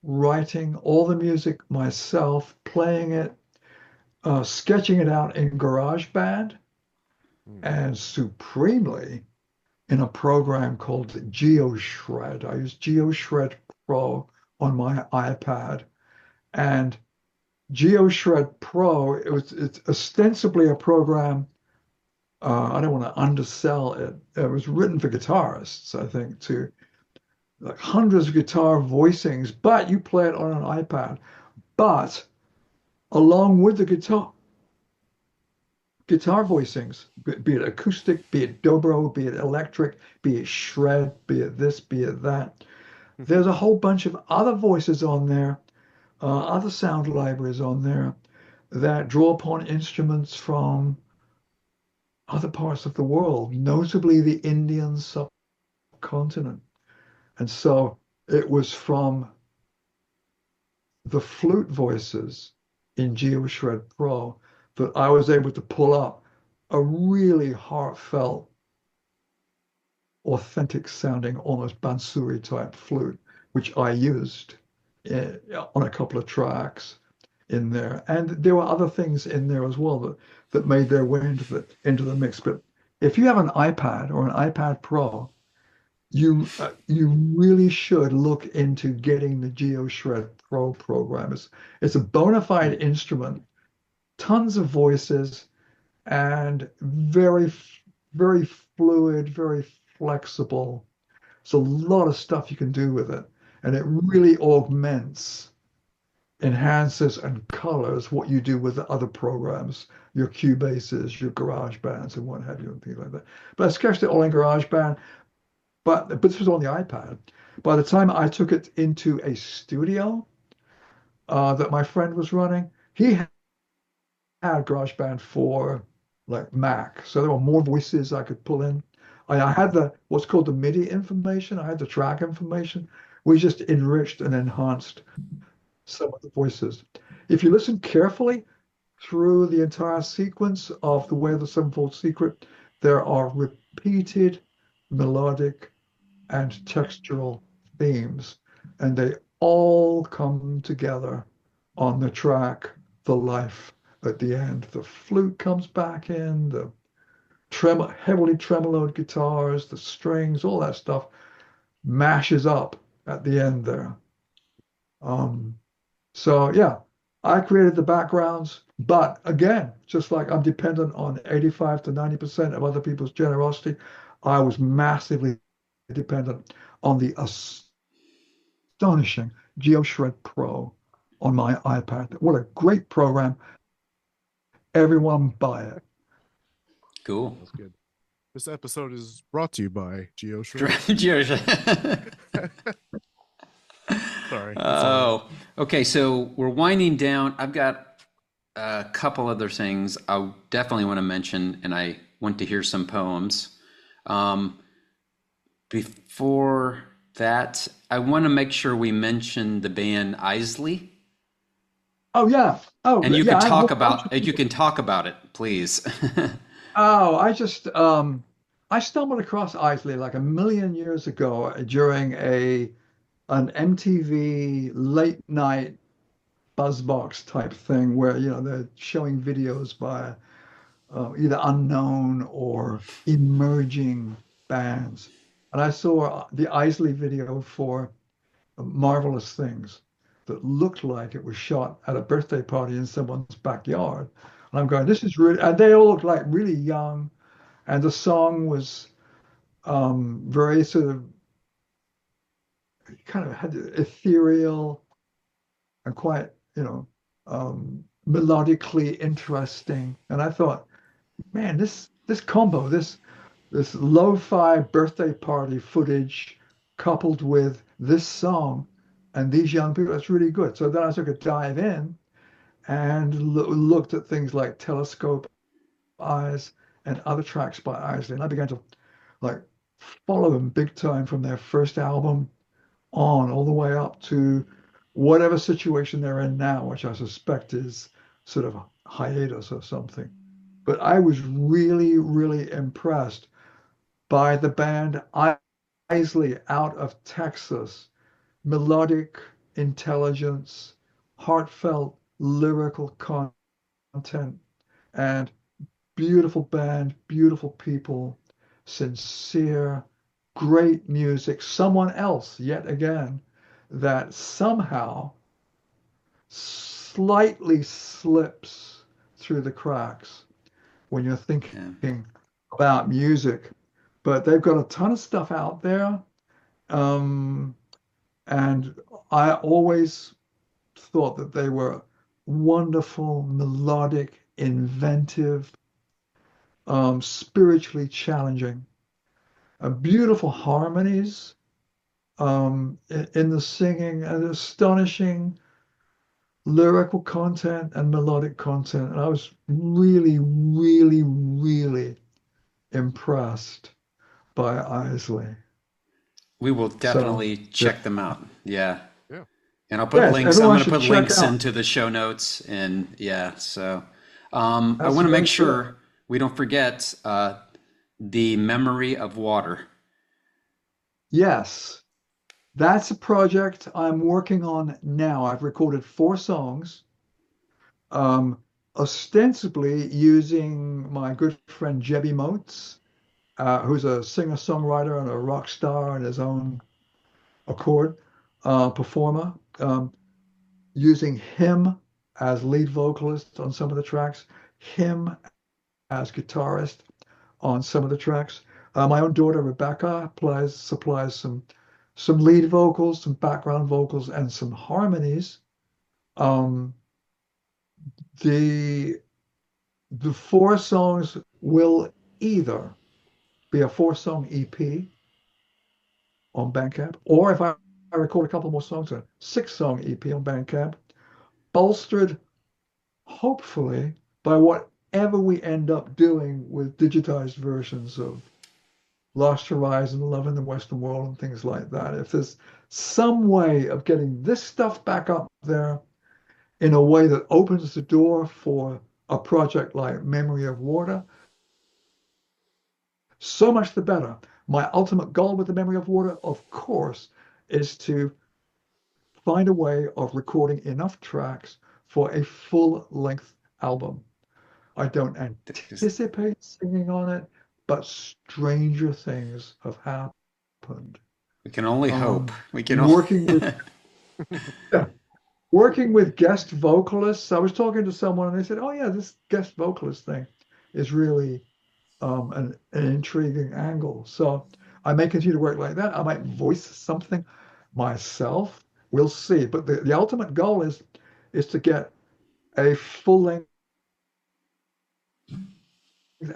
writing all the music myself, playing it, sketching it out in GarageBand, Hmm. and supremely in a program called GeoShred. I use GeoShred Pro on my iPad, and GeoShred Pro, it's ostensibly a program. I don't want to undersell it. It was written for guitarists, I think, to like hundreds of guitar voicings, but you play it on an iPad. But along with the guitar voicings, be it acoustic, be it dobro, be it electric, be it shred, be it this, be it that, there's a whole bunch of other voices on there, other sound libraries on there that draw upon instruments from other parts of the world, notably the Indian subcontinent. And so it was from the flute voices in GeoShred Pro that I was able to pull up a really heartfelt, authentic sounding, almost Bansuri type flute, which I used on a couple of tracks in there. And there were other things in there as well that made their way into the mix. But if you have an iPad or an iPad Pro, you really should look into getting the GeoShred Pro program. It's a bona fide instrument, tons of voices, and very fluid, very flexible. It's a lot of stuff you can do with it, and it really augments, enhances, and colors what you do with the other programs, your Cubases, your Garage Bands, and what have you, and things like that. But I sketched it all in GarageBand. But this was on the iPad. By the time I took it into a studio that my friend was running, he had GarageBand for like Mac, so there were more voices I could pull in. I had the what's called the MIDI information. I had the track information. We just enriched and enhanced some of the voices. If you listen carefully through the entire sequence of The Way of the Sevenfold Secret, there are repeated melodic and textural themes, and they all come together on the track The Life at the end. The flute comes back in, the heavily tremoloed guitars, the strings, all that stuff mashes up at the end there. Um, so yeah, I created the backgrounds, but again, just like I'm dependent on 85 to 90% of other people's generosity, I was massively dependent on the astonishing GeoShred Pro on my iPad. What a great program. Everyone buy it. Cool. That's good. This episode is brought to you by GeoShred. Sorry. That's all. Oh, okay. So we're winding down. I've got a couple other things I definitely want to mention, and I want to hear some poems. Um, Before that, I want to make sure we mention the band Isley. Oh yeah. Oh And you yeah. can I have a talk whole bunch about of you people. can talk about it, please. Oh, I stumbled across Isley like a million years ago during a an MTV late night buzzbox type thing where they're showing videos by either unknown or emerging bands. And I saw the Isley video for Marvelous Things that looked like it was shot at a birthday party in someone's backyard. And I'm going, this is really, and they all looked like really young. And the song was very sort of kind of had ethereal and quite, melodically interesting. And I thought, man, this combo, this lo-fi birthday party footage coupled with this song and these young people, that's really good. So then I took a dive in and looked at things like Telescope Eyes and other tracks by Isley. And I began to like follow them big time from their first album on all the way up to whatever situation they're in now, which I suspect is sort of a hiatus or something. But I was really, really impressed by the band Isley out of Texas. Melodic intelligence, heartfelt lyrical content, and beautiful band, beautiful people, sincere, great music. Someone else, yet again, that somehow slightly slips through the cracks when you're Yeah. thinking about music. But they've got a ton of stuff out there. Um, and I always thought that they were wonderful, melodic, inventive, spiritually challenging, beautiful harmonies in the singing, and astonishing lyrical content and melodic content. And I was really, really, really impressed by Isley. We will So, definitely yeah. check them out. Yeah. Yeah. And I'll put Yes, links. I'm everyone going to should put check links out. into the show notes. And yeah, so I That's want to make very cool. sure we don't forget the Memory of Water. Yes, that's a project I'm working on now. I've recorded 4 songs, um, ostensibly using my good friend Jebby Moats, who's a singer-songwriter and a rock star in his own accord, performer, using him as lead vocalist on some of the tracks, him as guitarist on some of the tracks. My own daughter Rebecca supplies some lead vocals, some background vocals, and some harmonies. Um, the the 4 songs will either be a 4-song EP on Bandcamp, or if I record a couple more songs, a 6-song EP on Bandcamp, bolstered hopefully by whatever we end up doing with digitized versions of Lost Horizon, Love in the Western World, and things like that. If there's some way of getting this stuff back up there in a way that opens the door for a project like Memory of Water, so much the better. My ultimate goal with the Memory of Water, of course, is to find a way of recording enough tracks for a full length album. I don't Because anticipate singing on it, but stranger things have happened. we can only hope. Um, We can only. working with yeah, working with guest vocalists. I was talking to someone and they said, "Oh yeah, this guest vocalist thing is really an intriguing angle." So I may continue to work like that. I might voice something myself. We'll see. But the ultimate goal is to get a full length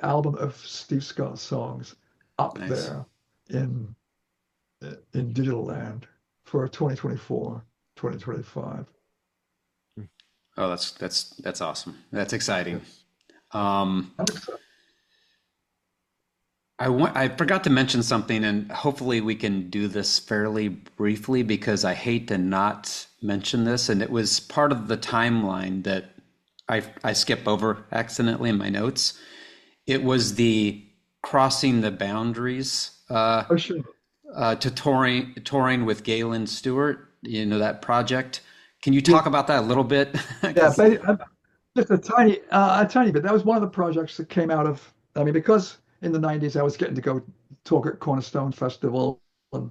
album of Steve Scott songs up Nice. there in digital land for 2024, 2025. Oh, that's awesome. That's exciting. Yes. Um, I'm excited. I forgot to mention something, and hopefully we can do this fairly briefly because I hate to not mention this, and it was part of the timeline that I skip over accidentally in my notes. It was the crossing the boundaries Oh, sure. to touring with Galen Stewart. You know that project. Can you Yeah, talk about that a little bit? yeah, 'Cause- just a tiny bit. That was one of the projects that came out of, I mean, because in the 90s I was getting to go talk at Cornerstone Festival and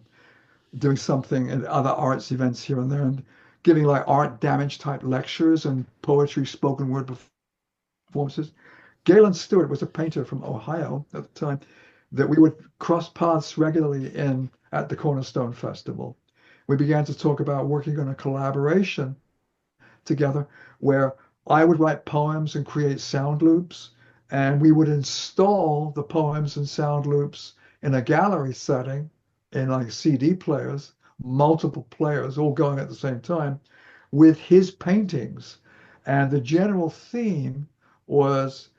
doing something at other arts events here and there and giving like art damage type lectures and poetry, spoken word performances. Galen Stewart was a painter from Ohio at the time that we would cross paths regularly in at the Cornerstone Festival. We began to talk about working on a collaboration together where I would write poems and create sound loops, and we would install the poems and sound loops in a gallery setting in like CD players, multiple players all going at the same time with his paintings. And the general theme was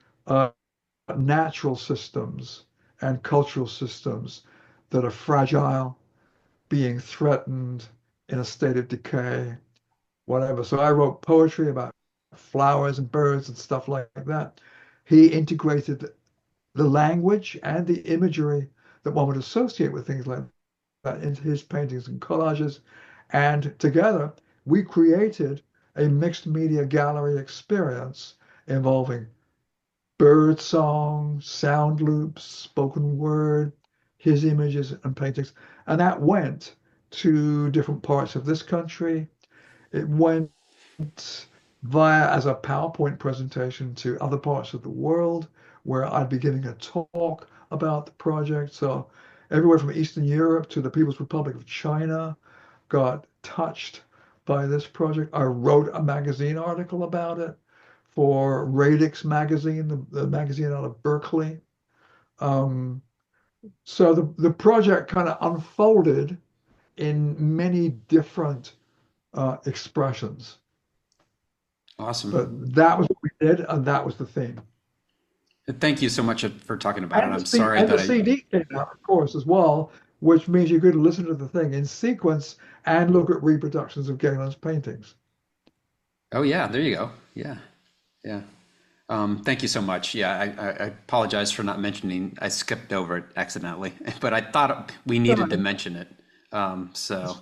natural systems and cultural systems that are fragile, being threatened, in a state of decay, whatever. So I wrote poetry about flowers and birds and stuff like that. He integrated the language and the imagery that one would associate with things like that into his paintings and collages. And together, we created a mixed media gallery experience involving bird song, sound loops, spoken word, his images and paintings. And that went to different parts of this country. It went via as a PowerPoint presentation to other parts of the world where I'd be giving a talk about the project. So everywhere from Eastern Europe to the People's Republic of China got touched by this project. I wrote a magazine article about it for Radix magazine, the magazine out of Berkeley. Um, so the project kind of unfolded in many different expressions. Awesome. But that was what we did, and that was the theme. Thank you so much for talking about it. I'm sorry And the that I. CD came out, of course, as well, which means you could listen to the thing in sequence and look at reproductions of Galen's paintings. Oh yeah, there you go. Yeah, yeah. Thank you so much. Yeah, I apologize for not mentioning. I skipped over it accidentally, but I thought we needed to No, mention it. So,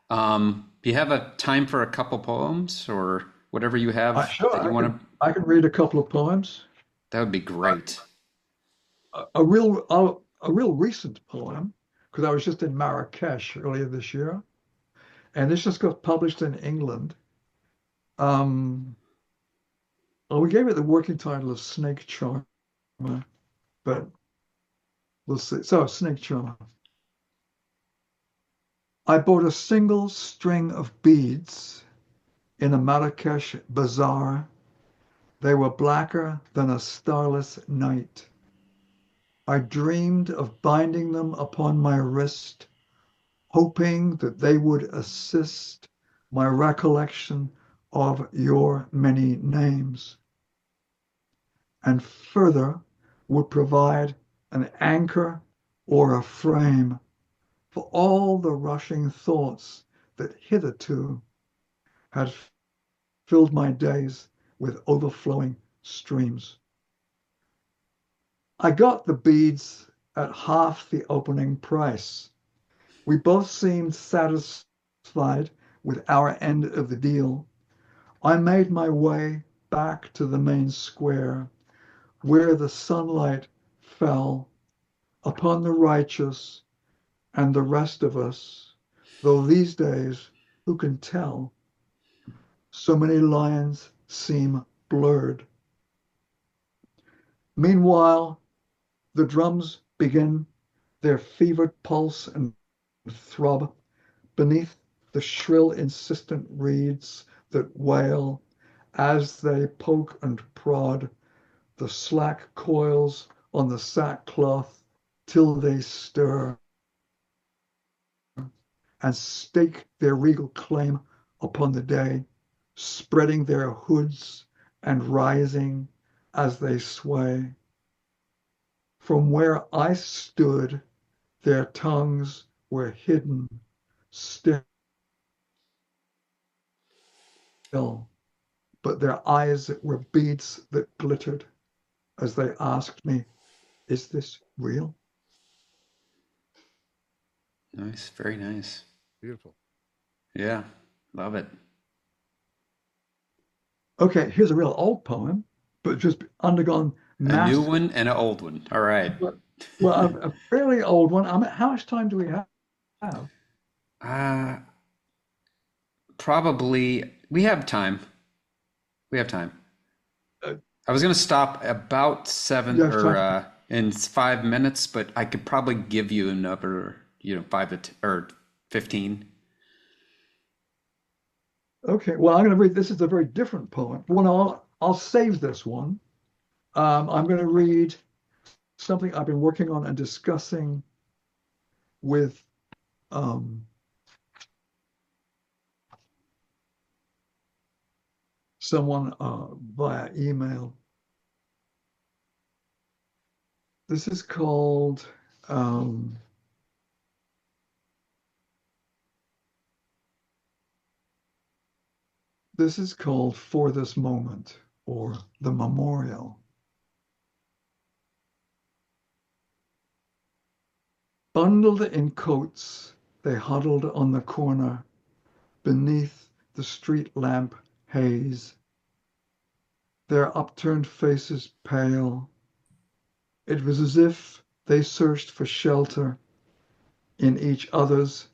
do you have a time for a couple poems or whatever you have sure, that you want to? I can read a couple of poems. That would be great. A real recent poem, because I was just in Marrakesh earlier this year, and this just got published in England. Um, well, we gave it the working title of Snake Charmer, but we'll see. So, Snake Charmer. I bought a single string of beads in a Marrakesh bazaar. They were blacker than a starless night. I dreamed of binding them upon my wrist, hoping that they would assist my recollection of your many names, and further would provide an anchor or a frame for all the rushing thoughts that hitherto had filled my days with overflowing streams. I got the beads at half the opening price. We both seemed satisfied with our end of the deal. I made my way back to the main square where the sunlight fell upon the righteous and the rest of us, though these days, who can tell? So many lines seem blurred. Meanwhile, the drums begin their fevered pulse and throb beneath the shrill, insistent reeds that wail as they poke and prod the slack coils on the sackcloth till they stir and stake their regal claim upon the day, spreading their hoods and rising as they sway. From where I stood, their tongues were hidden still, but their eyes were beads that glittered as they asked me, "Is this real?" Nice. Very nice. Beautiful. Yeah. Love it. Okay, here's a real old poem, but just undergone A new massive, one and an old one. All right. well, a fairly old one. I mean, how much time do we have? Uh, Probably we have time. We have time. Uh, I was gonna stop about you seven have or time. in 5 minutes, but I could probably give you another, 15. Okay, well, I'm going to read. This is a very different poem. Well, I'll save this one. I'm going to read something I've been working on and discussing with um, someone via email. This is called um, For This Moment, or The Memorial. Bundled in coats, they huddled on the corner beneath the street lamp haze, their upturned faces pale. It was as if they searched for shelter in each other's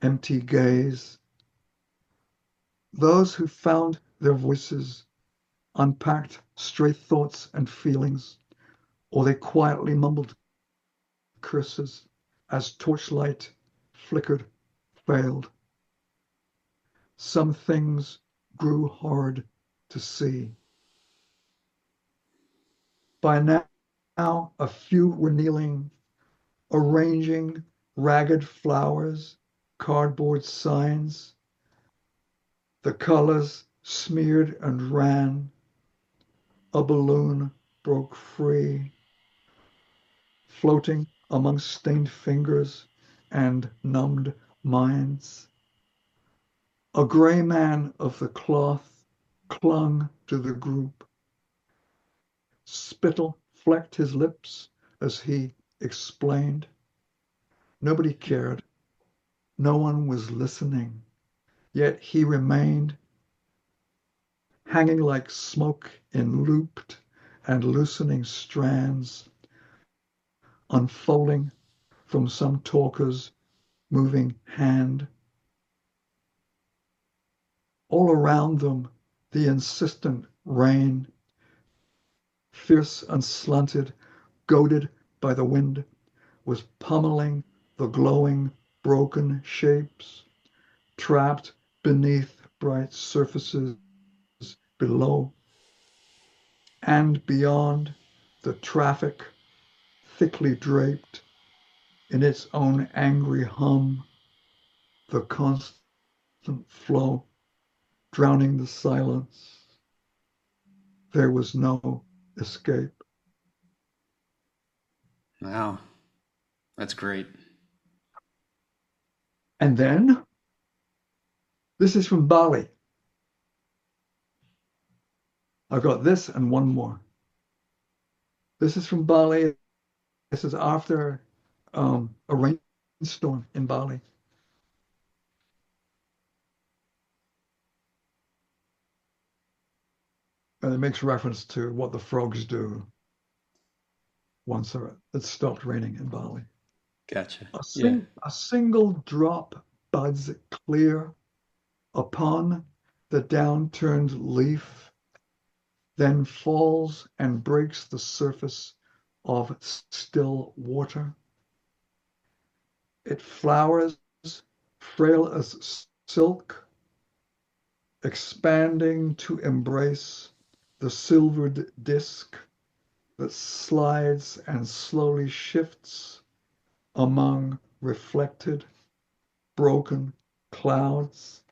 empty gaze. Those who found their voices unpacked stray thoughts and feelings, or they quietly mumbled curses as torchlight flickered, failed. Some things grew hard to see. By now, a few were kneeling, arranging ragged flowers, cardboard signs. The colors smeared and ran. A balloon broke free, floating among stained fingers and numbed minds. A gray man of the cloth clung to the group. Spittle flecked his lips as he explained. Nobody cared. No one was listening. Yet he remained, hanging like smoke in looped and loosening strands, unfolding from some talker's moving hand. All around them, the insistent rain, fierce and slanted, goaded by the wind, was pummeling the glowing, broken shapes, trapped beneath bright surfaces below. And beyond, the traffic, thickly draped in its own angry hum, the constant flow, drowning the silence. There was no escape. Wow, that's great. And then, this is from Bali. I've got this and one more. This is from Bali. This is after a rainstorm in Bali. And it makes reference to what the frogs do once it stopped raining in Bali. Gotcha. Yeah. A single drop buds clear upon the downturned leaf, then falls and breaks the surface of still water. It flowers, frail as silk, expanding to embrace the silvered disk that slides and slowly shifts among reflected, broken clouds.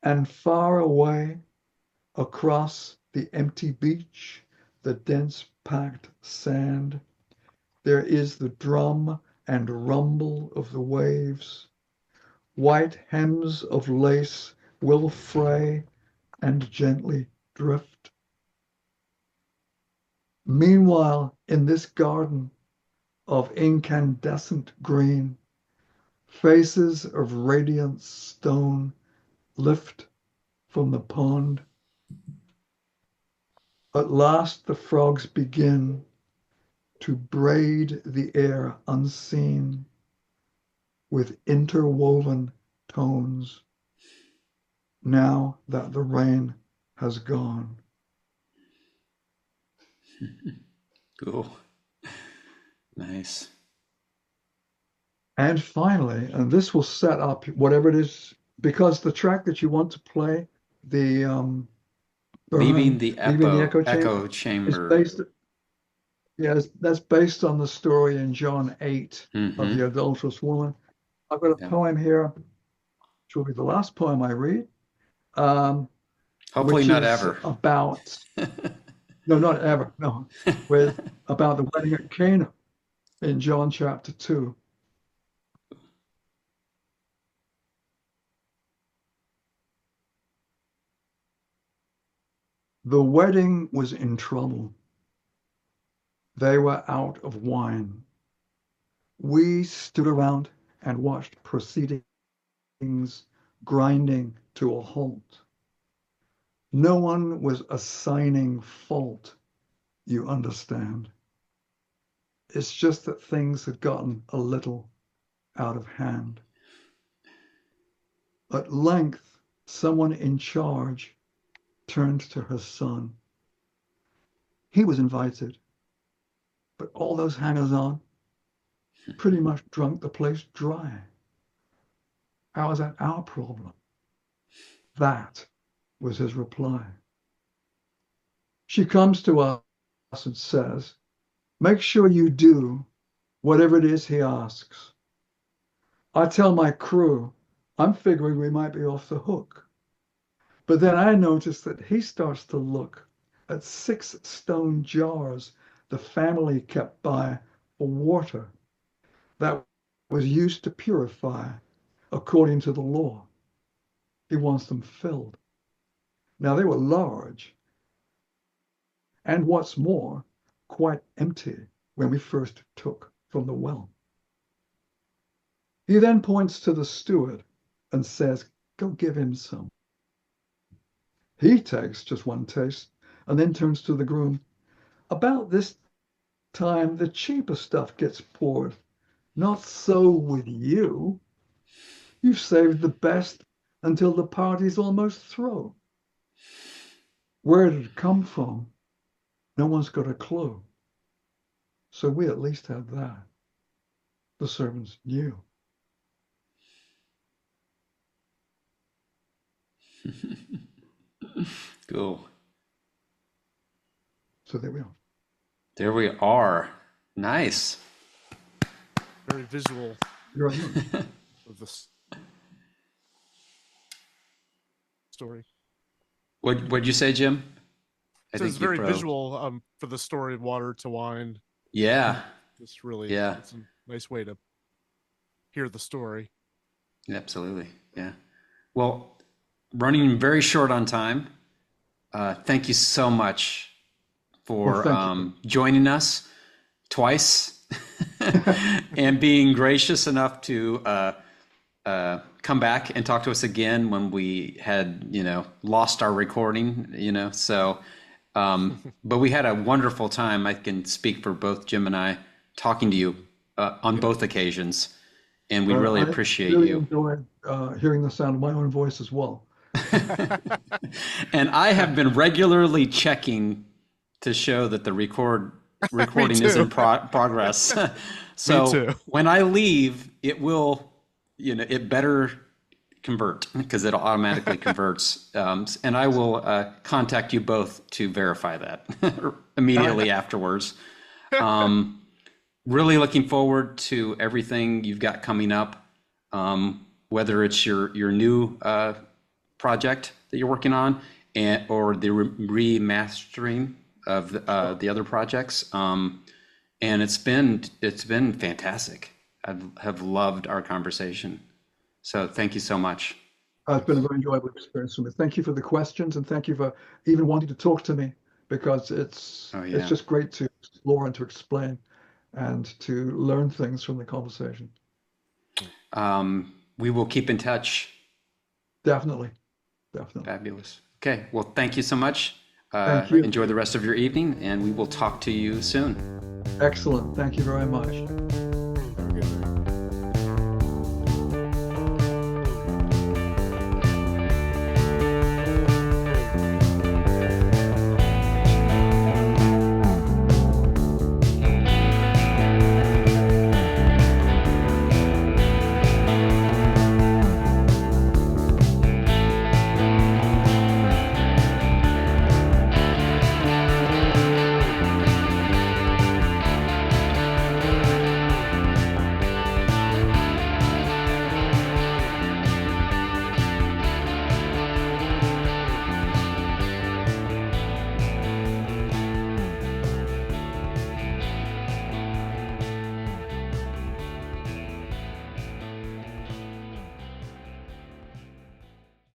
And far away, across the empty beach, the dense packed sand. There is the drum and rumble of the waves. White hems of lace will fray and gently drift. Meanwhile, in this garden of incandescent green, faces of radiant stone lift from the pond. At last the frogs begin to braid the air unseen with interwoven tones, now that the rain has gone. Cool. Nice. And finally, and this will set up whatever it is, because the track that you want to play, the Leaving the Echo Chamber, echo is chamber. based, yes, that's based on the story in John 8 of Mhm. the adulterous woman. I've got a Yeah. poem here, which will be the last poem I read, Hopefully which not is ever. about, no, not ever, no, with about the wedding at Cana in John chapter 2. The wedding was in trouble. They were out of wine. We stood around and watched proceedings grinding to a halt. No one was assigning fault, you understand. It's just that things had gotten a little out of hand. At length, someone in charge turned to her son. He was invited, but all those hangers-on pretty much drunk the place dry. How is that our problem? That was his reply. She comes to us and says, make sure you do whatever it is he asks. I tell my crew, I'm figuring we might be off the hook. But then I notice that he starts to look at 6 stone jars the family kept by for water that was used to purify according to the law. He wants them filled. Now they were large, and what's more, quite empty when we first took from the well. He then points to the steward and says, go give him some. He takes just one taste and then turns to the groom. About this time, the cheaper stuff gets poured. Not so with you. You've saved the best until the party's almost through. Where did it come from? No one's got a clue. So we at least had that. The servants knew. Cool. So there we are. There we are. Nice. Very visual You're right. of this story. What'd you say, Jim? So it's you very froze. visual for the story of water to wine. Yeah. Just really, Yeah. it's a nice way to hear the story. Absolutely. Yeah. Well, running very short on time. Thank you so much for Well, thank you. joining us twice and being gracious enough to come back and talk to us again when we had, lost our recording, so, but we had a wonderful time. I can speak for both Jim and I talking to you on both occasions, and we really appreciate I really you. enjoyed hearing the sound of my own voice as well. And I have been regularly checking to show that the recording is in progress. So too. when I leave, it will, it better convert because it automatically converts. And I will contact you both to verify that immediately afterwards. Really looking forward to everything you've got coming up, whether it's your new project that you're working on or the remastering of the other projects, and it's been fantastic. Have loved our conversation. So thank you so much. It's been a very enjoyable experience for me. Thank you for the questions, and thank you for even wanting to talk to me, because it's just great to explore and to explain and to learn things from the conversation. We will keep in touch. Definitely. Fabulous. Okay. Well, thank you so much. Thank you. Enjoy the rest of your evening, and we will talk to you soon. Excellent. Thank you very much.